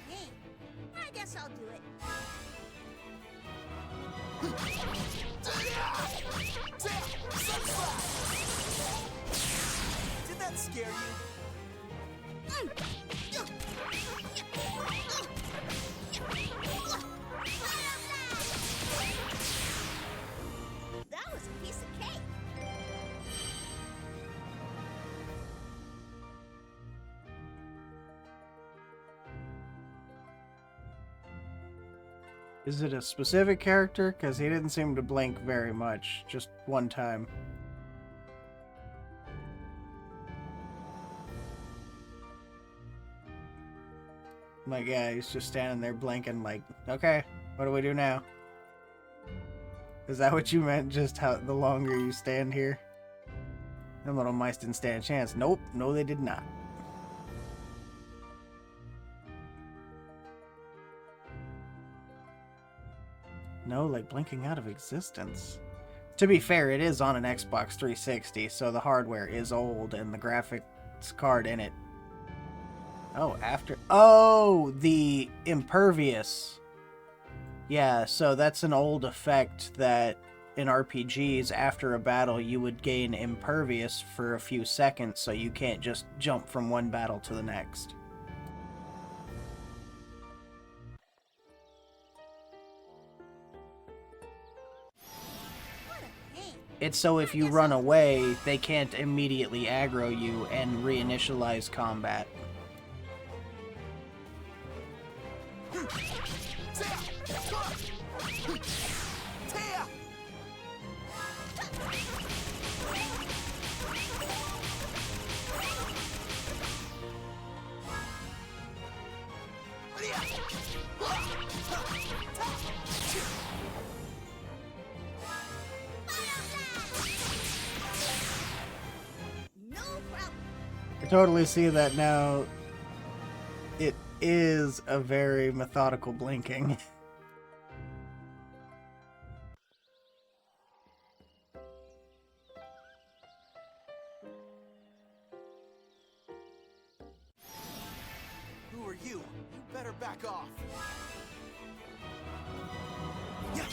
Hey, I guess I'll do it. Did that scare you? That was a piece of cake. Is it a specific character? Because he didn't seem to blink very much. Just one time. Like, yeah, he's just standing there blinking like, okay, what do we do now? Is that what you meant? Just how the longer you stand here? Them little mice didn't stand a chance. Nope, no they did not. No, like blinking out of existence. To be fair, it is on an Xbox 360, so the hardware is old and the graphics card in it. Oh, after... Oh, the impervious. Yeah, so that's an old effect that in RPGs, after a battle, you would gain impervious for a few seconds, so you can't just jump from one battle to the next. It's so if you run away, they can't immediately aggro you and reinitialize combat. No problem. I totally see that now. It is a very methodical blinking. Who are you? You better back off. Yeah.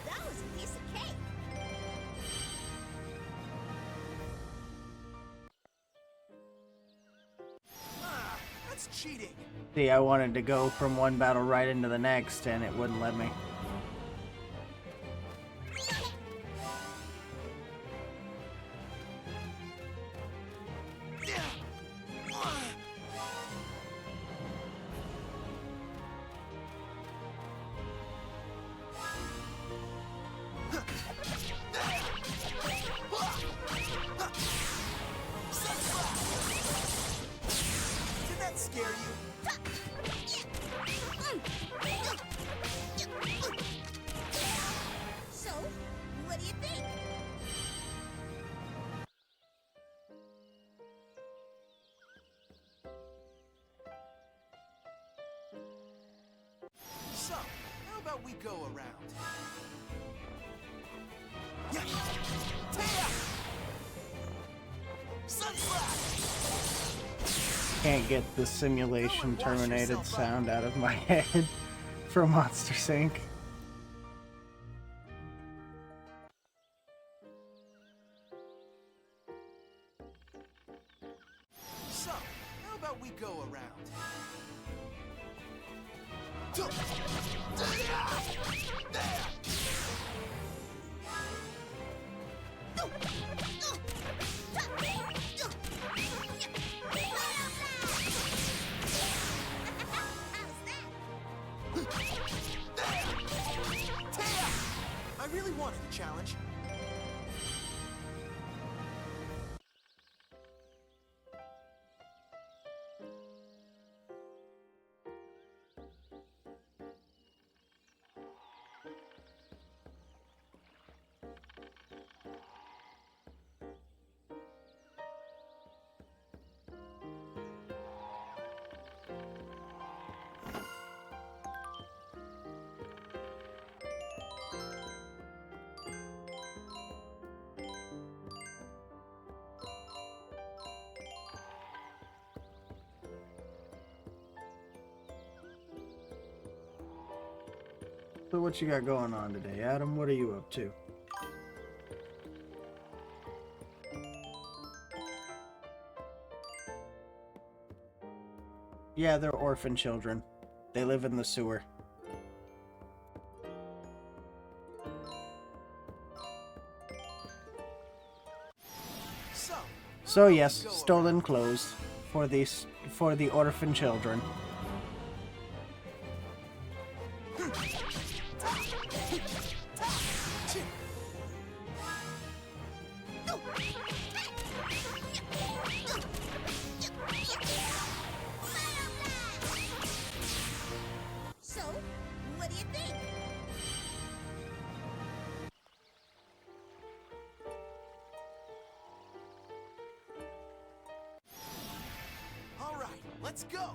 That was a piece of cake. That's cheating. See, I wanted to go from one battle right into the next, and it wouldn't let me. Did that scare you? So, what do you think? So, how about we go around? Can't get the simulation terminated sound out of my head from Monster Inc. So, how about we go around? I really wanted a challenge. So what you got going on today, Adam? What are you up to? Yeah, they're orphan children. They live in the sewer. So yes, stolen clothes for the orphan children. So, what do you think? All right, let's go.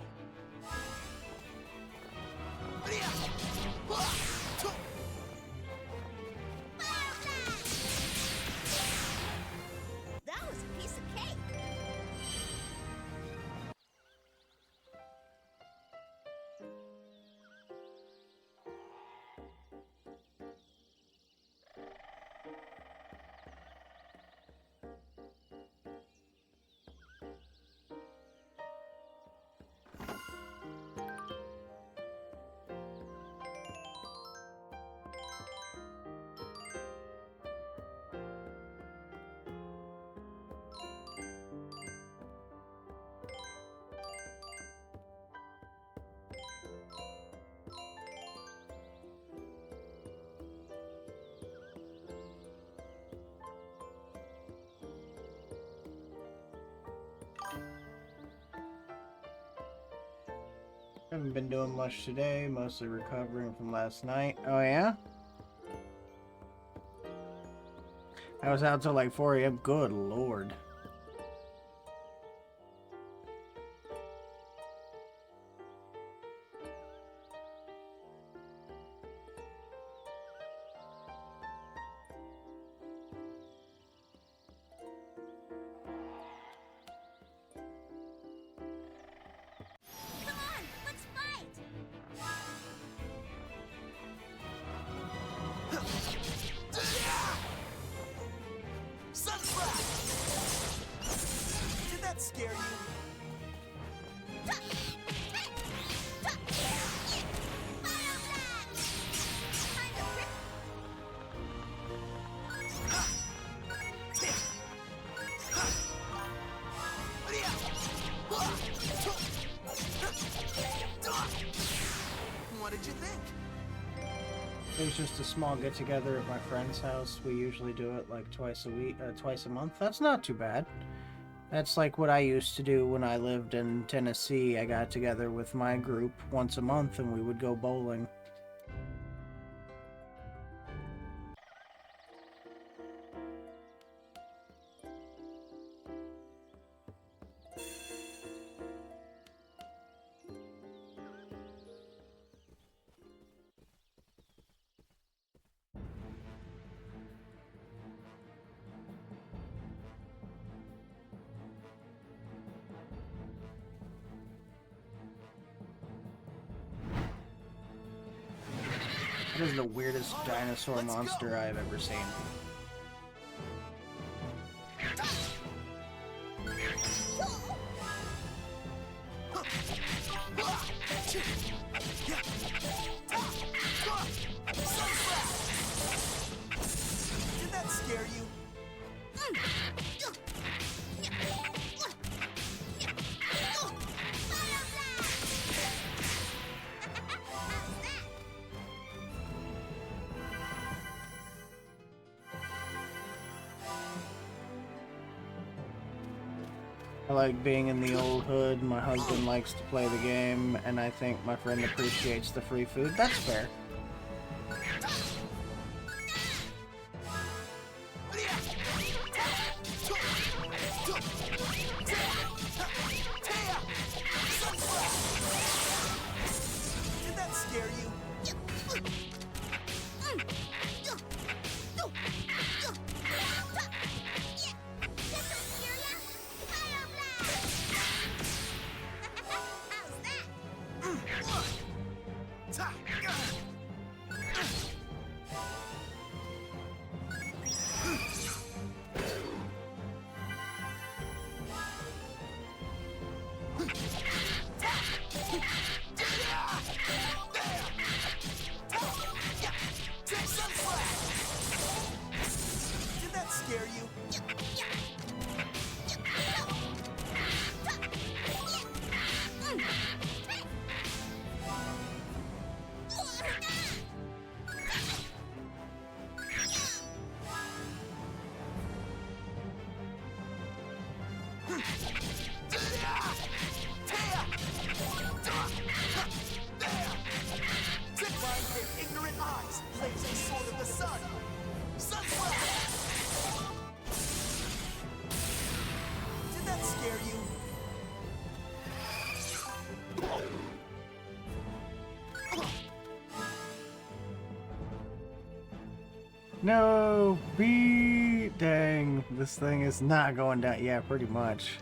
That was a piece of cake. Haven't been doing much today, mostly recovering from last night. Oh yeah? I was out till like 4 a.m. Good lord. There's just a small get-together at my friend's house. We usually do it like twice a month. That's not too bad. That's like what I used to do when I lived in Tennessee. I got together with my group once a month and we would go bowling. That is the weirdest dinosaur monster I've ever seen. Did that scare you? I like being in the old hood. My husband likes to play the game, and I think my friend appreciates the free food. That's fair. Did that scare you? Did that scare you? Blind their ignorant eyes, blazing sword of the sun. Sunflash! Did that scare you? No, dang, this thing is not going down. Yeah, pretty much.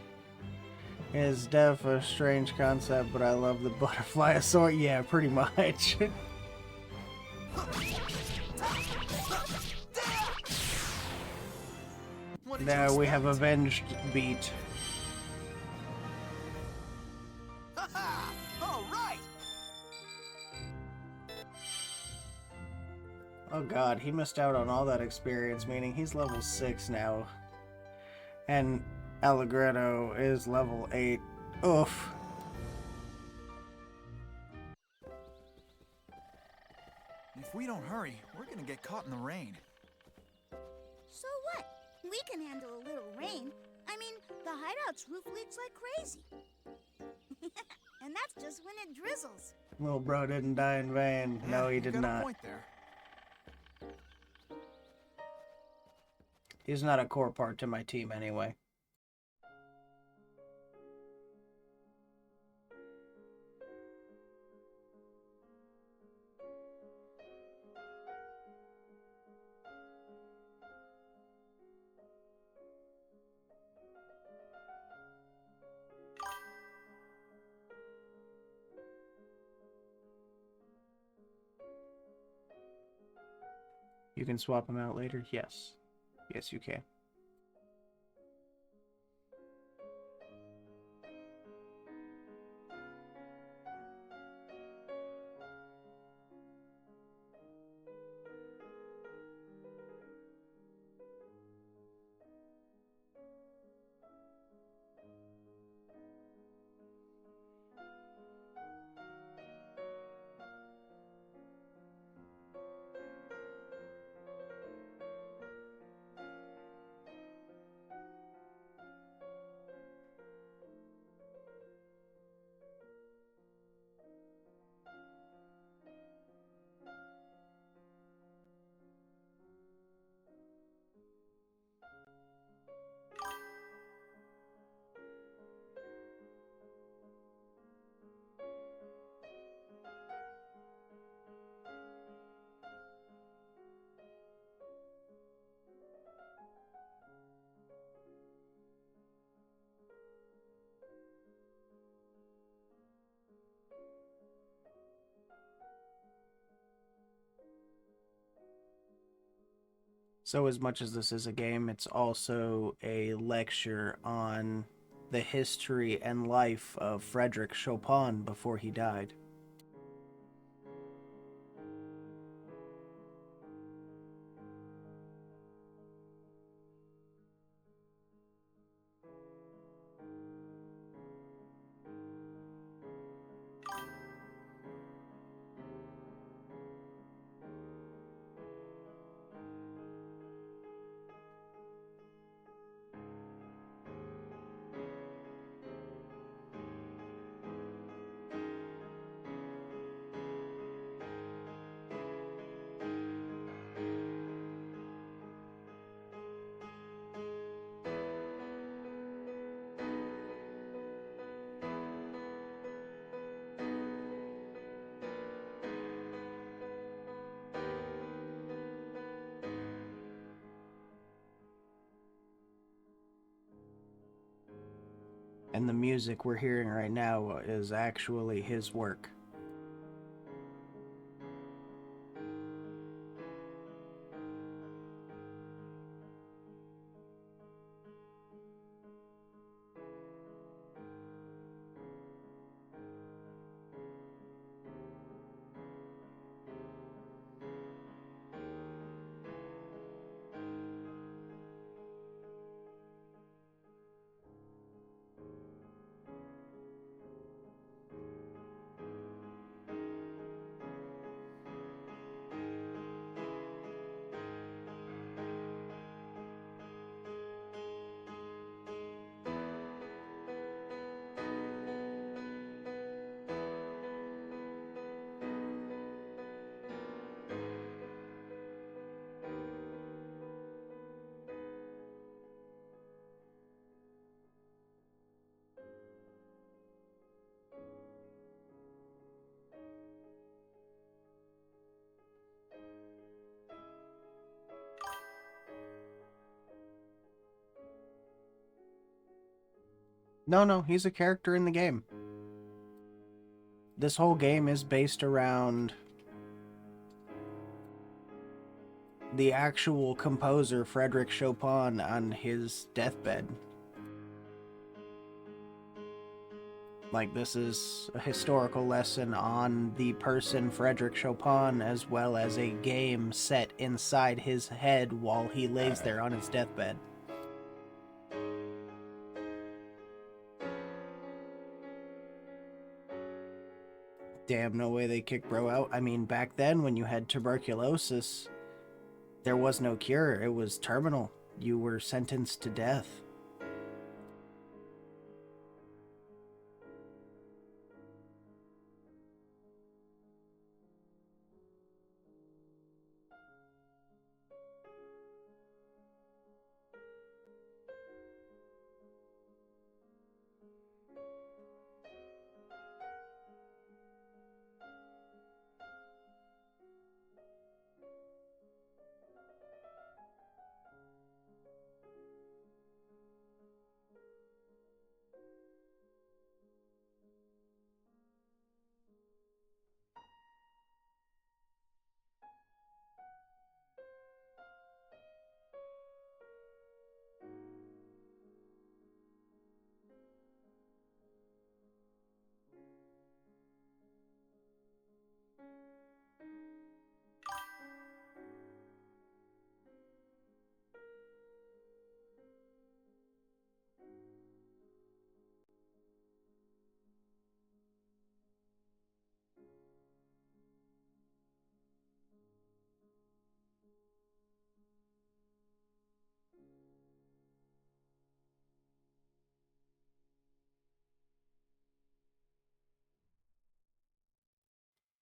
It's def a strange concept, but I love the butterfly assault. Yeah, pretty much. What did Now you we have expect? avenged Beat. Ha-ha! All right! Oh god, he missed out on all that experience, meaning he's level 6 now. And Allegretto is level 8. Oof. If we don't hurry, we're gonna get caught in the rain. So what? We can handle a little rain. I mean, the hideout's roof leaks like crazy. And that's just when it drizzles. Little bro didn't die in vain. Yeah, No, he you did got a not. point there. He's not a core part to my team anyway. You can swap them out later? Yes. Yes, you can. So as much as this is a game, it's also a lecture on the history and life of Fredrick Chopin before he died. And the music we're hearing right now is actually his work. No, he's a character in the game. This whole game is based around the actual composer, Fredrick Chopin, on his deathbed. Like, this is a historical lesson on the person Fredrick Chopin, as well as a game set inside his head while he lays there on his deathbed. Damn, no way they kicked bro out. I mean, back then when you had tuberculosis, there was no cure. It was terminal. You were sentenced to death.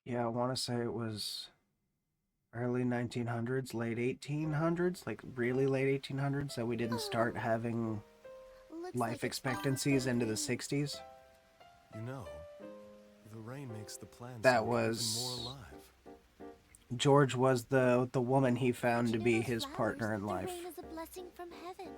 Yeah, I want to say it was early 1900s, late 1800s, like really late 1800s, that we didn't start having life expectancies into the 60s. You know, the rain makes the plants That look was even more alive. George was the woman he found to be his Flowers, partner in the life. rain is a blessing from heaven.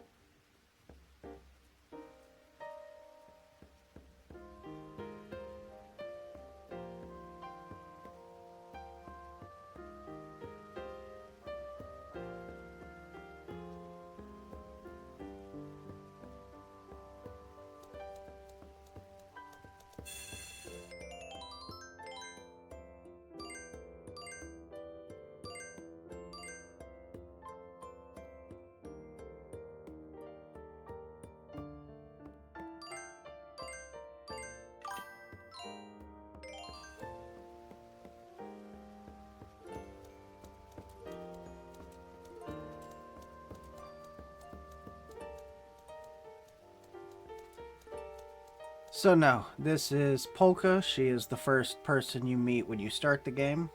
So no, this is Polka. She is the first person you meet when you start the game.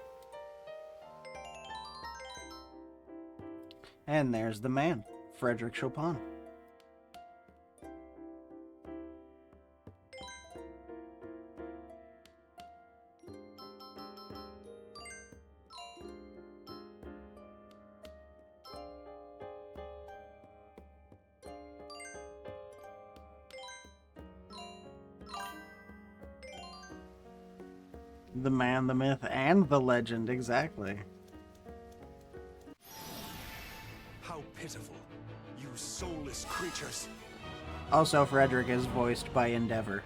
And there's the man, Fredrick Chopin. The man, the myth, and the legend, exactly. How pitiful, you soulless creatures. Also, Fredrick is voiced by Endeavor.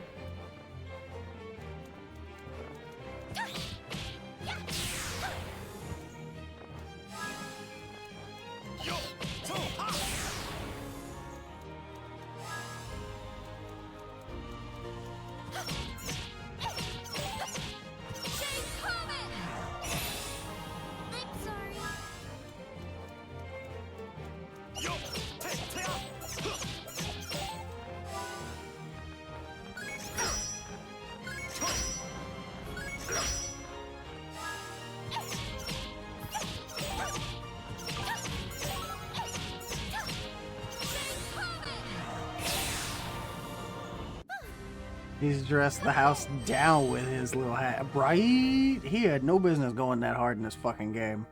He's dressed the house down with his little hat. Right? He had no business going that hard in this fucking game.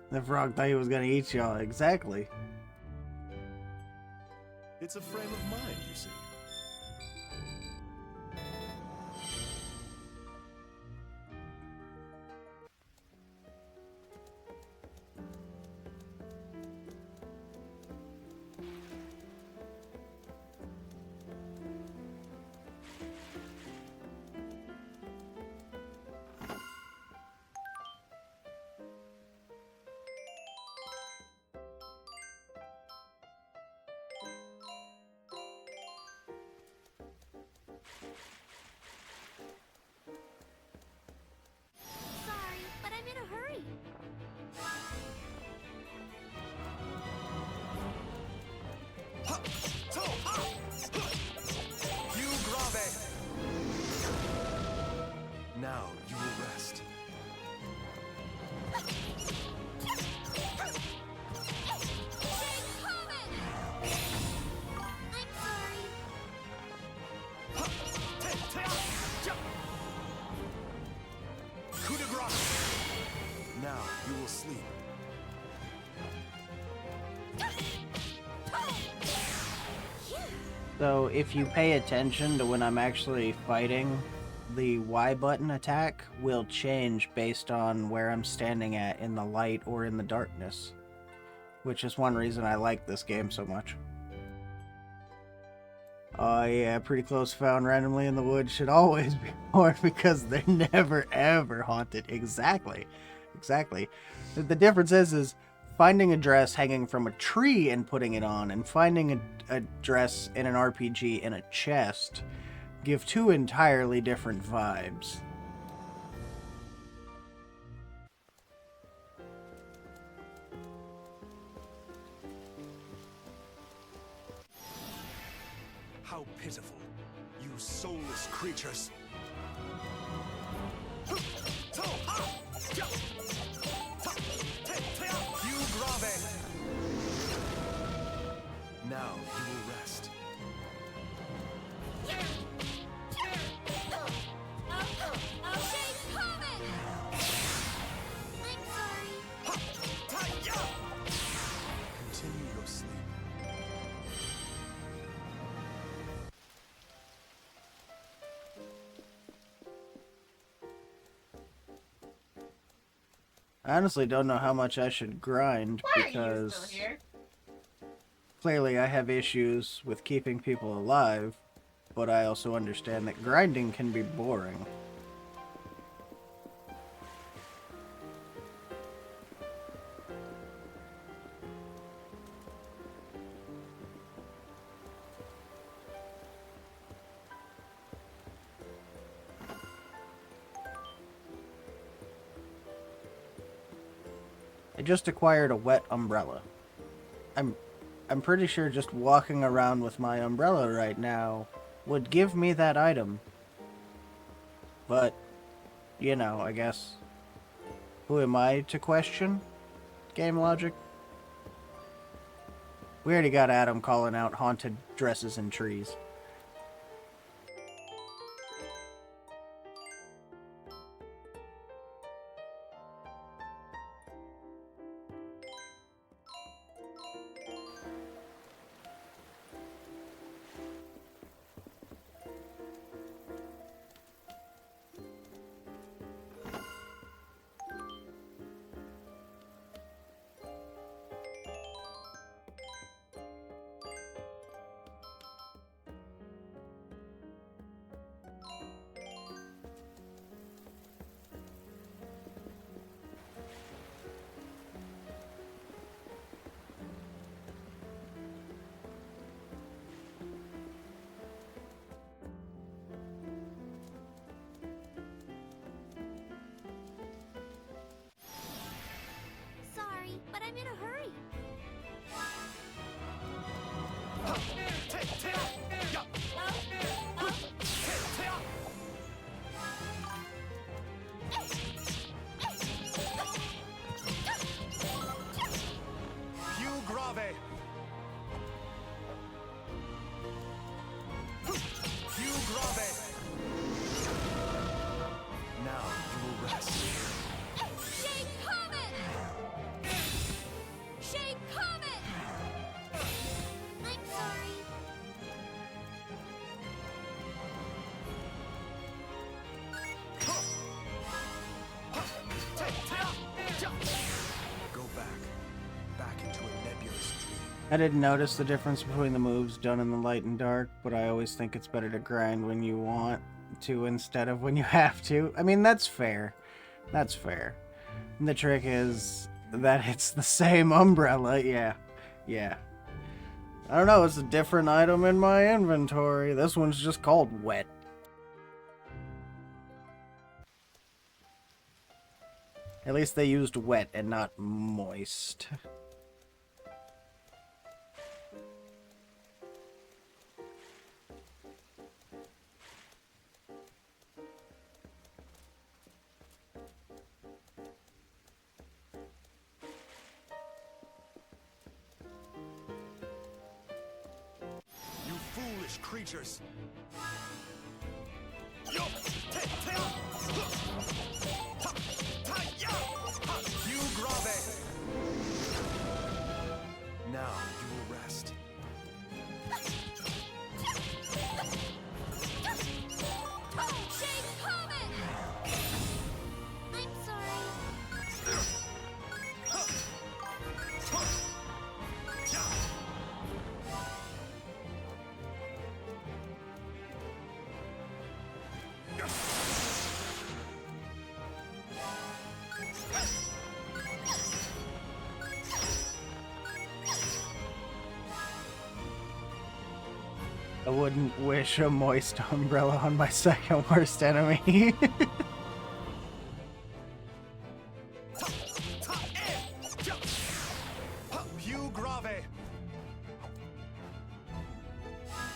The frog thought he was gonna eat y'all. Exactly. It's a frame of mind, you see. Sorry, but I'm in a hurry. You grave! Now you will rest. I'm sorry. Coup de grace! Now you will sleep. So if you pay attention to when I'm actually fighting, the Y button attack will change based on where I'm standing at in the light or in the darkness. Which is one reason I like this game so much. Oh yeah, pretty close found randomly in the woods should always be more because they're never ever haunted. Exactly. Exactly. The difference is finding a dress hanging from a tree and putting it on, and finding a dress in an RPG in a chest give two entirely different vibes. How pitiful, you soulless creatures. You grave! Now you will rest. Continue your sleep. I honestly don't know how much I should grind because clearly I have issues with keeping people alive, but I also understand that grinding can be boring. I just acquired a wet umbrella. I'm I'm pretty sure just walking around with my umbrella right now would give me that item. But, you know, I guess. Who am I to question game logic? We already got Adam calling out haunted dresses and trees. Sorry, but I'm in a hurry. Più grave. Più grave. Now you will rest. Shake Comet! Shake Comet! I'm sorry. Go back into a nebulous dream. I didn't notice the difference between the moves done in the light and dark, but I always think it's better to grind when you want to instead of when you have to. I mean, that's fair. That's fair. And the trick is that it's the same umbrella. Yeah. I don't know, it's a different item in my inventory. This one's just called wet. At least they used wet and not moist. You foolish creatures. Più grave. Now you will rest. Shake Comet! I'm sorry. I wouldn't wish a moist umbrella on my second worst enemy. Più grave.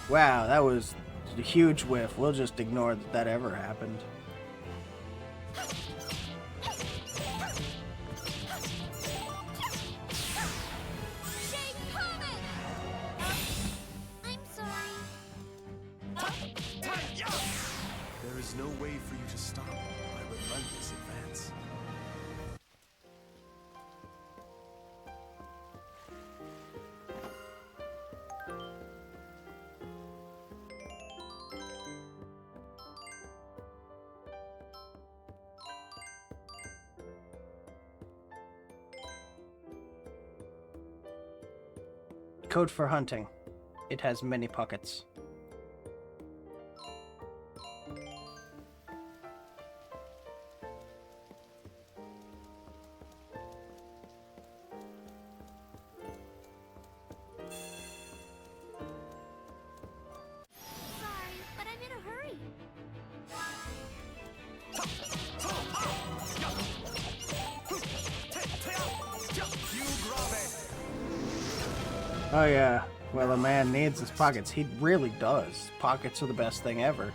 Wow, that was a huge whiff. We'll just ignore that that ever happened. Shake Comet! I'm sorry. There is no way for you to stop my relentless advance. Code for hunting. It has many pockets. Sorry, but I'm in a hurry. Più grave. Oh yeah. Well, a man needs his pockets. He really does. Pockets are the best thing ever.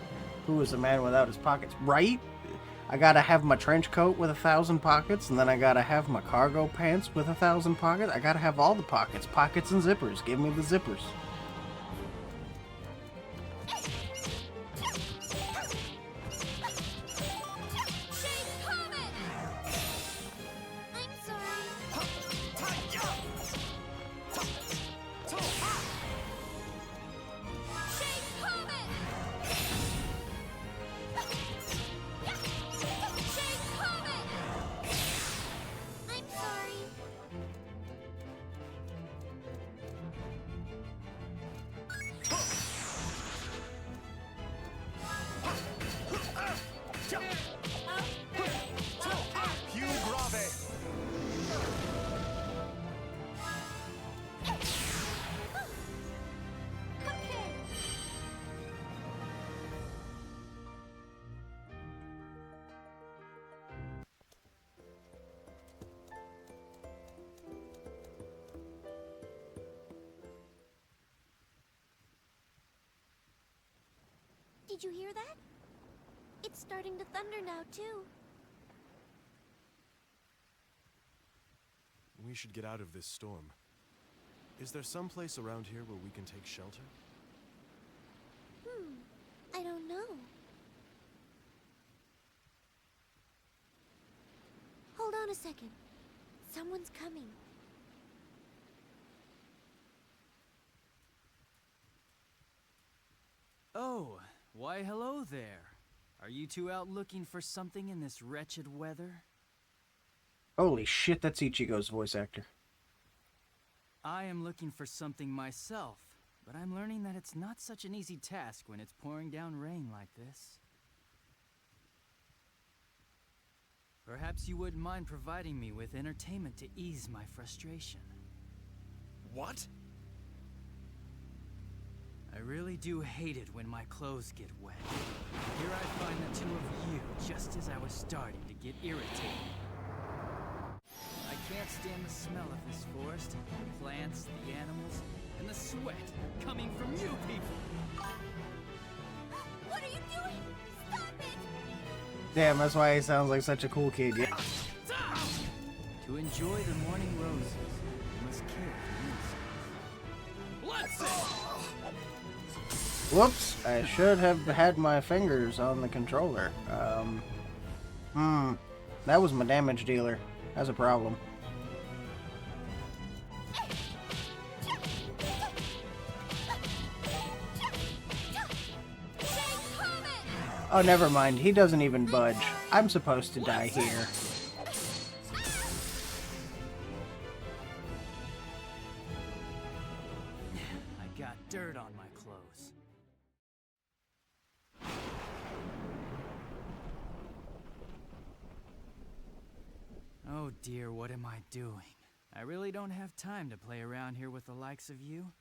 Who is a man without his pockets? Right? I gotta have my trench coat with 1,000 pockets, and then I gotta have my cargo pants with 1,000 pockets. I gotta have all the pockets. Pockets and zippers. Give me the zippers. I'm sorry. I'm sorry. Più grave! Did you hear that? It's starting to thunder now, too. We should get out of this storm. Is there some place around here where we can take shelter? I don't know. Hold on a second. Someone's coming. Oh, why hello there. Are you two out looking for something in this wretched weather? Holy shit, that's Ichigo's voice actor. I am looking for something myself, but I'm learning that it's not such an easy task when it's pouring down rain like this. Perhaps you wouldn't mind providing me with entertainment to ease my frustration. What? I really do hate it when my clothes get wet. Here I find the two of you just as I was starting to get irritated. I can't stand the smell of this forest, the plants, the animals, and the sweat coming from you people. What are you doing? Stop it! Damn, that's why he sounds like such a cool kid. Yeah. To enjoy the morning roses, you must kill the insects. Let's see! Whoops, I should have had my fingers on the controller. That was my damage dealer. That's a problem. Oh, never mind. He doesn't even budge. I'm supposed to die here. I got dirt on my clothes. Oh dear, what am I doing? I really don't have time to play around here with the likes of you.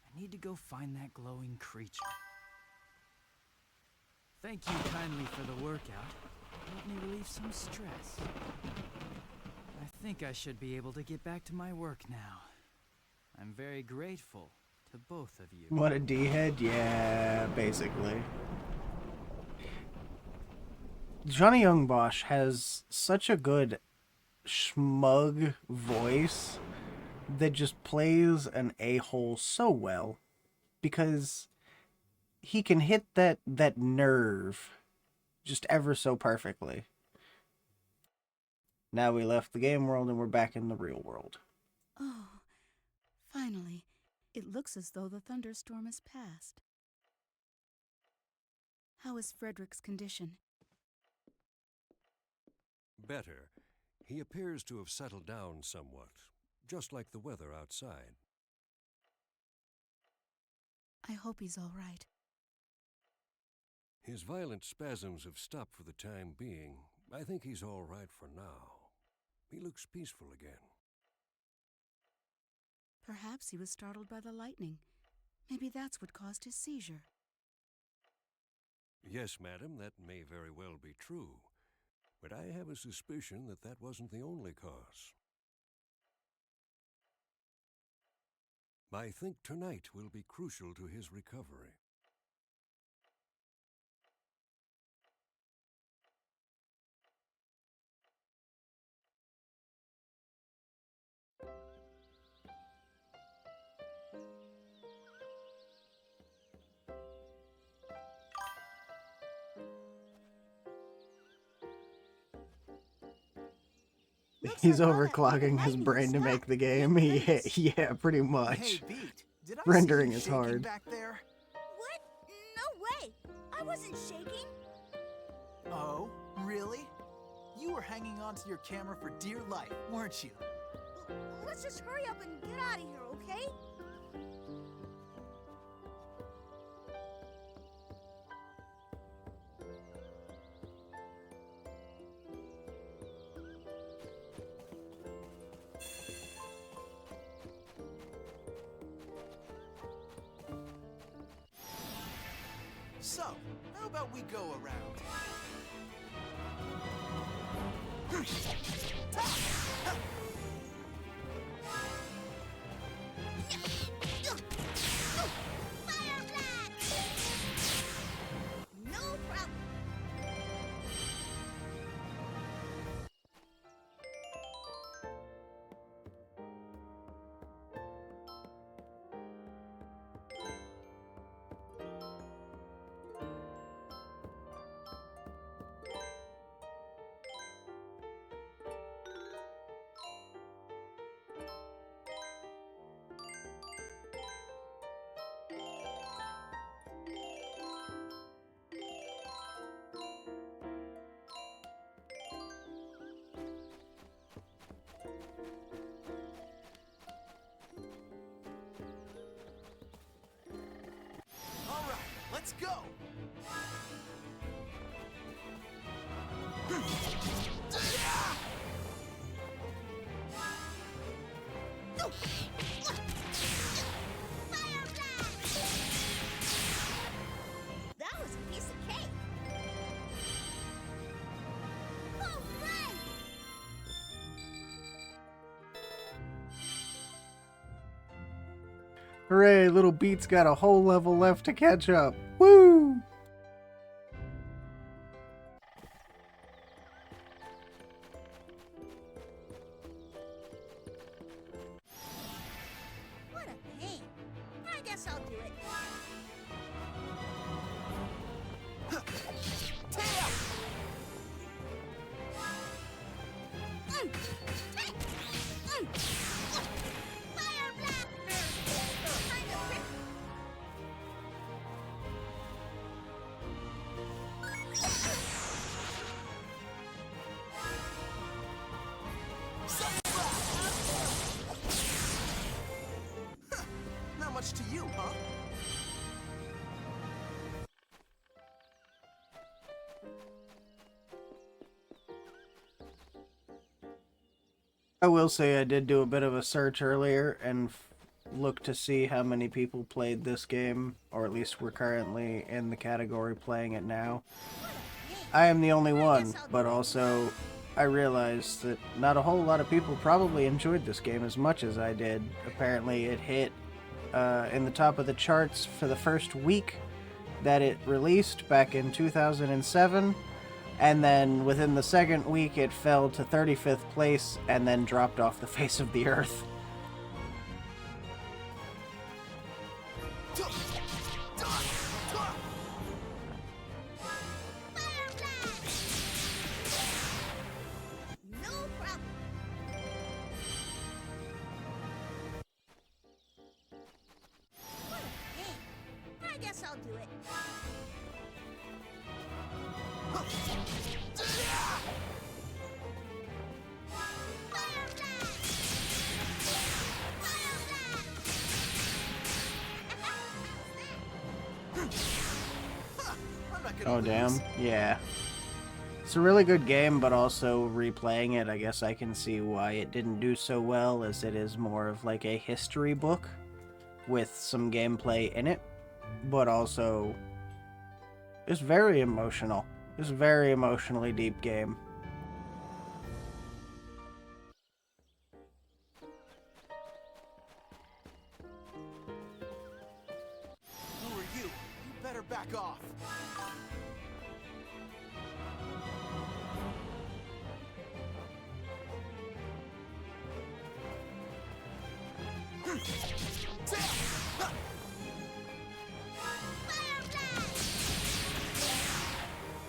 I need to go find that glowing creature. Thank you kindly for the workout. Helped me relieve some stress. I think I should be able to get back to my work now. I'm very grateful to both of you. What a D-head? Yeah, basically. Johnny Young Bosch has such a good smug voice that just plays an a-hole so well, because he can hit that nerve just ever so perfectly. Now we left the game world and we're back in the real world. Oh, finally. It looks as though the thunderstorm has passed. How is Fredrick's condition? Better. He appears to have settled down somewhat, just like the weather outside. I hope he's all right. His violent spasms have stopped for the time being. I think he's all right for now. He looks peaceful again. Perhaps he was startled by the lightning. Maybe that's what caused his seizure. Yes, madam, that may very well be true. But I have a suspicion that that wasn't the only cause. I think tonight will be crucial to his recovery. He's overclocking his brain to make the game. Yeah, pretty much. Hey, Beat, did I Rendering see you is shaking hard. back there? What? No way! I wasn't shaking. Oh, really? You were hanging onto your camera for dear life, weren't you? Let's just hurry up and get out of here, okay? So, how about we go around? Fire blast! No problem. All right, let's go! Fire blast! That was a piece of cake. All right! Hooray, little Beat's got a whole level left to catch up. Woo! What a pain. I guess I'll do it. Fire blast! Kind of quick. Not much to you, huh? I will say I did do a bit of a search earlier and look to see how many people played this game, or at least were currently in the category playing it now. I am the only one, but also I realized that not a whole lot of people probably enjoyed this game as much as I did. Apparently it hit in the top of the charts for the first week that it released back in 2007. And then within the second week, it fell to 35th place and then dropped off the face of the earth. No problem. What a pain. I guess I'll do it. Fire blast! Fire blast! Oh, damn. Yeah. It's a really good game, but also replaying it, I guess I can see why it didn't do so well, as it is more of like a history book with some gameplay in it, but also it's very emotional. It's a very emotionally deep game. back off!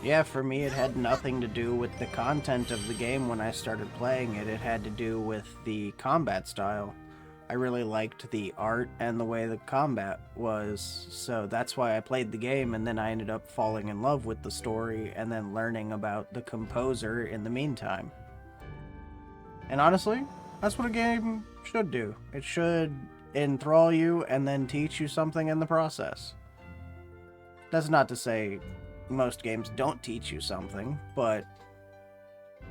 Yeah, for me it had nothing to do with the content of the game when I started playing it. It had to do with the combat style. I really liked the art and the way the combat was, so that's why I played the game, and then I ended up falling in love with the story and then learning about the composer in the meantime. And honestly, that's what a game should do. It should enthrall you and then teach you something in the process. That's not to say most games don't teach you something, but,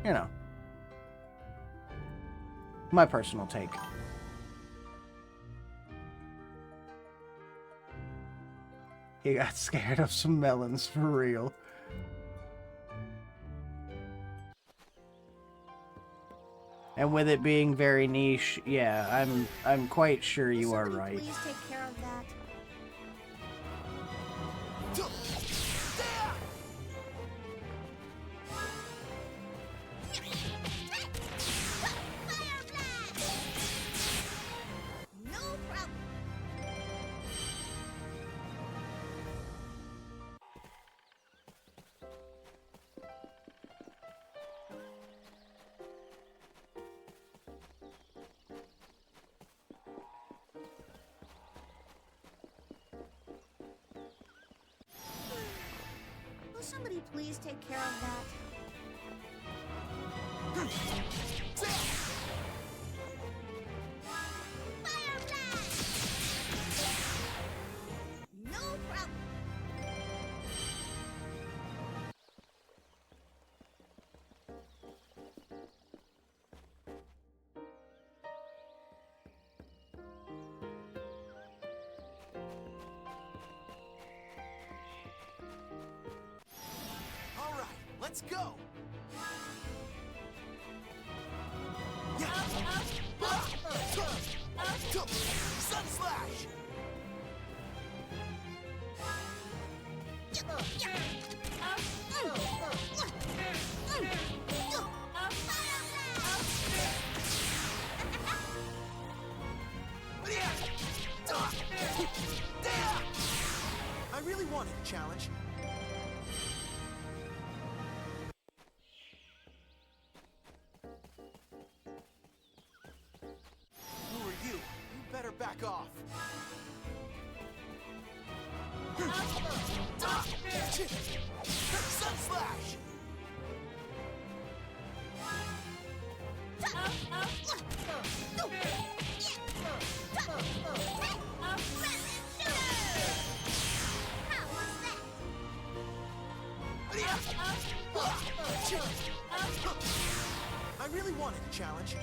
you know, my personal take. He got scared of some melons for real. And with it being very niche, yeah, I'm quite sure you are right. Please take care of that. No problem. Will somebody please take care of that? Fire blast! No problem. All right, let's go! Sun slash! I really wanted a challenge. Who are you? You better back off. Sun slash! I really wanted a challenge.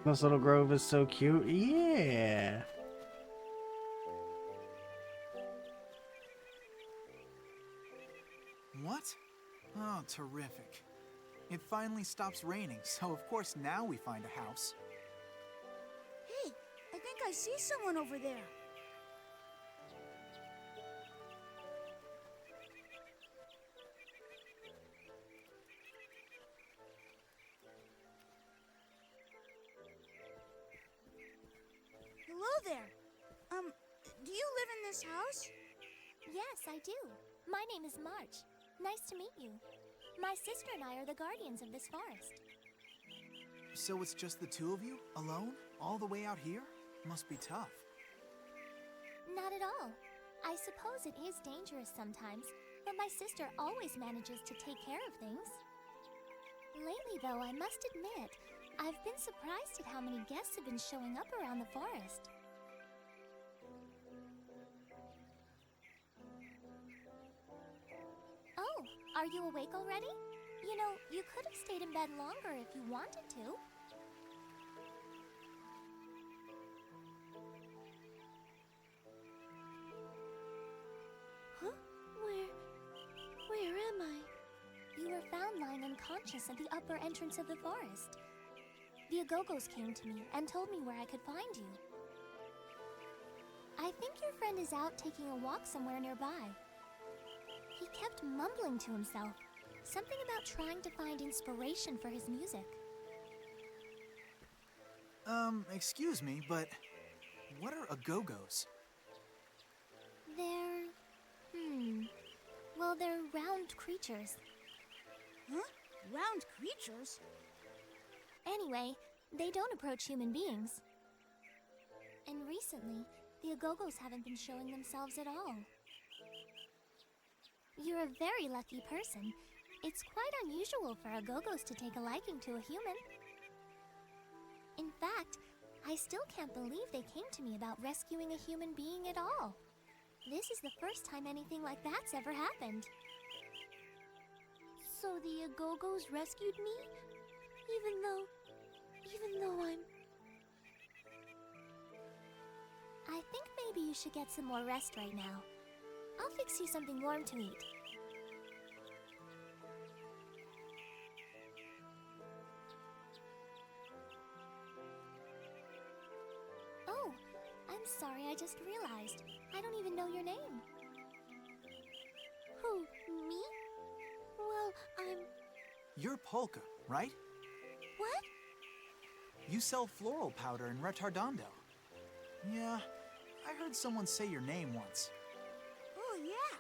This little grove is so cute. Yeah. What? Oh, terrific. It finally stops raining, so of course now we find a house. Hey, I see someone over there. Hello there. Do you live in this house? Yes, I do. My name is March. Nice to meet you. My sister and I are the guardians of this forest. So it's just the two of you, alone, all the way out here? Must be tough. Not at all. I suppose it is dangerous sometimes, but my sister always manages to take care of things. Lately, though, I must admit, I've been surprised at how many guests have been showing up around the forest. Oh, are you awake already? You know, you could have stayed in bed longer if you wanted to. Huh? Where am I? You were found lying unconscious at the upper entrance of the forest. The Agogos came to me and told me where I could find you. I think your friend is out taking a walk somewhere nearby. He kept mumbling to himself, something about trying to find inspiration for his music. Excuse me, but what are Agogos? Well, they're round creatures. Huh? Round creatures? Anyway, they don't approach human beings. And recently, the Agogos haven't been showing themselves at all. You're a very lucky person. It's quite unusual for Agogos to take a liking to a human. In fact, I still can't believe they came to me about rescuing a human being at all. This is the first time anything like that's ever happened. So the Agogos rescued me? Even though I'm... I think maybe you should get some more rest right now. I'll fix you something warm to eat. Oh, I'm sorry, I just realized. I don't even know your name. Who, me? Well, You're Polka, right? What? You sell floral powder in Retardando. Yeah, I heard someone say your name once. Oh, yeah.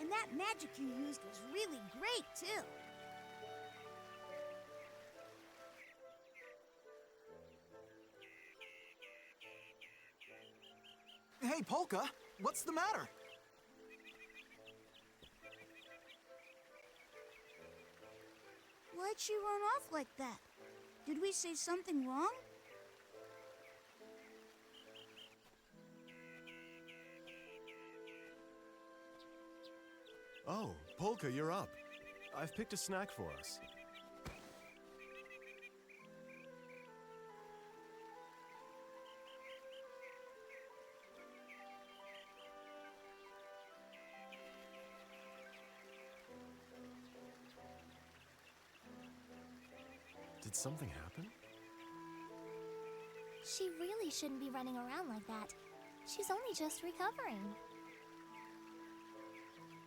And that magic you used was really great, too. Hey, Polka, what's the matter? Why'd she run off like that? Did we say something wrong? Oh, Polka, you're up. I've picked a snack for us. Did something happen? She really shouldn't be running around like that. She's only just recovering.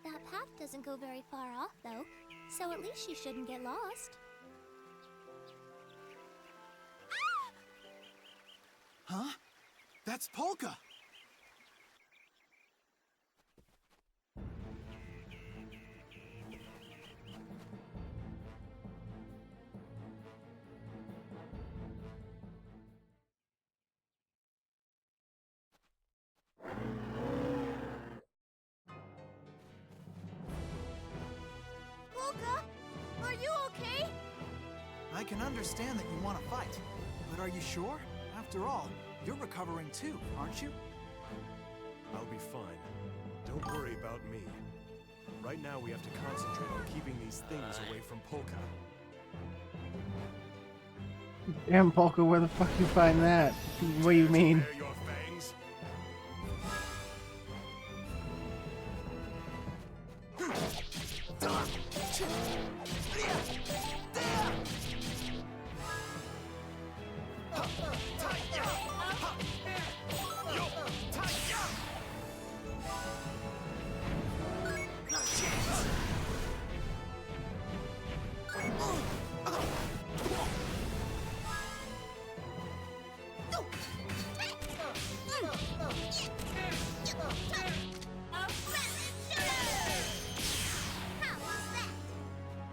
That path doesn't go very far off, though, so at least she shouldn't get lost. Huh? That's Polka! Polka, are you okay? I can understand that you want to fight, but are you sure? After all, you're recovering too, aren't you? I'll be fine. Don't worry about me. Right now we have to concentrate on keeping these things away from Polka. Damn, Polka, where the fuck you find that? What do you mean? Bare your fangs?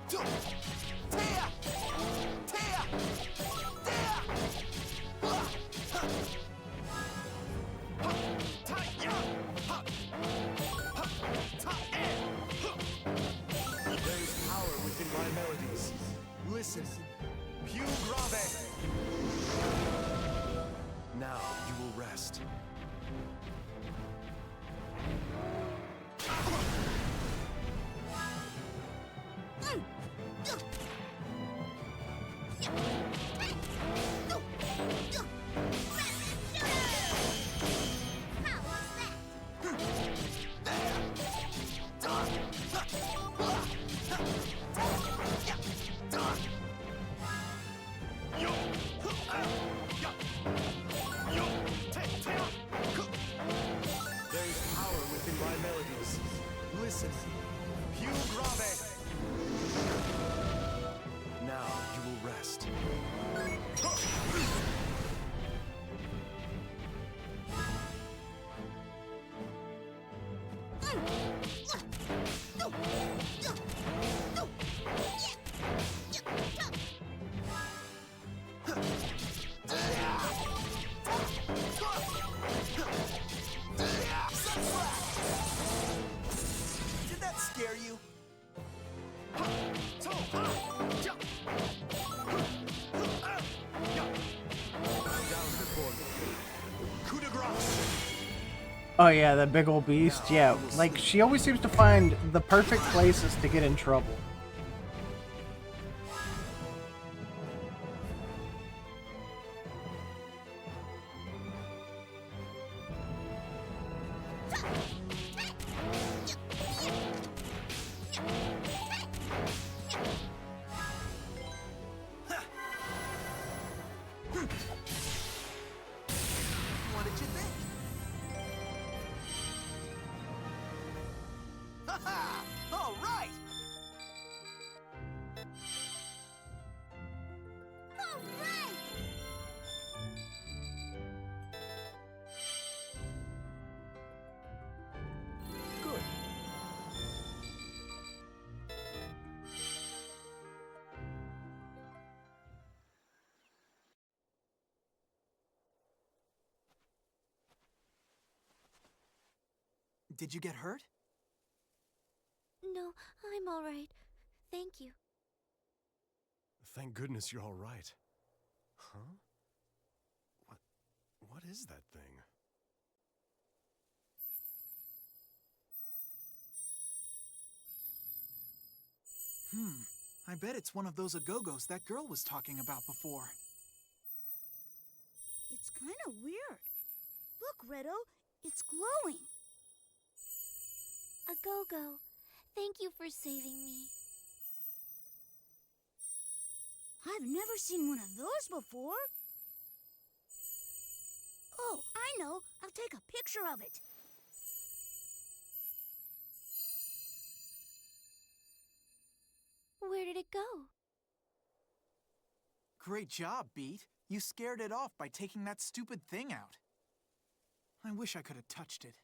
There's power within my melodies. Listen. Più grave. Now you will rest. There's power within my melodies. Listen. Più grave. Now you will rest. Did that scare you? Oh yeah, that big old beast. Yeah, like she always seems to find the perfect places to get in trouble. What did you think? Ha-ha! All right! All right! Good. Did you get hurt? No, I'm all right. Thank you. Thank goodness you're all right. Huh? What is that thing? I bet it's one of those agogos that girl was talking about before. It's kind of weird. Look, Redo, it's glowing. A go-go. Thank you for saving me. I've never seen one of those before. Oh, I know. I'll take a picture of it. Where did it go? Great job, Beat. You scared it off by taking that stupid thing out. I wish I could have touched it.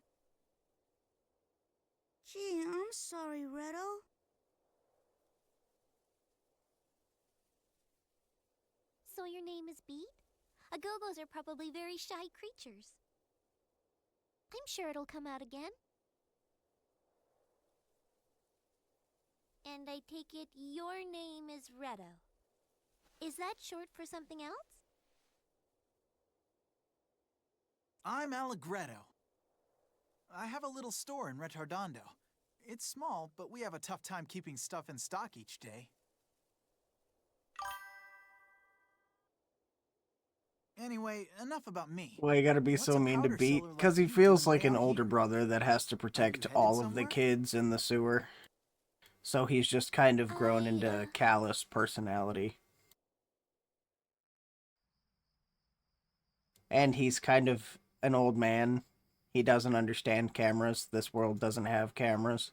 Gee, I'm sorry, Redo. So your name is Beat? Agogos are probably very shy creatures. I'm sure it'll come out again. And I take it your name is Redo. Is that short for something else? I'm Allegretto. I have a little store in Retardando. It's small, but we have a tough time keeping stuff in stock each day. Anyway, enough about me. Well, you gotta be What's so a mean to powder Beat, seller like because he you feels doing like way an out older here? brother that has to protect headed all of the somewhere? kids in the sewer. So he's just kind of grown into I, callous personality. And he's kind of an old man. He doesn't understand cameras. This world doesn't have cameras.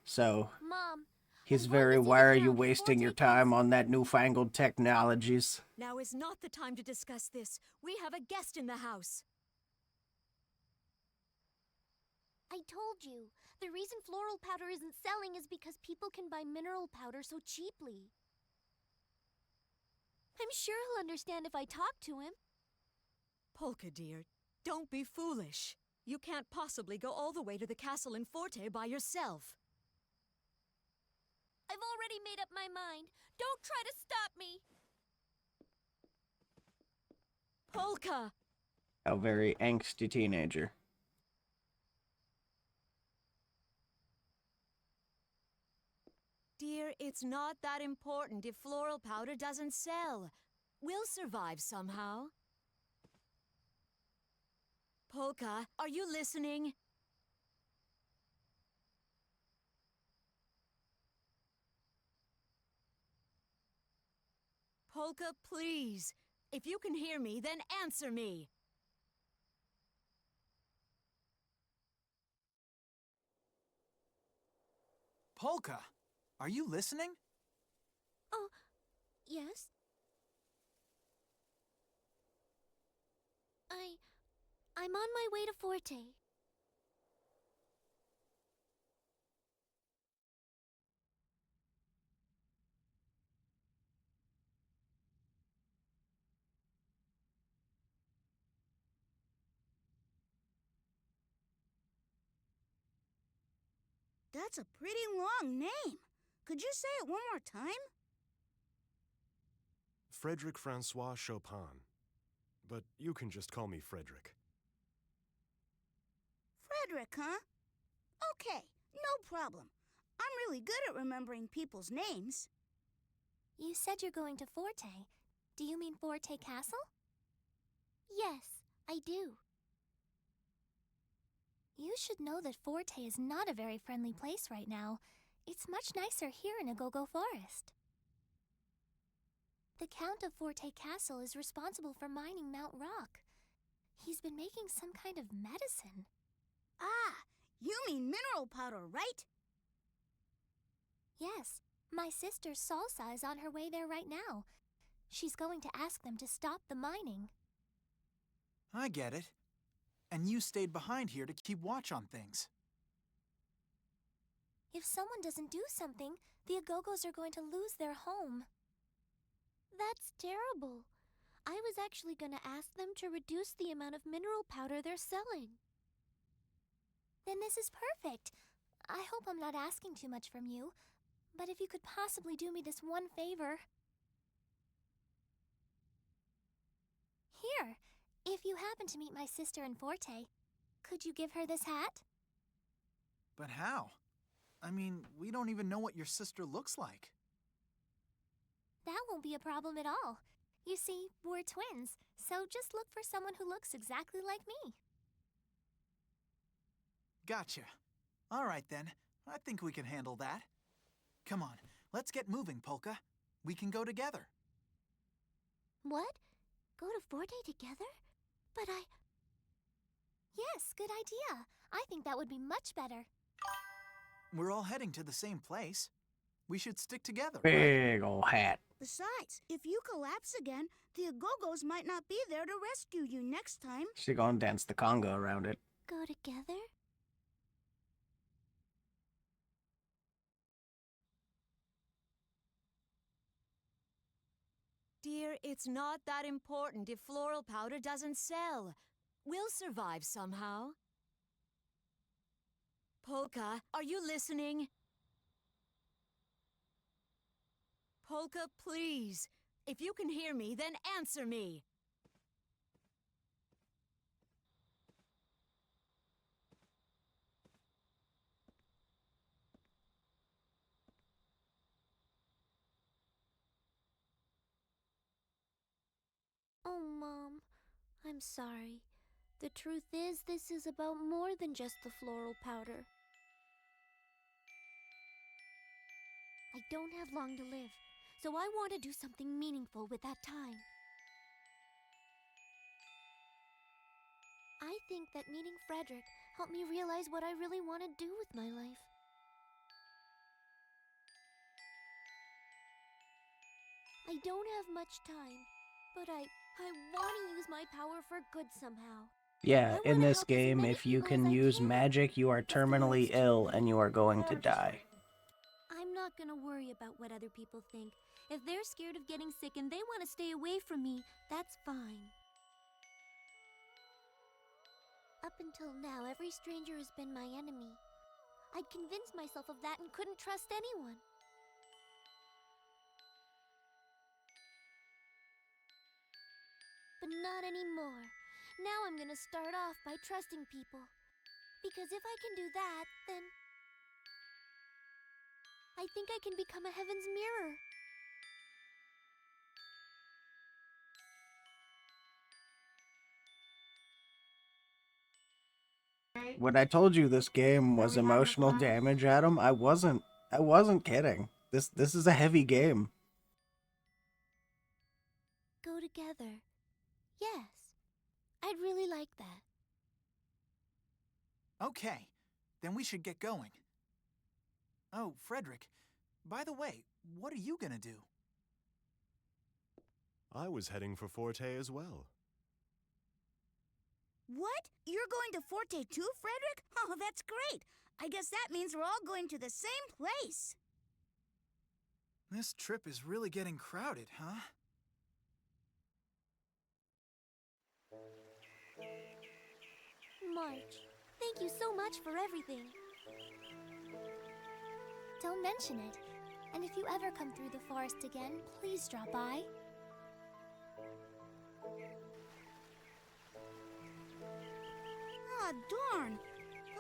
So Mom, he's I'm going very, to see why the are you town before wasting your taking time on that newfangled technologies? Now is not the time to discuss this. We have a guest in the house. I told you, the reason floral powder isn't selling is because people can buy mineral powder so cheaply. I'm sure he'll understand if I talk to him. Polka, dear, don't be foolish. You can't possibly go all the way to the castle in Forte by yourself. I've already made up my mind. Don't try to stop me. Polka! A very angsty teenager. Dear, it's not that important if floral powder doesn't sell. We'll survive somehow. Polka, are you listening? Polka, please. If you can hear me, then answer me. Polka, are you listening? Oh, yes? I'm on my way to Forte. That's a pretty long name. Could you say it one more time? Fredrick Francois Chopin. But you can just call me Fredrick. Fredrick, huh? Okay, no problem. I'm really good at remembering people's names. You said you're going to Forte. Do you mean Forte Castle? Yes, I do. You should know that Forte is not a very friendly place right now. It's much nicer here in Agogo Forest. The Count of Forte Castle is responsible for mining Mount Rock. He's been making some kind of medicine. Ah, you mean mineral powder, right? Yes, my sister Salsa is on her way there right now. She's going to ask them to stop the mining. I get it. And you stayed behind here to keep watch on things. If someone doesn't do something, the Agogos are going to lose their home. That's terrible. I was actually going to ask them to reduce the amount of mineral powder they're selling. Then this is perfect. I hope I'm not asking too much from you, but if you could possibly do me this one favor. Here, if you happen to meet my sister in Forte, could you give her this hat? But how? I mean, we don't even know what your sister looks like. That won't be a problem at all. You see, we're twins, so just look for someone who looks exactly like me. Gotcha. All right then. I think we can handle that. Come on, let's get moving, Polka. We can go together. What? Go to Forte together? But Yes, good idea. I think that would be much better. We're all heading to the same place. We should stick together, right? Big ol' hat. Besides, if you collapse again, the Agogos might not be there to rescue you next time. She gonna dance the conga around it. go together? Dear, it's not that important if floral powder doesn't sell. We'll survive somehow. Polka, are you listening? Polka, please. If you can hear me, then answer me. Oh, Mom, I'm sorry. The truth is, this is about more than just the floral powder. I don't have long to live, so I want to do something meaningful with that time. I think that meeting Fredrick helped me realize what I really want to do with my life. I don't have much time, but I want to use my power for good somehow. Yeah, I in wanna this help as game, many if you people as can I use can. magic, you are If the world's terminally ill changing, and you are going to die. I'm not gonna worry about what other people think. If they're scared of getting sick and they want to stay away from me, that's fine. Up until now, every stranger has been my enemy. I'd convinced myself of that and couldn't trust anyone. But not anymore. Now I'm gonna start off by trusting people. Because if I can do that, then I think I can become a heaven's mirror. When I told you this game was emotional damage, Adam, I wasn't kidding. This is a heavy game. Go together. Yes. I'd really like that. Okay, then we should get going. Oh, Fredrick, by the way, what are you gonna do? I was heading for Forte as well. What? You're going to Forte too, Fredrick? Oh, that's great. I guess that means we're all going to the same place. This trip is really getting crowded, huh? March, thank you so much for everything. Don't mention it. And if you ever come through the forest again, please drop by. Ah, darn.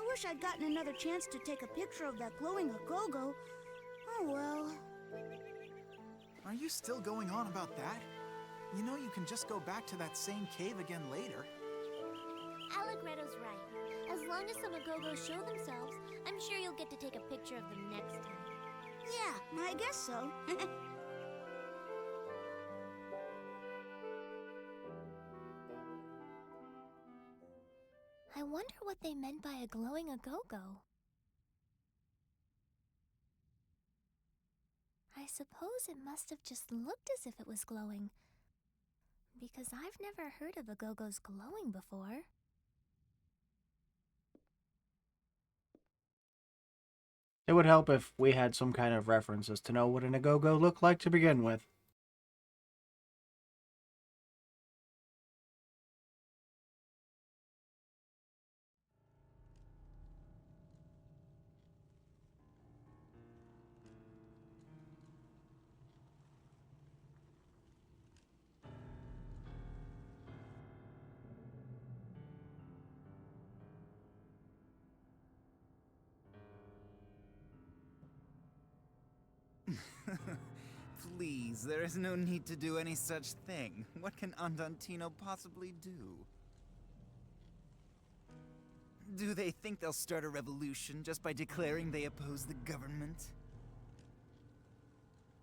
I wish I'd gotten another chance to take a picture of that glowing Agogo. Oh well. Are you still going on about that? You know you can just go back to that same cave again later. Allegretto's right. As long as some Agogos show themselves, I'm sure you'll get to take a picture of them next time. Yeah, I guess so. I wonder what they meant by a glowing Agogo. I suppose it must have just looked as if it was glowing, because I've never heard of Agogos glowing before. It would help if we had some kind of references to know what an Agogo looked like to begin with. Please, there is no need to do any such thing. What can Andantino possibly do? Do they think they'll start a revolution just by declaring they oppose the government?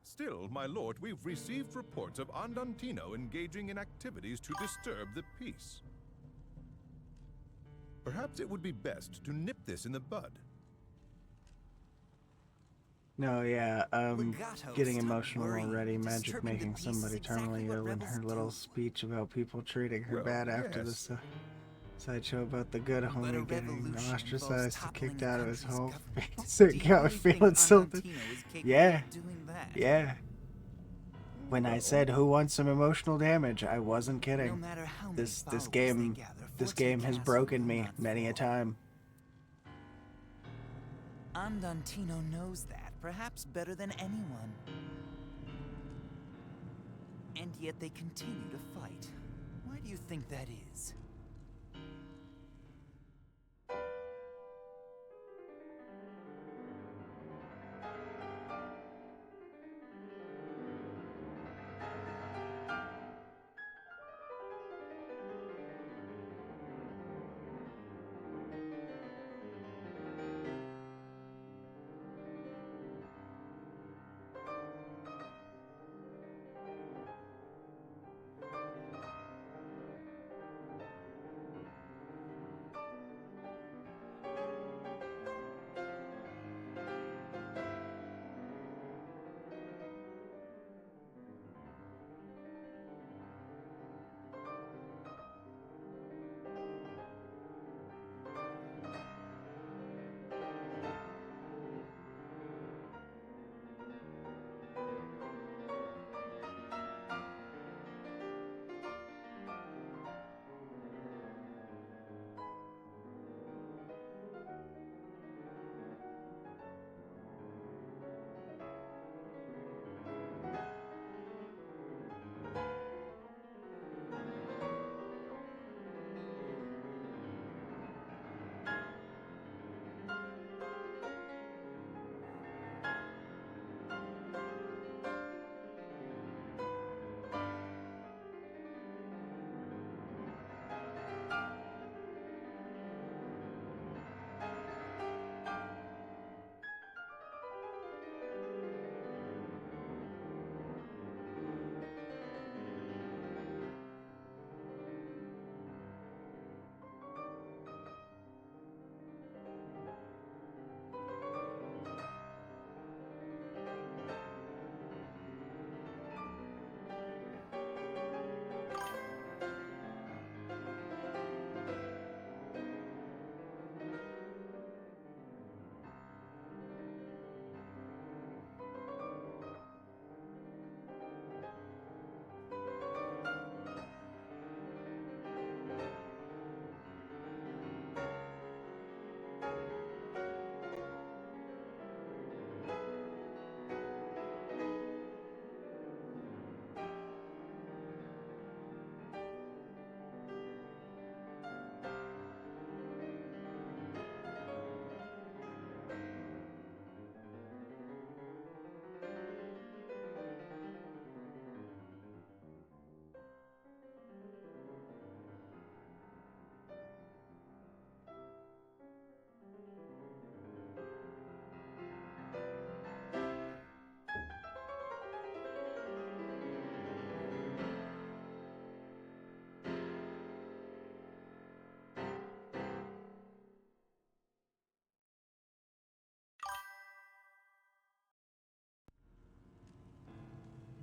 Still, my lord, we've received reports of Andantino engaging in activities to disturb the peace. Perhaps it would be best to nip this in the bud. No, yeah, Legato, getting stop emotional worrying. already. Magic Disturbing the making peace somebody is exactly terminally what ill in rebels her little do. speech about people treating her Well, bad after yes. the sideshow about the good But a homie getting revolution ostracized and involves kicked toppling a out of his country's home. government. So Do you got me really think feeling something. Andantino is capable Yeah, of doing that? yeah. When I said who wants some emotional damage, I wasn't No kidding. matter how many This followers game, they gather, this Forte game has Castle broken will me not many a fall. time. Andantino knows that, perhaps better than anyone. And yet they continue to fight. Why do you think that is?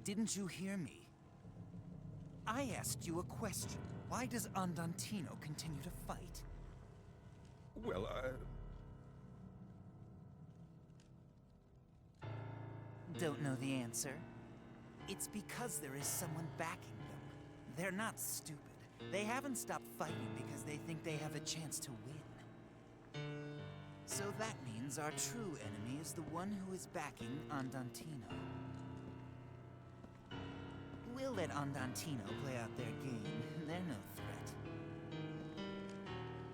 Didn't you hear me? I asked you a question. Why does Andantino continue to fight? Well, Don't know the answer? It's because there is someone backing them. They're not stupid. They haven't stopped fighting because they think they have a chance to win. So that means our true enemy is the one who is backing Andantino. We'll let Andantino play out their game. They're no threat.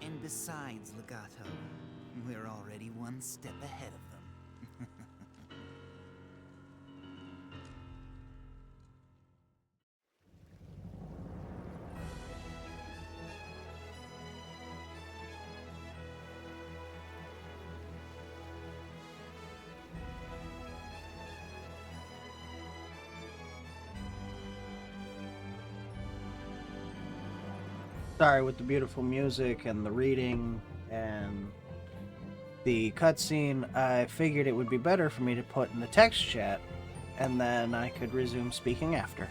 And besides, Legato, we're already one step ahead of them. Sorry, with the beautiful music and the reading and the cutscene, I figured it would be better for me to put in the text chat, and then I could resume speaking after.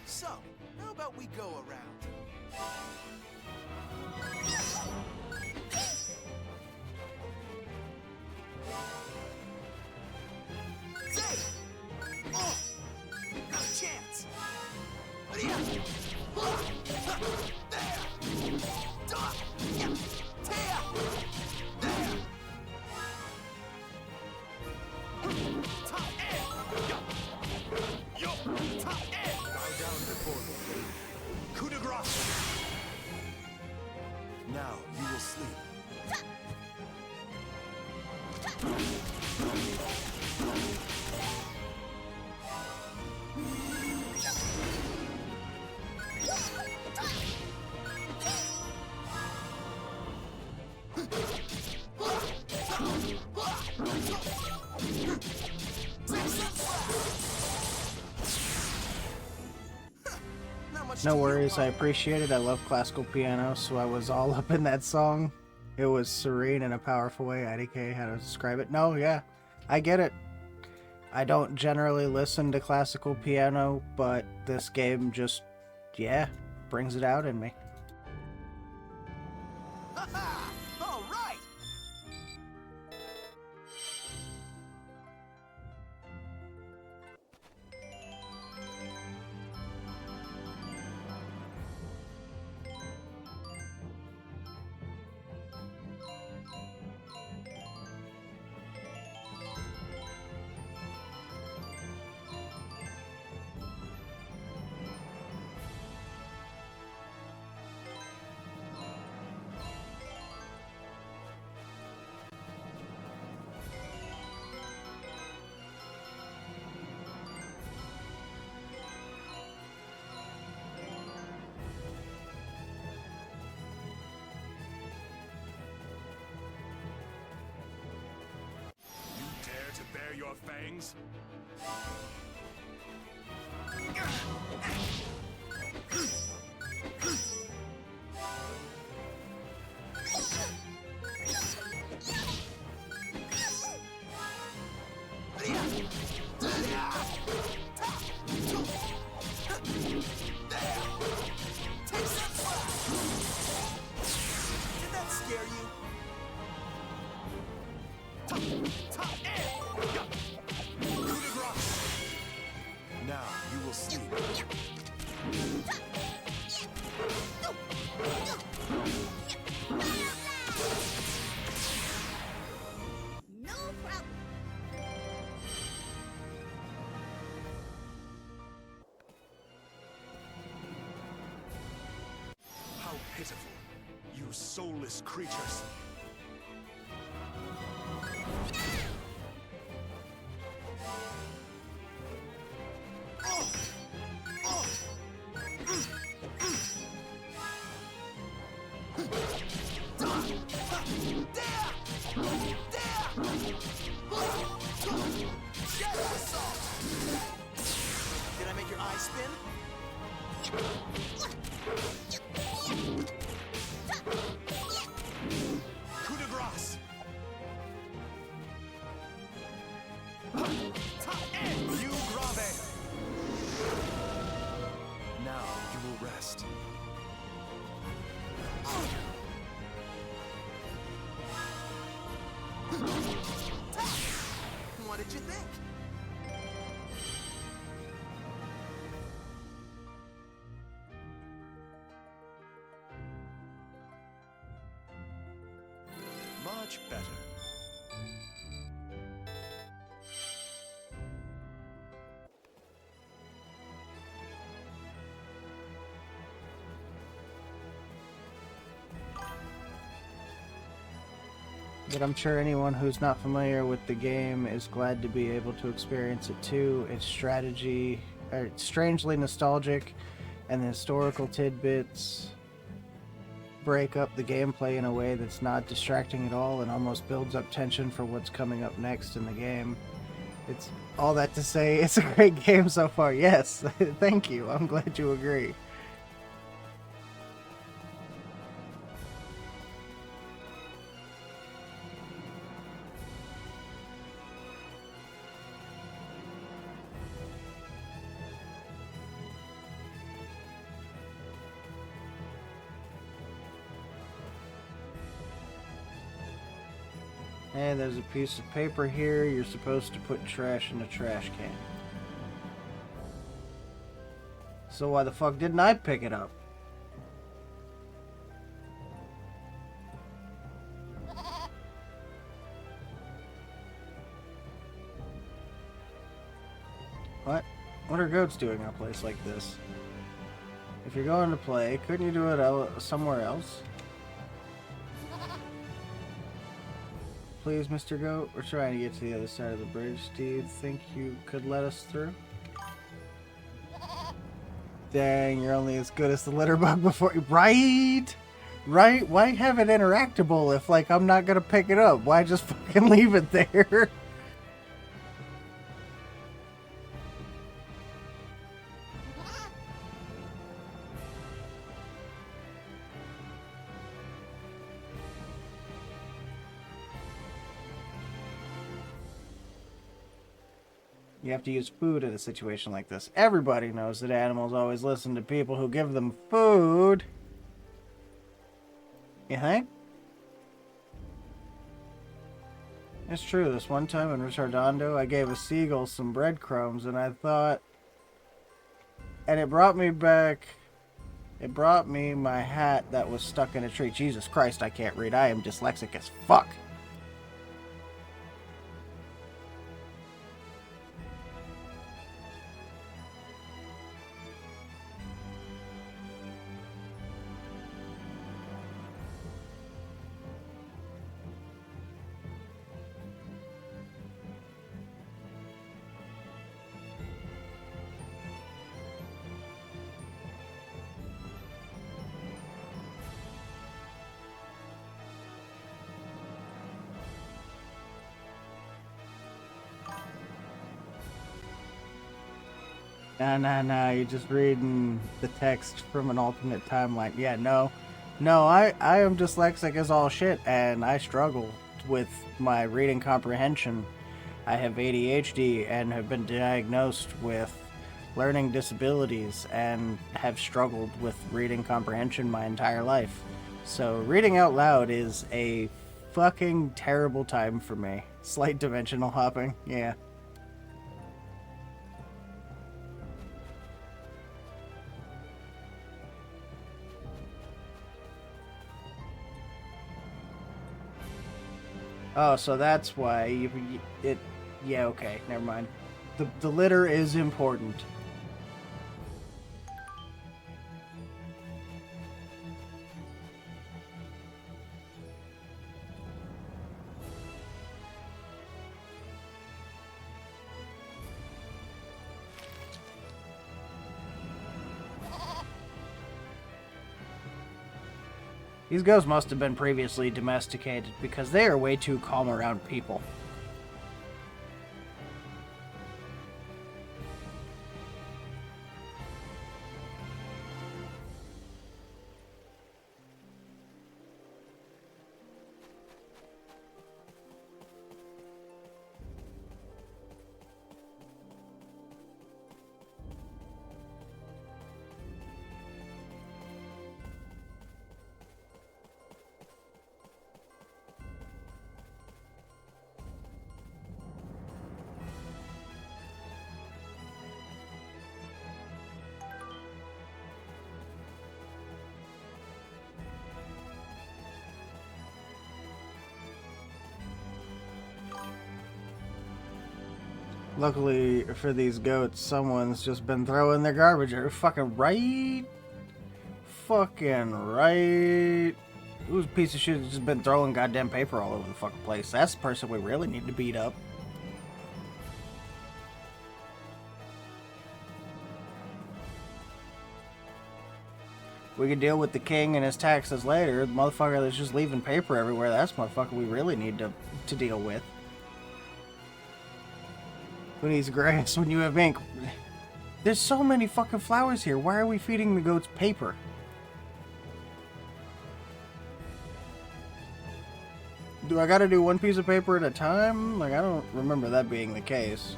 So, how about we go around? Zay! Oh! Not a chance! Now, you will sleep. No worries, I appreciate it. I love classical piano, so I was all up in that song. It was serene in a powerful way. IDK, how to describe it? No, yeah, I get it. I don't generally listen to classical piano, but this game just, yeah, brings it out in me. All right! bare your fangs? Did that scare you? Now you will sleep. No problem. How pitiful, you soulless creatures. Did I make your eyes spin? Coup de grace! You grave! Now you will rest. What did you think? Much better. But I'm sure anyone who's not familiar with the game is glad to be able to experience it too. Its strategy, it's strangely nostalgic, and the historical tidbits break up the gameplay in a way that's not distracting at all and almost builds up tension for what's coming up next in the game. It's all that to say, it's a great game so far. Yes, thank you. I'm glad you agree. And there's a piece of paper here. You're supposed to put trash in the trash can. So why the fuck didn't I pick it up? What? What are goats doing in a place like this? If you're going to play, couldn't you do it somewhere else? Please, Mr. Goat, we're trying to get to the other side of the bridge. Do you think you could let us through? Dang, you're only as good as the litter bug before you... Right? Right? Why have it interactable if, like, I'm not gonna pick it up? Why just fucking leave it there? You have to use food in a situation like this. Everybody knows that animals always listen to people who give them food. You think? It's true. This one time in Richardondo, I gave a seagull some breadcrumbs, and I thought... And it brought me back... It brought me my hat that was stuck in a tree. Jesus Christ, I can't read. I am dyslexic as fuck. Nah, you're just reading the text from an alternate timeline. Yeah, no. I am dyslexic as all shit, and I struggle with my reading comprehension. I have ADHD and have been diagnosed with learning disabilities and have struggled with reading comprehension my entire life. So reading out loud is a fucking terrible time for me. Slight dimensional hopping, yeah. Oh, so that's why it. Yeah, okay, never mind. The litter is important. These ghosts must have been previously domesticated because they are way too calm around people. Luckily for these goats, someone's just been throwing their garbage out. Fucking right? Fucking right. Who's a piece of shit has just been throwing goddamn paper all over the fucking place? That's the person we really need to beat up. We can deal with the king and his taxes later. The motherfucker that's just leaving paper everywhere, that's the motherfucker we really need to deal with. Who needs grass when you have ink? There's so many fucking flowers here. Why are we feeding the goats paper? Do I gotta do one piece of paper at a time? Like, I don't remember that being the case.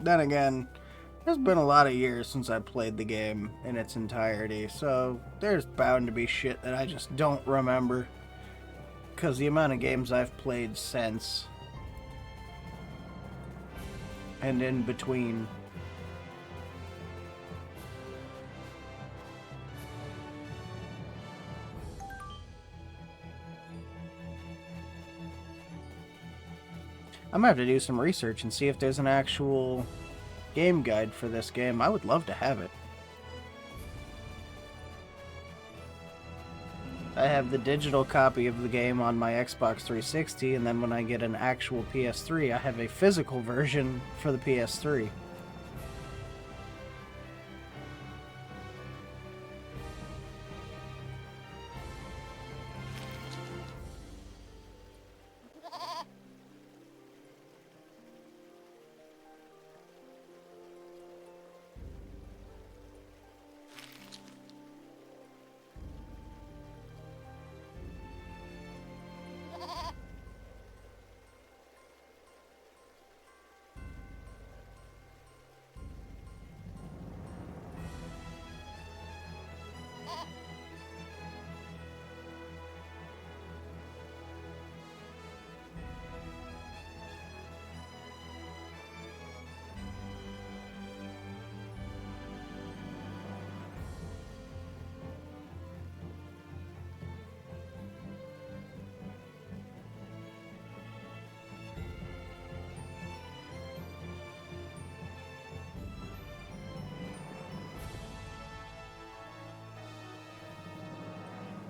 Then again, there's been a lot of years since I played the game in its entirety, so there's bound to be shit that I just don't remember. Because the amount of games I've played since and in between. I'm gonna have to do some research and see if there's an actual game guide for this game. I would love to have it. I have the digital copy of the game on my Xbox 360, and then when I get an actual PS3, I have a physical version for the PS3.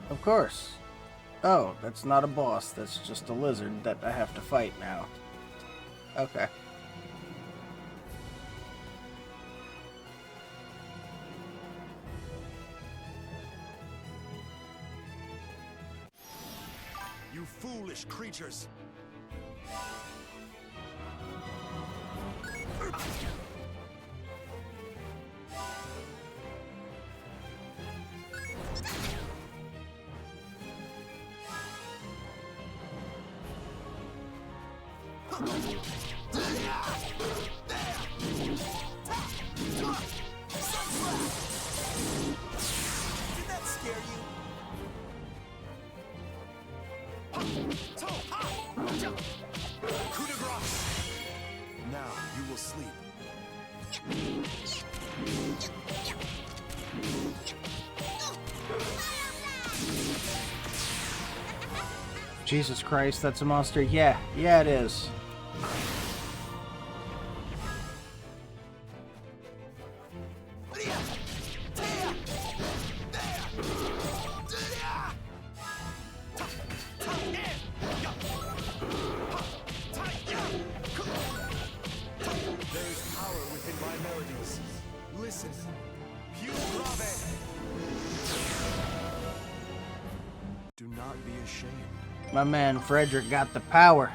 Of course. Oh, that's not a boss. That's just a lizard that I have to fight now. Okay. You foolish creatures! Did that scare you? Coup de grace! Now you will sleep. Jesus Christ, that's a monster. Yeah, it is. There's power within my melodies. Listen. Più grave. Do not be ashamed. My man Fredrick got the power.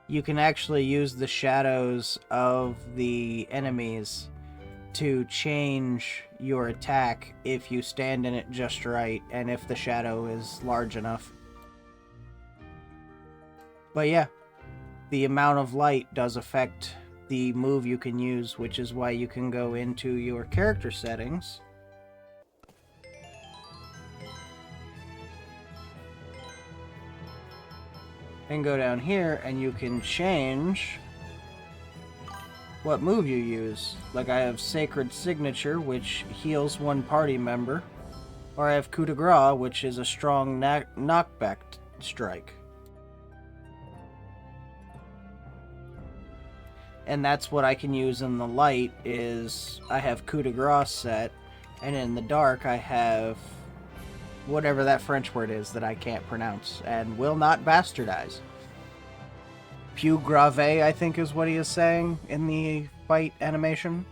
You can actually use the shadows of the enemies to change your attack if you stand in it just right and if the shadow is large enough. But yeah, the amount of light does affect the move you can use, which is why you can go into your character settings and go down here and you can change what move you use. Like I have Sacred Signature, which heals one party member, or I have Coup de Grace, which is a strong knockback strike. And that's what I can use in the light, is I have Coup de Grace set, and in the dark I have whatever that French word is that I can't pronounce and will not bastardize. Più grave, I think is what he is saying in the fight animation.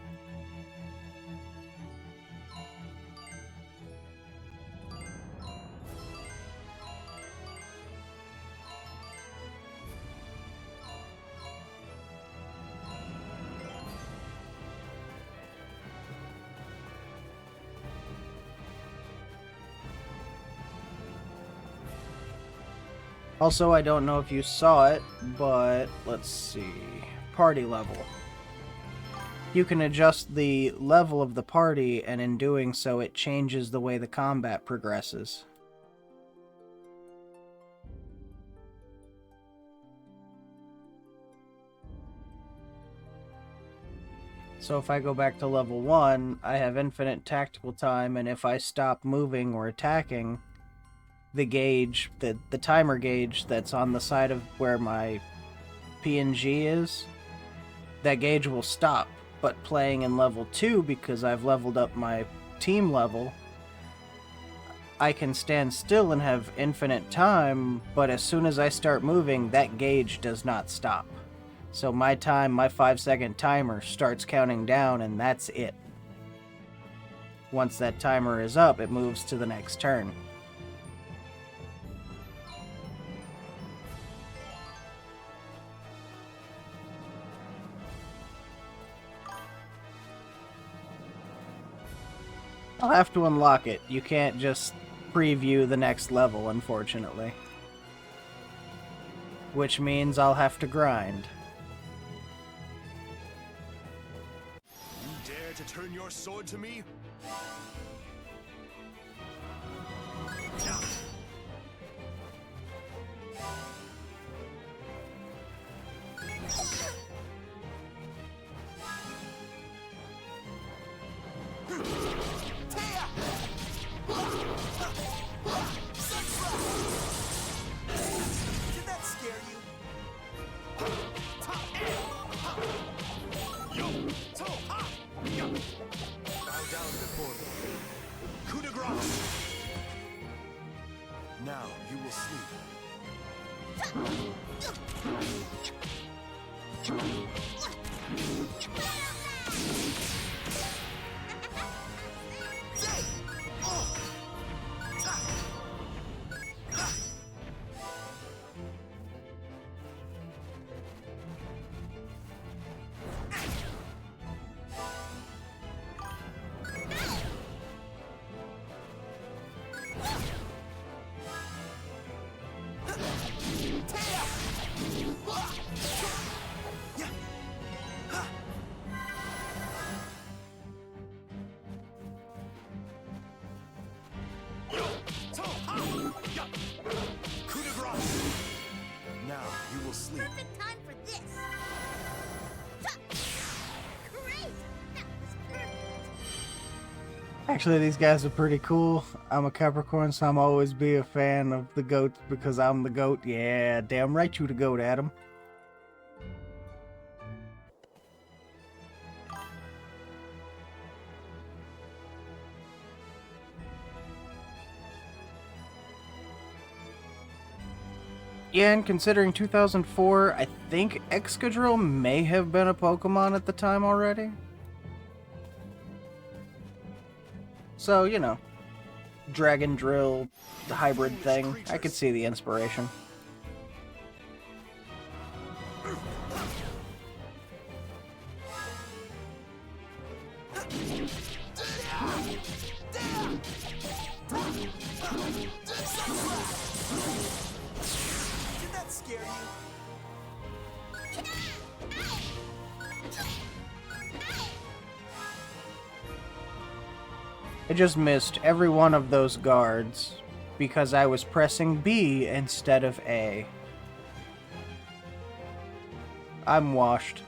Also, I don't know if you saw it, but let's see. Party level. You can adjust the level of the party, and in doing so, it changes the way the combat progresses. So if I go back to level 1, I have infinite tactical time, and if I stop moving or attacking, the gauge, the timer gauge that's on the side of where my PNG is, that gauge will stop. But playing in level 2, because I've leveled up my team level, I can stand still and have infinite time, but as soon as I start moving, that gauge does not stop. So my 5-second timer starts counting down, and that's it. Once that timer is up, it moves to the next turn. I'll have to unlock it. You can't just preview the next level, unfortunately. Which means I'll have to grind. You dare to turn your sword to me? Did that scare you? Bow down before me. Coup de grace! Now you will sleep. Actually, these guys are pretty cool. I'm a Capricorn, so I'm always be a fan of the goats because I'm the goat. Yeah, damn right you the goat, Adam. Yeah, and considering 2004, I think Excadrill may have been a Pokemon at the time already. So, you know, Dragon Drill, the hybrid thing, I could see the inspiration. Did that scare you? I just missed every one of those guards because I was pressing B instead of A. I'm washed.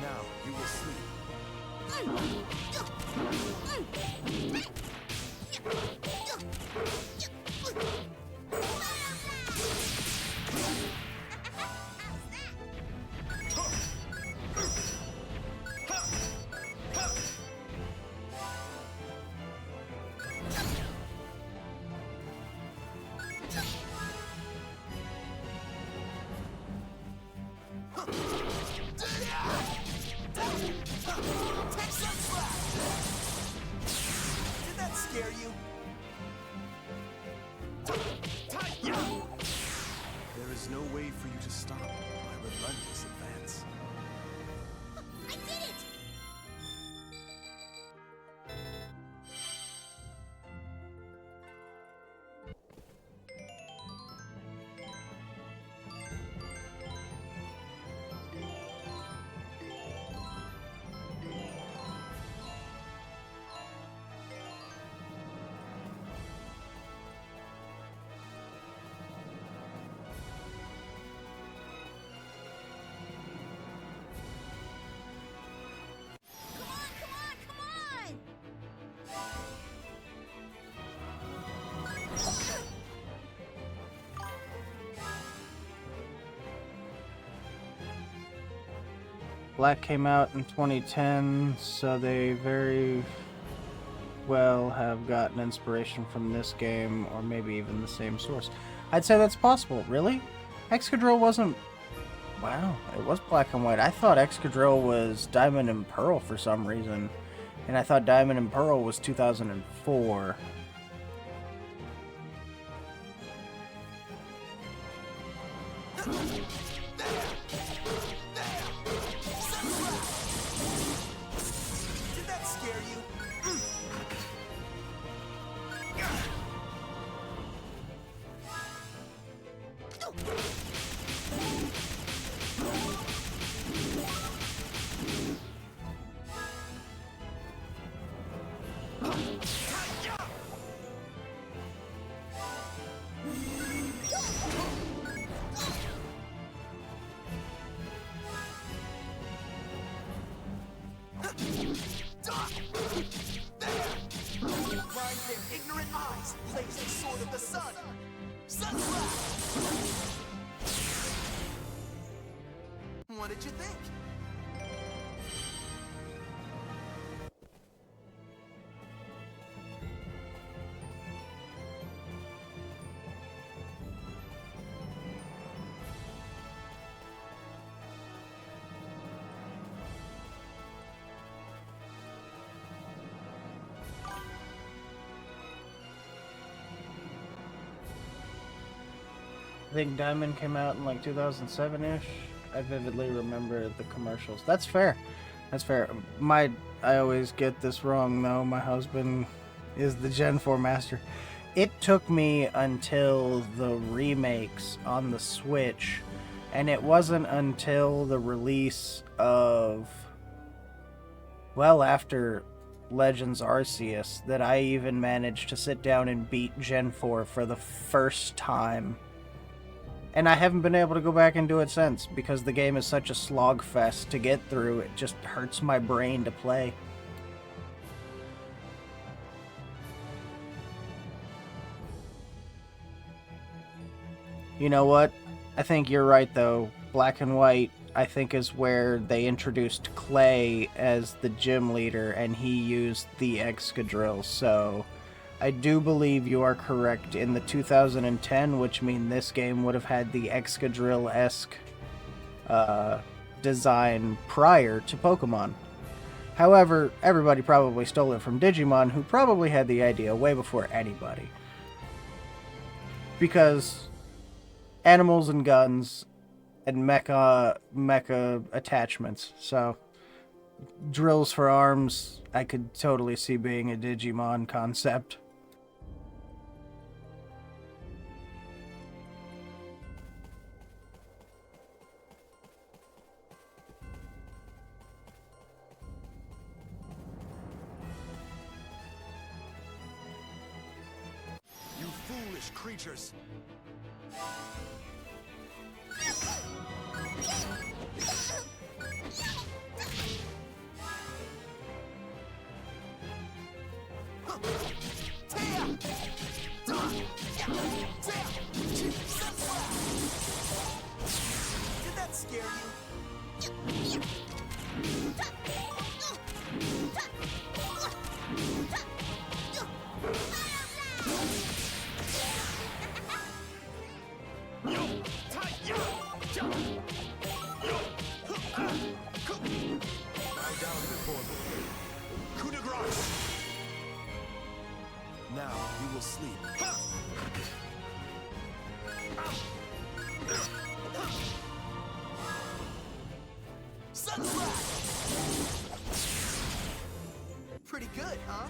Now you will sleep. Did that scare you? There is no way for you to stop my relentless advance. I did it! Black came out in 2010, so they very well have gotten inspiration from this game, or maybe even the same source. I'd say that's possible. Really? Excadrill wasn't... Wow, it was black and white. I thought Excadrill was Diamond and Pearl for some reason, and I thought Diamond and Pearl was 2004. Did that scare you? Blind their ignorant eyes, blazing sword of the sun. Sunflower! What did you think? I think Diamond came out in like 2007-ish. I vividly remember the commercials. That's fair. That's fair. I always get this wrong though. My husband is the Gen 4 master. It took me until the remakes on the Switch, and it wasn't until the release of, well, after Legends Arceus, that I even managed to sit down and beat Gen 4 for the first time And I haven't been able to go back and do it since, because the game is such a slog fest to get through, it just hurts my brain to play. You know what? I think you're right, though. Black and White, I think, is where they introduced Clay as the gym leader, and he used the Excadrill, so I do believe you are correct in the 2010, which means this game would have had the Excadrill-esque design prior to Pokemon. However, everybody probably stole it from Digimon, who probably had the idea way before anybody. Because animals and guns and mecha attachments. So drills for arms, I could totally see being a Digimon concept. You foolish creatures! Did that scare you? Now you will sleep. Pretty good, huh?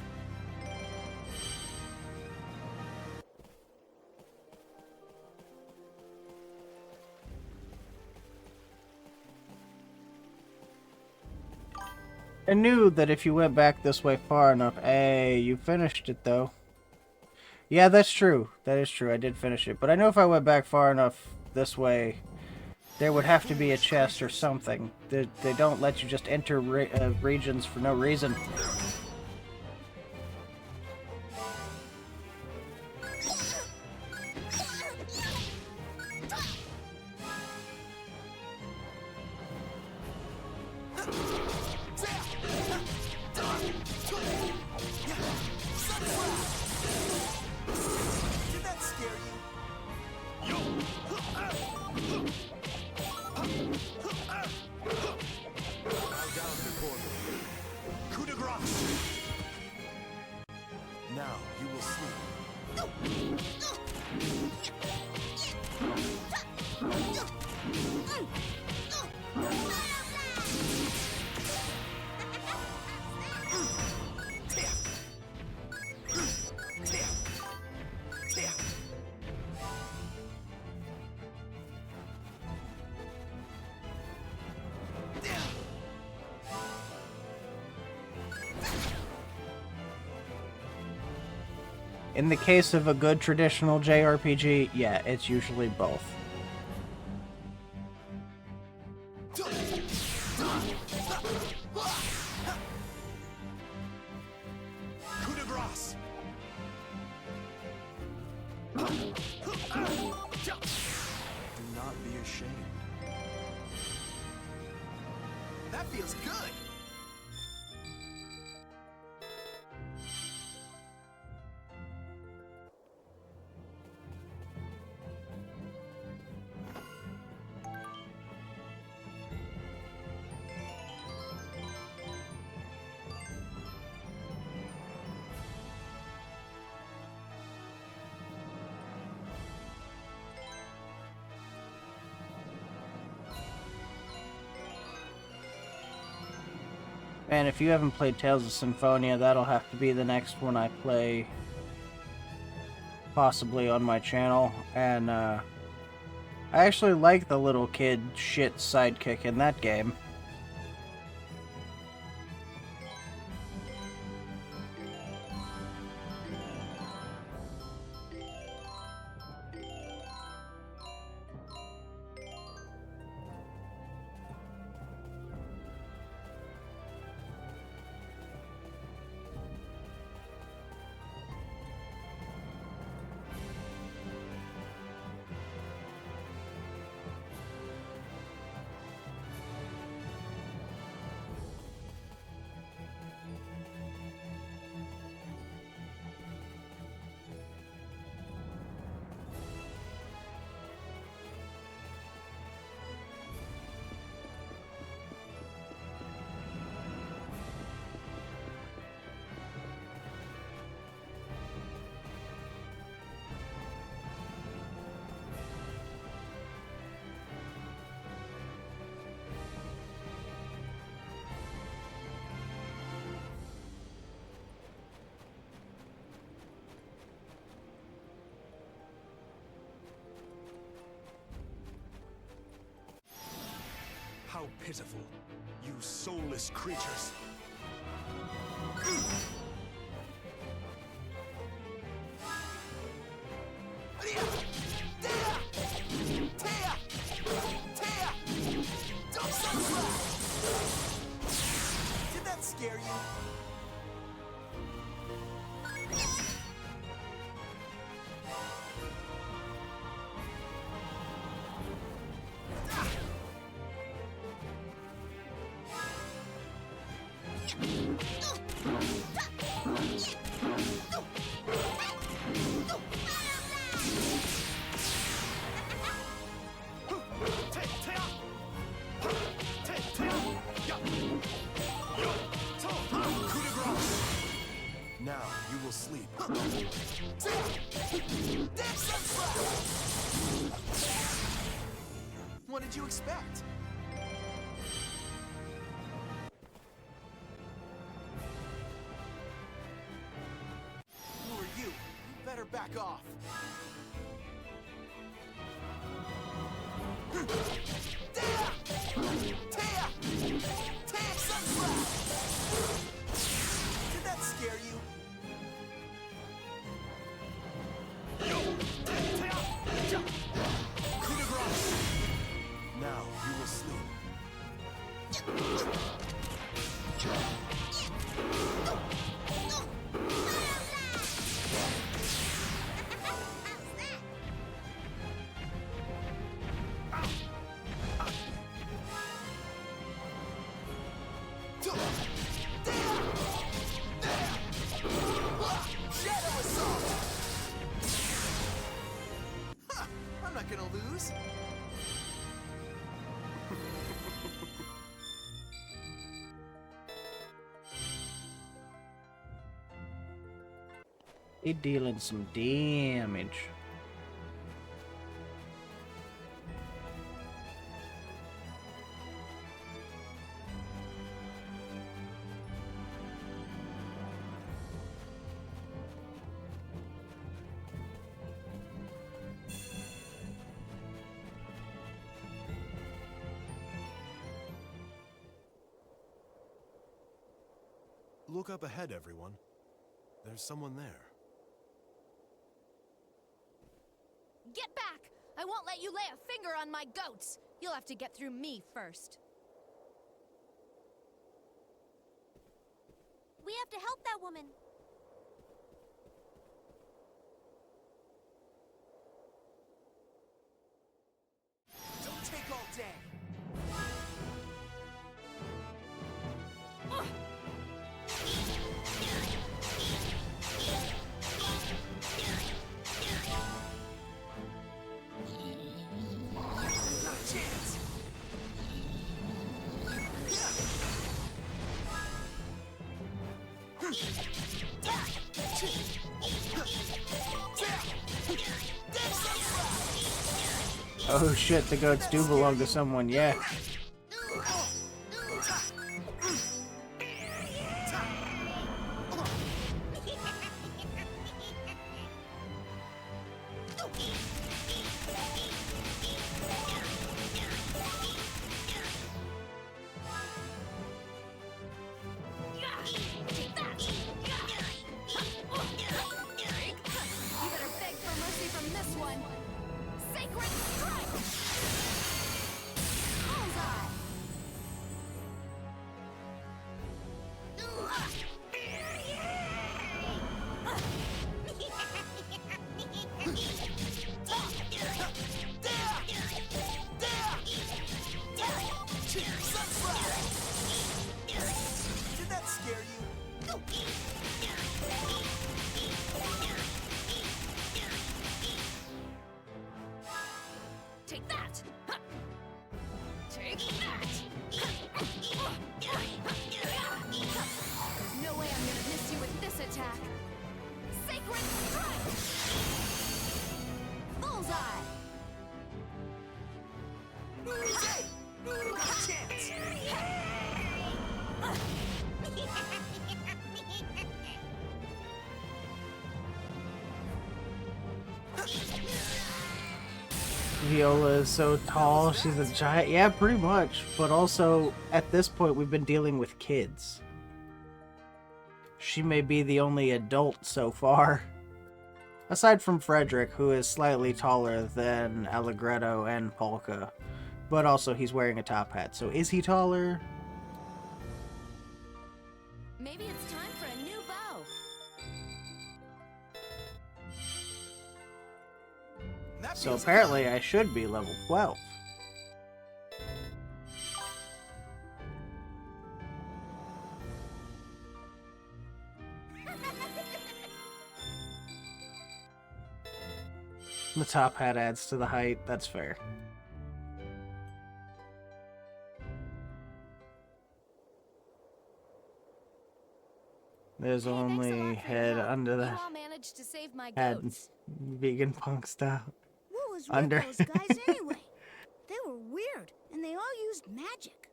I knew that if you went back this way far enough... Hey, you finished it, though. Yeah, that's true. That is true. I did finish it. But I know if I went back far enough this way, there would have to be a chest or something. They don't let you just enter regions for no reason. Did that scare you? Bow down before me. Coup de grace! Now you will sleep. In the case of a good traditional JRPG, yeah, it's usually both. Coup de grace! Do not be ashamed. That feels good. And if you haven't played Tales of Symphonia, that'll have to be the next one I play, possibly on my channel. And I actually like the little kid shit sidekick in that game. How pitiful, you soulless creatures. Did that scare you? Now you will sleep. What did you expect? Who are you? You better back off. Did that scare you? Now you will sleep. Shadow Assault! Huh, I'm not gonna lose. They dealing some damage. Look up ahead, everyone. There's someone there. Get back! I won't let you lay a finger on my goats! You'll have to get through me first. We have to help that woman. Don't take all day. Not a chance. Oh shit, the goats do belong to someone, yeah. You better beg for mercy from this one. Sacred Strike! Bullseye! Did that scare you? Take that! Take that! There's no way I'm gonna miss you with this attack. Sacred Strike! Bullseye! Not a chance. Viola is so tall, she's a giant. Yeah, pretty much. But also, at this point, we've been dealing with kids. She may be the only adult so far. Aside from Fredrick, who is slightly taller than Allegretto and Polka. But also, he's wearing a top hat, so is he taller? Maybe it's time for a new bow. So apparently I should be level 12. The top hat adds to the height, that's fair. There's only head under the You all managed to save my head, goats. vegan punk style. What was Under. with those guys anyway? They were weird, and they all used magic.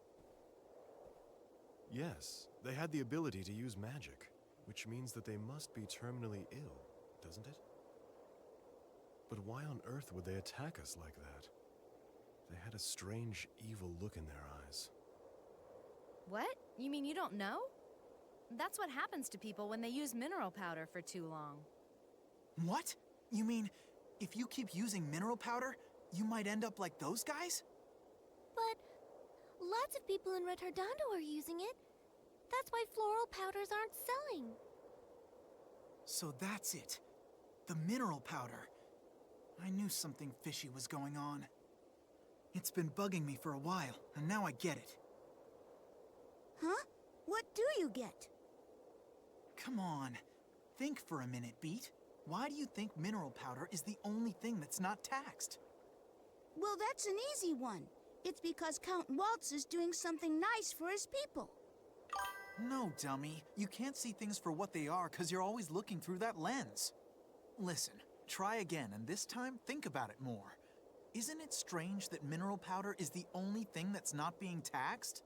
Yes, they had the ability to use magic, which means that they must be terminally ill, doesn't it? But why on earth would they attack us like that? They had a strange, evil look in their eyes. What? You mean you don't know? That's what happens to people when they use mineral powder for too long. What? You mean, if you keep using mineral powder, you might end up like those guys? But lots of people in Retardando are using it. That's why floral powders aren't selling. So that's it. The mineral powder. I knew something fishy was going on. It's been bugging me for a while, and now I get it. Huh? What do you get? Come on. Think for a minute, Beat. Why do you think mineral powder is the only thing that's not taxed? Well, that's an easy one. It's because Count Waltz is doing something nice for his people. No, dummy. You can't see things for what they are because you're always looking through that lens. Listen, try again, and this time think about it more. Isn't it strange that mineral powder is the only thing that's not being taxed?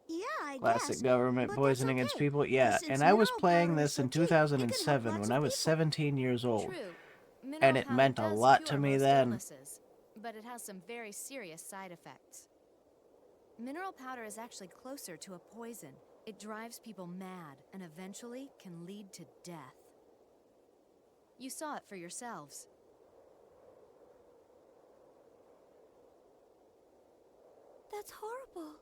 Yeah, I Classic guess. government but poisoning that's its okay, people. Yeah, since and I was mineral playing powder is this in so cheap, it can help 2007 lots when of I was people. 17 years old. True. Mineral And it powder meant a does lot cure to me most then. illnesses, but it has some very serious side effects. Mineral powder is actually closer to a poison. It drives people mad and eventually can lead to death. You saw it for yourselves. That's horrible.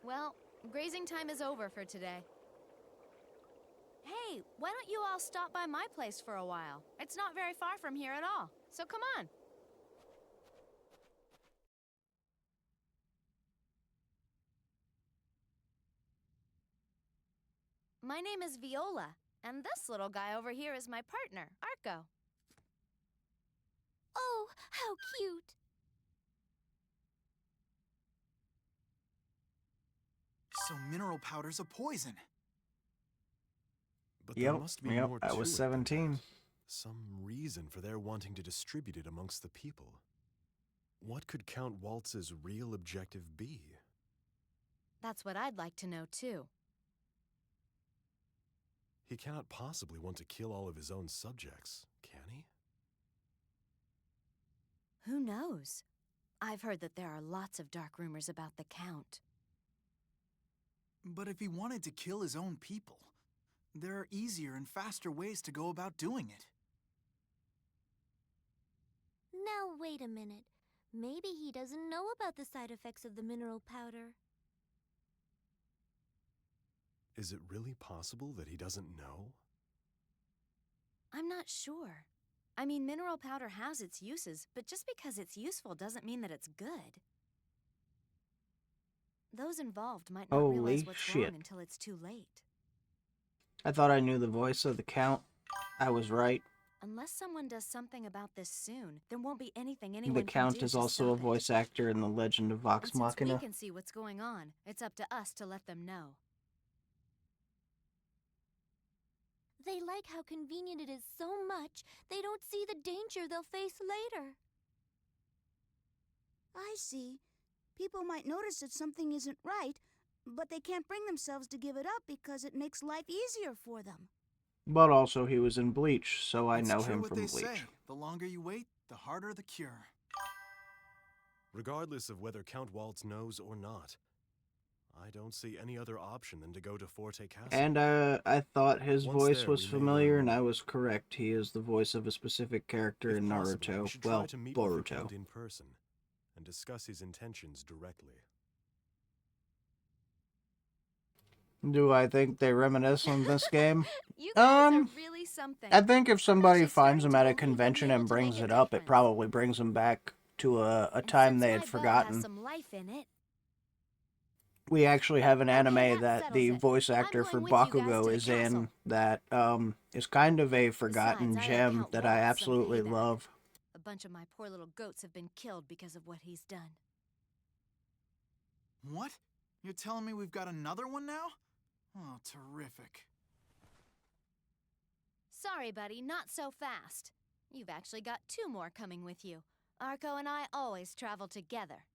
Well, grazing time is over for today. Hey, why don't you all stop by my place for a while? It's not very far from here at all, so come on. My name is Viola, and this little guy over here is my partner, Arco. Oh, how cute. So mineral powder's a poison. But there must be more to I was it than 17. that. Some reason for their wanting to distribute it amongst the people. What could Count Waltz's real objective be? That's what I'd like to know, too. He cannot possibly want to kill all of his own subjects, can he? Who knows? I've heard that there are lots of dark rumors about the Count. But if he wanted to kill his own people, there are easier and faster ways to go about doing it. Now, wait a minute. Maybe he doesn't know about the side effects of the mineral powder. Is it really possible that he doesn't know? I'm not sure. I mean, mineral powder has its uses, but just because it's useful doesn't mean that it's good. Those involved might not realize Holy what's shit. wrong until it's too late. I thought I knew the voice of the Count. I was right. Unless someone does something about this soon, there won't be anything anyone The can Count do is to also a stop it. voice actor in The Legend of Vox And since we Machina. can see what's going on, it's up to us to let them know. They like how convenient it is so much, they don't see the danger they'll face later. I see. People might notice that something isn't right, but they can't bring themselves to give it up because it makes life easier for them. But also he was in Bleach, so I It's know true him what from they Bleach. say. The longer you wait, the harder the cure. Regardless of whether Count Waltz knows or not, I don't see any other option than to go to Forte Castle. And I thought his Once voice there, was we may learn familiar, and more. I was correct. He is the voice of a specific character If in possible, we Naruto. should try Well, to meet with the Boruto. Count in person and discuss his intentions directly. Do I think they reminisce on this game? You guys are really something. I think if somebody actually finds starting them to at a believe you'll be convention able and to make brings a it up, it difference. probably brings them back to a time they had Since my bow forgotten. has some life in it. We actually have an anime that that settles the it. voice I'm actor for going with you guys Bakugo to the is in castle. that is kind of a forgotten Besides, I owe gem Count that I Waltz some absolutely payback. love. A bunch of my poor little goats have been killed because of what he's done. What? You're telling me we've got another one now? Oh, terrific. Sorry, buddy, not so fast. You've actually got 2 more coming with you. Arco and I always travel together.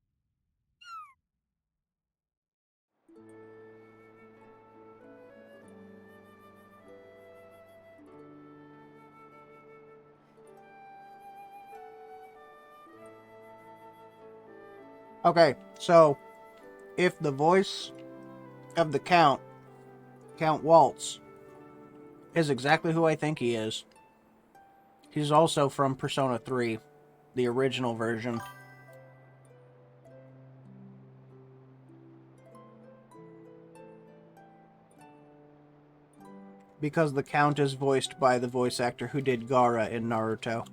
Okay, so if the voice of the Count Waltz, is exactly who I think he is, he's also from Persona 3, the original version. Because the Count is voiced by the voice actor who did Gaara in Naruto.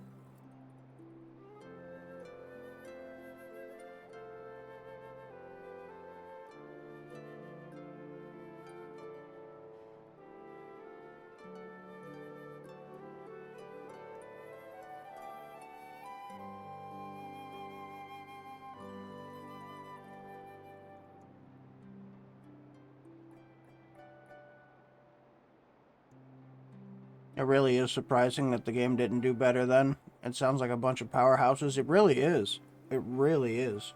It really is surprising that the game didn't do better then. It sounds like a bunch of powerhouses. It really is. It really is.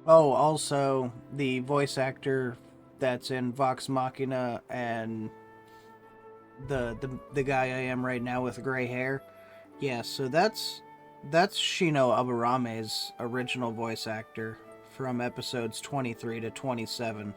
Oh, also, the voice actor that's in Vox Machina and the guy I am right now with gray hair. Yeah, so that's Shino Abarame's original voice actor from episodes 23 to 27.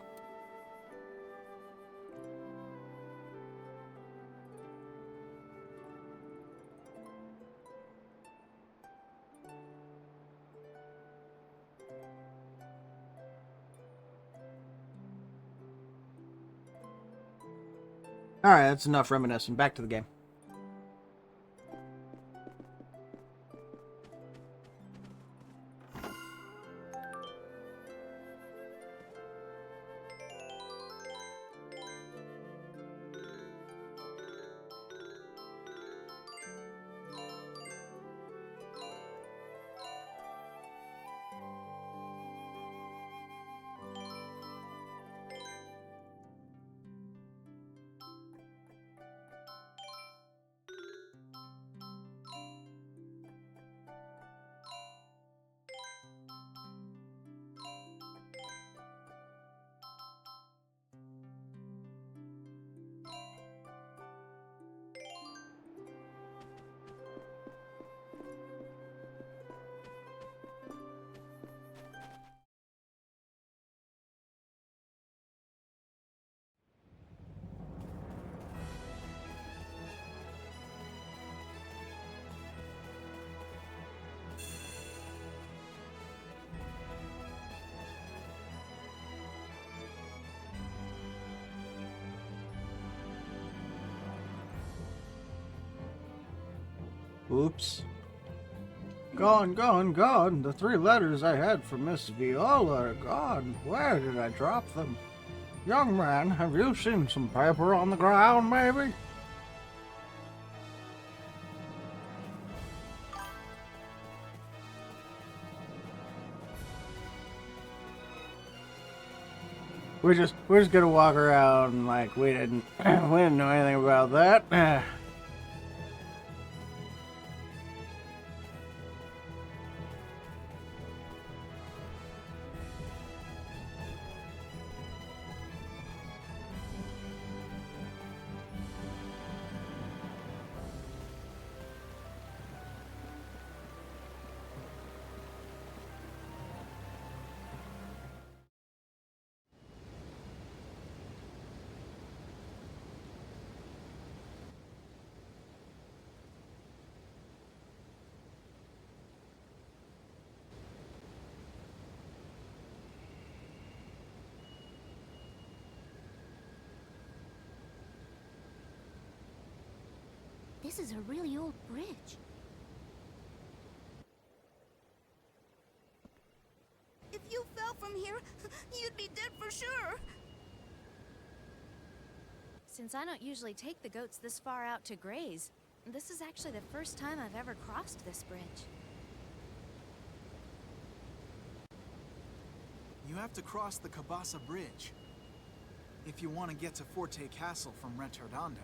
Alright, that's enough reminiscing. Back to the game. Oops. Gone, gone, gone. The 3 letters I had from Miss Viola are gone. Where did I drop them? Young man, have you seen some paper on the ground, maybe? We're just gonna walk around like we didn't know anything about that. This is a really old bridge. If you fell from here, you'd be dead for sure. Since I don't usually take the goats this far out to graze, this is actually the first time I've ever crossed this bridge. You have to cross the Cabasa Bridge if you want to get to Forte Castle from Retornando.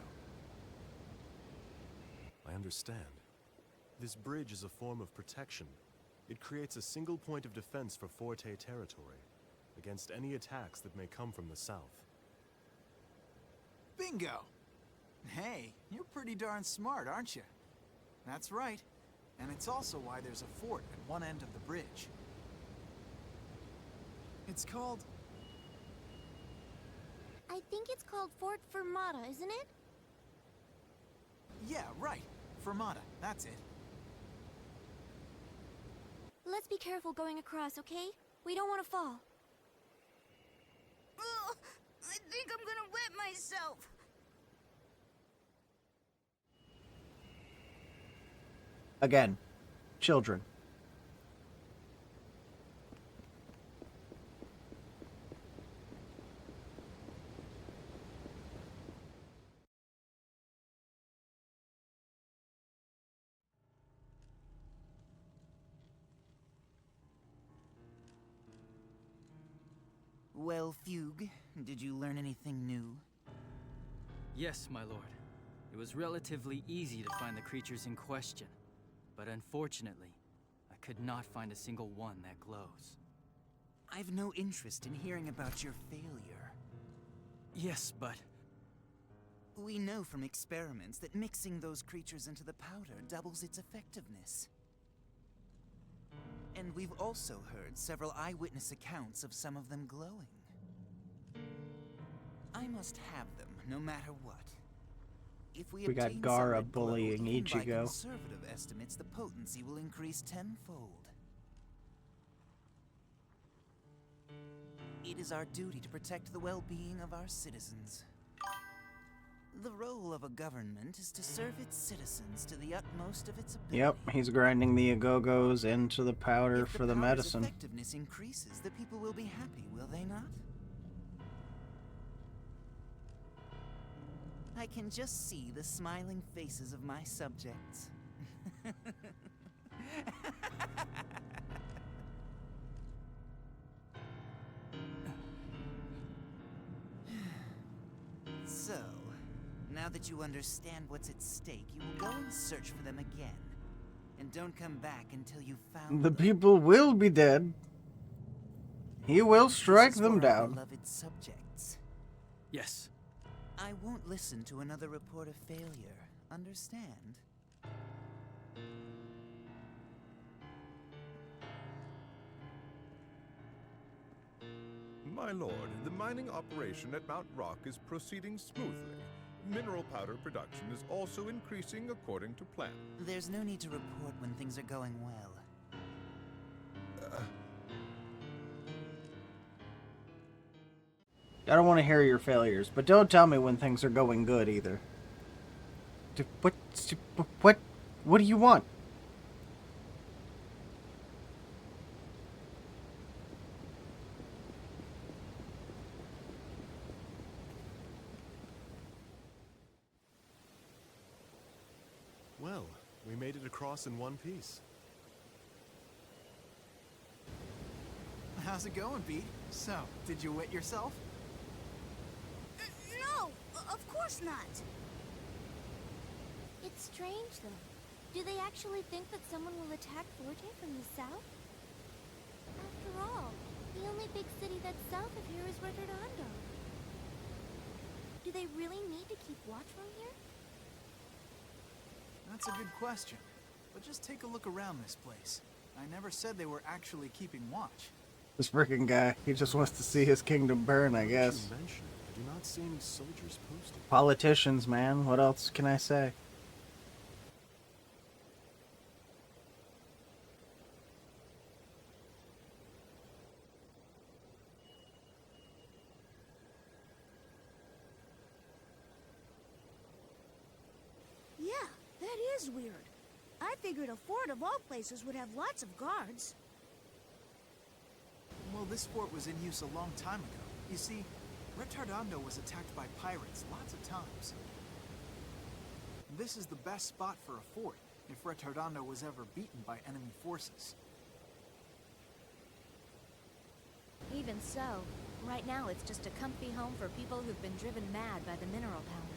I understand. This bridge is a form of protection. It creates a single point of defense for Forte territory against any attacks that may come from the south. Bingo! Hey, you're pretty darn smart, aren't you? That's right. And it's also why there's a fort at one end of the bridge. It's called... I think it's called Fort Fermata, isn't it? Yeah, right. Fermata, that's it. Let's be careful going across, okay? We don't want to fall. Ugh, I think I'm gonna wet myself. Again, children. Well, Fugue, did you learn anything new? Yes, my lord. It was relatively easy to find the creatures in question. But unfortunately, I could not find a single one that glows. I've no interest in hearing about your failure. Yes, but... We know from experiments that mixing those creatures into the powder doubles its effectiveness. And we've also heard several eyewitness accounts of some of them glowing. I must have them, no matter what. If we got obtain Gara some that glow, bullying even by Ichigo. conservative estimates, the potency will increase tenfold. It is our duty to protect the well-being of our citizens. The role of a government is to serve its citizens to the utmost of its ability. Yep, he's grinding the agogos into the powder If for the powder's medicine. effectiveness increases, the people will be happy, will they not? I can just see the smiling faces of my subjects. So, now that you understand what's at stake, you will go and search for them again. And don't come back until you've found The them. people will be dead. He will strike This is them for our down. beloved subjects. Yes. I won't listen to another report of failure. Understand? My lord, the mining operation at Mount Rock is proceeding smoothly. Mineral powder production is also increasing according to plan. There's no need to report when things are going well. I don't want to hear your failures, but don't tell me when things are going good either. What? What do you want? Well, we made it across in one piece. How's it going, Pete? So, did you wet yourself? No, of course not. It's strange, though. Do they actually think that someone will attack Forte from the south? After all, the only big city that's south of here is Redondo. Do they really need to keep watch from here? That's a good question. But just take a look around this place. I never said they were actually keeping watch. This freaking guy, he just wants to see his kingdom burn, I guess. You mention it, I do not see any soldiers posted. Politicians, man. What else can I say? Yeah, that is weird. I figured a fort of all places would have lots of guards. Well, this fort was in use a long time ago. You see, Retardondo was attacked by pirates lots of times. This is the best spot for a fort, if Retardondo was ever beaten by enemy forces. Even so, right now it's just a comfy home for people who've been driven mad by the mineral powder.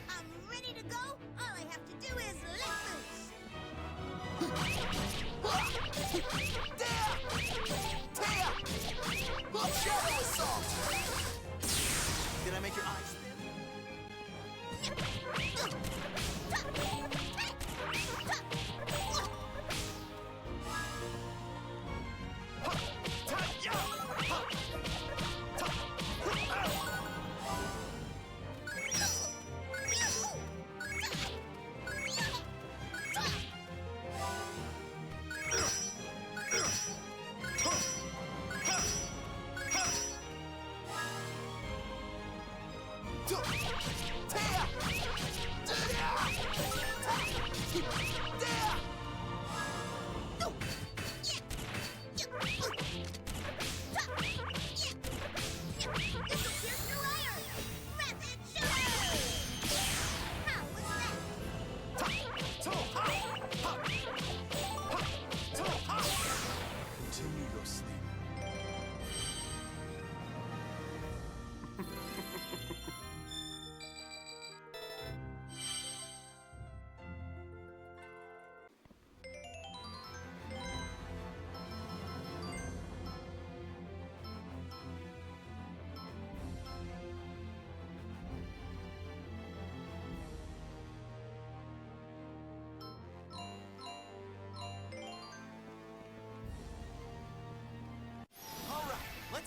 I'm ready to go. All I have to do is let loose. Shadow assault! Did I make your eyes thin?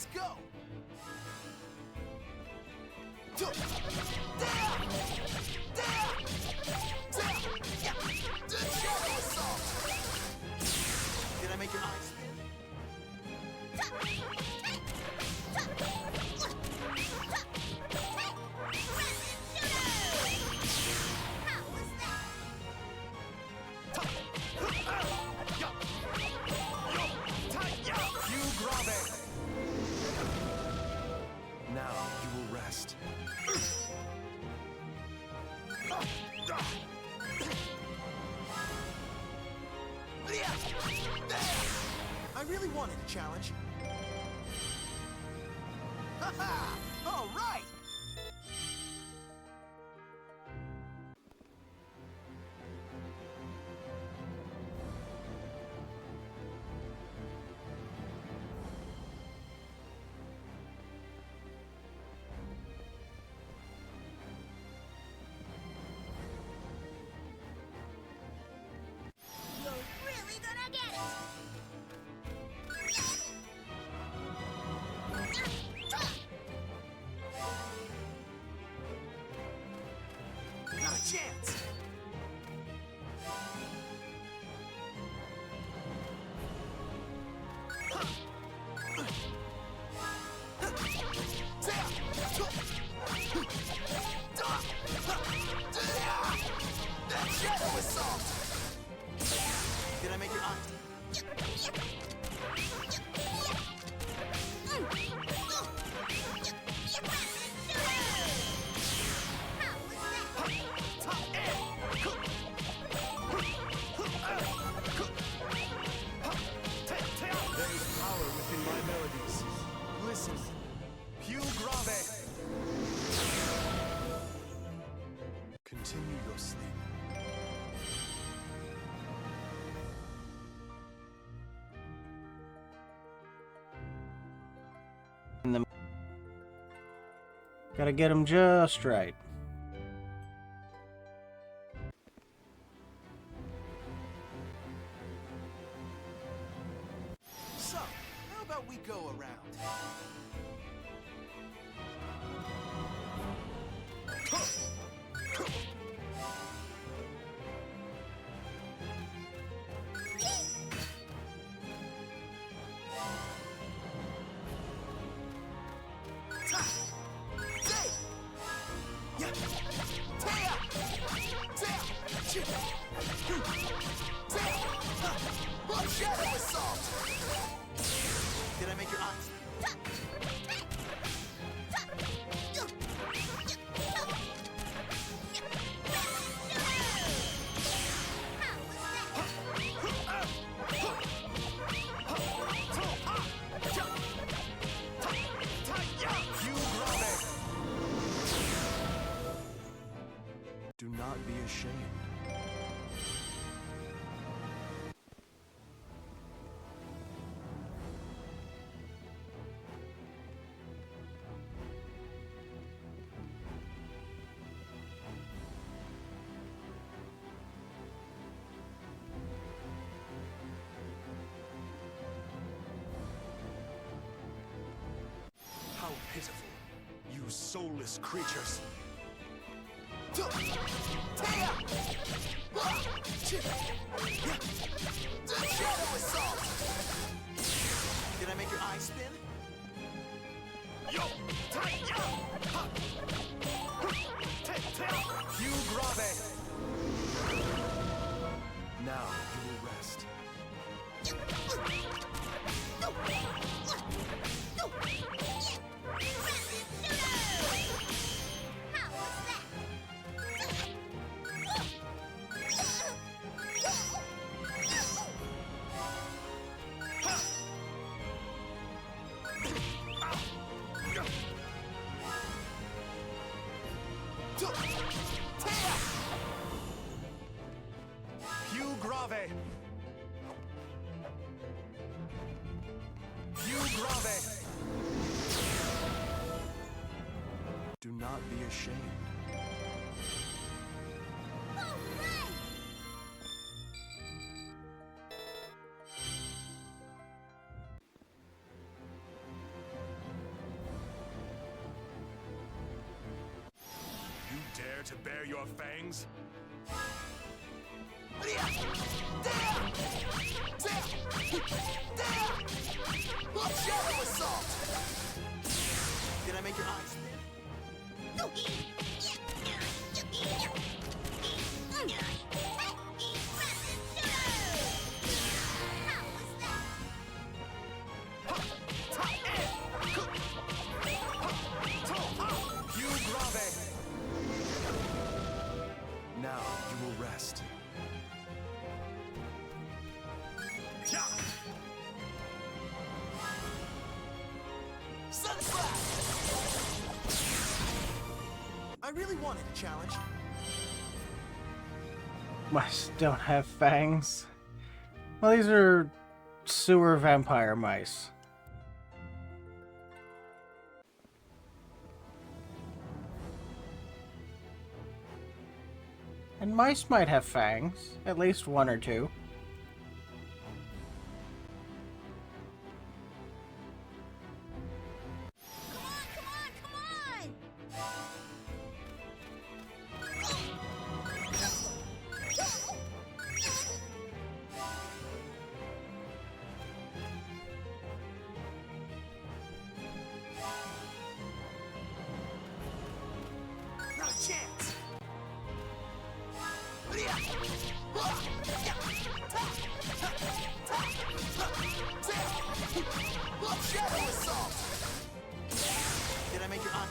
Let's go! Did I make your eyes spin? You grave! Now you will rest. I really wanted a challenge. Ha-ha! All right! You're really gonna get it! Not a chance! Shadow assault! Did I make your eyes? There's power within my melodies. Listen. Più grave. Continue your sleep. Gotta get them just right. So, how about we go around? Shadow assault! Did I make your eyes? Do not be ashamed. How pitiful. You soulless creatures. Shadow assault! Did I make your eyes spin? Yo! You grave! Now you will rest. Più grave! Più grave! Do not be ashamed. dare to bare your fangs? Shadow assault! Did I make your eyes spin? Now you will rest. Sunslash! I really wanted a challenge. Mice don't have fangs. Well, these are sewer vampire mice. And mice might have fangs, at least one or two. Not a chance! Shadow assault! Did I make your eye?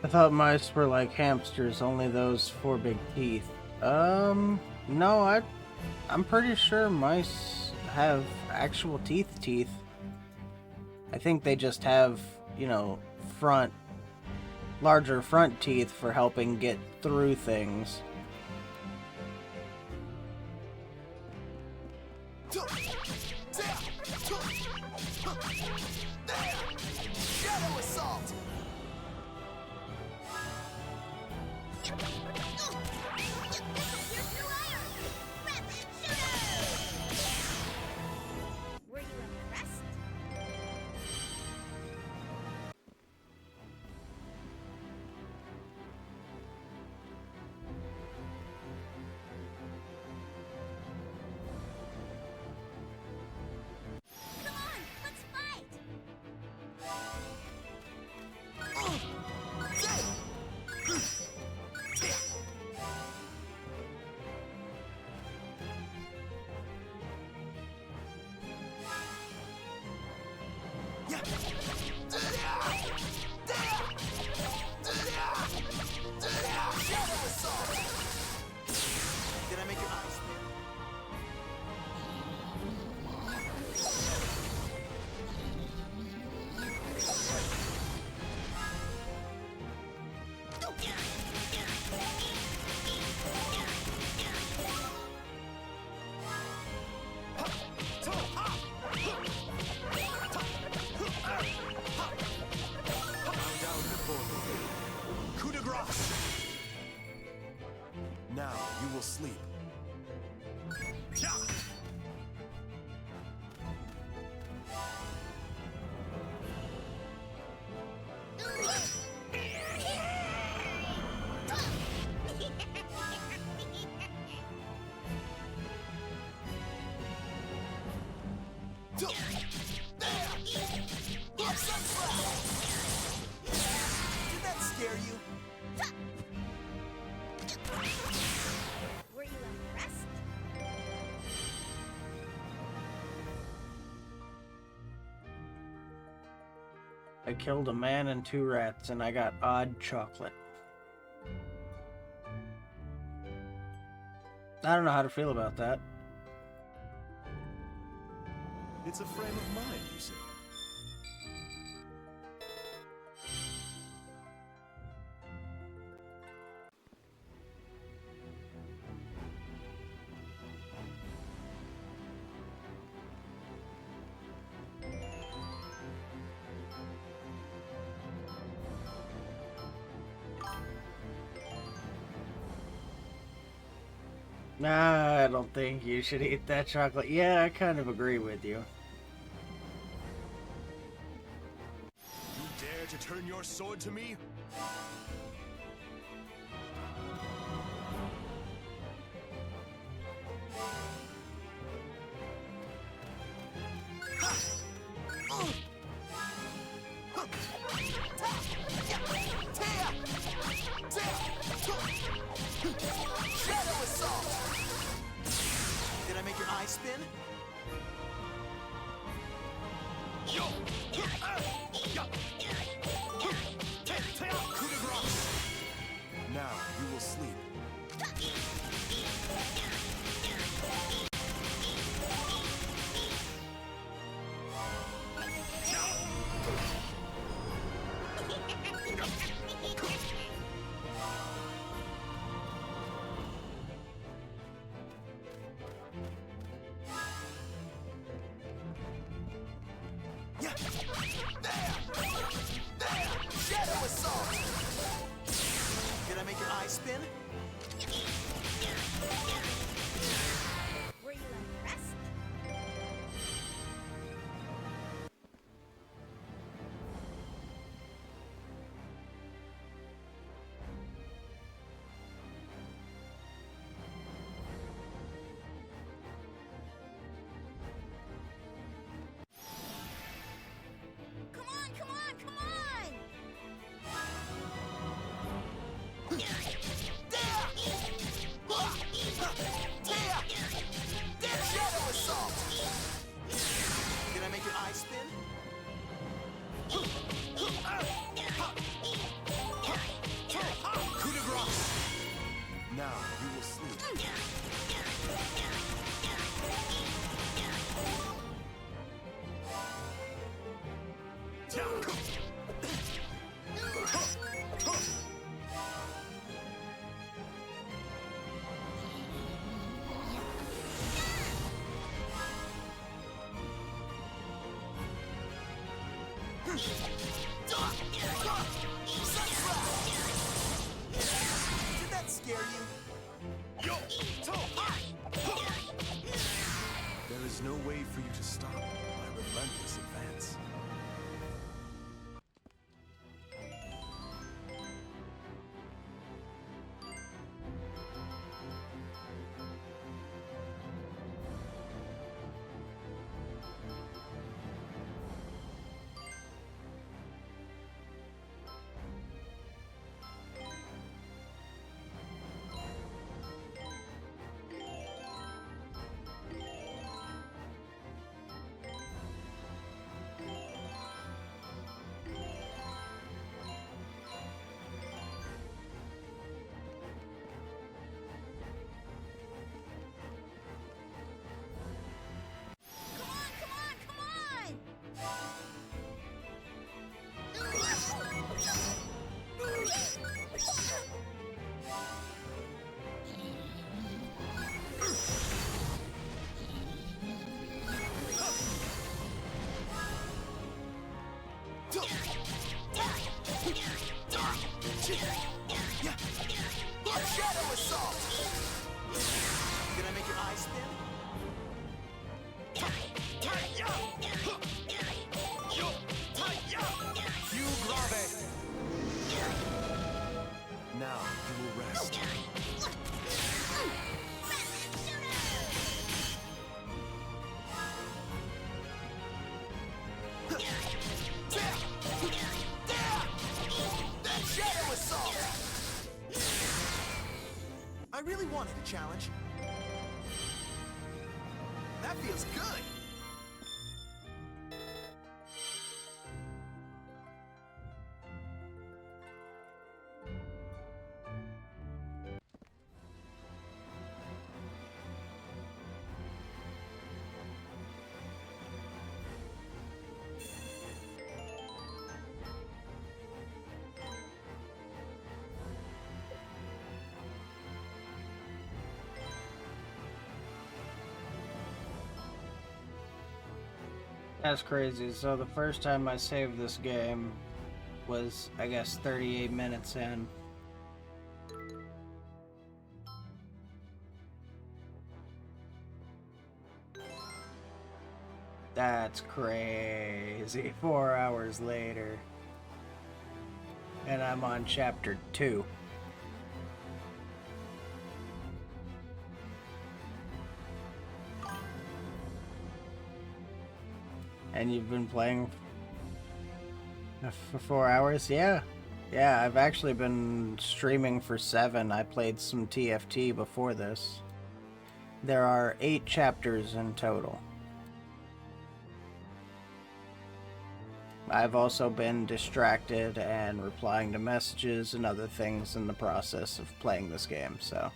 I thought mice were like hamsters, only those 4 big teeth. No, I'm pretty sure mice have actual teeth. I think they just have, you know, larger front teeth for helping get through things. Shadow assault! Were you impressed? Come on, let's fight! Shadow assault! Did I make your eyes spin? Coup de grace! Now you will sleep. Did that scare you? Were you impressed? I killed a man and 2 rats, and I got odd chocolate. I don't know how to feel about that. It's a frame of mind, you see. Nah, I don't think you should eat that chocolate. Yeah, I kind of agree with you. You dare to turn your sword to me? Shadow Assault! Did I make your eye spin? Now you will sleep. Shadow Assault! Did I make your eye spin? Were you impressed? Come on, come on, come on! Shadow Assault! Did I make your eye spin? Coup de grace! Now you will sleep. Did that scare you? There is no way for you to stop my relentless advance. Shadow Assault! Did I make your eye spin? Hugh Grave! Now you will rest. Shadow Assault! I really wanted a challenge. That feels good! That's crazy. So the first time I saved this game was, I guess, 38 minutes in. That's crazy. 4 hours later. And I'm on chapter 2. And you've been playing for 4 hours? Yeah. Yeah, I've actually been streaming for 7. I played some TFT before this. There are 8 chapters in total. I've also been distracted and replying to messages and other things in the process of playing this game, so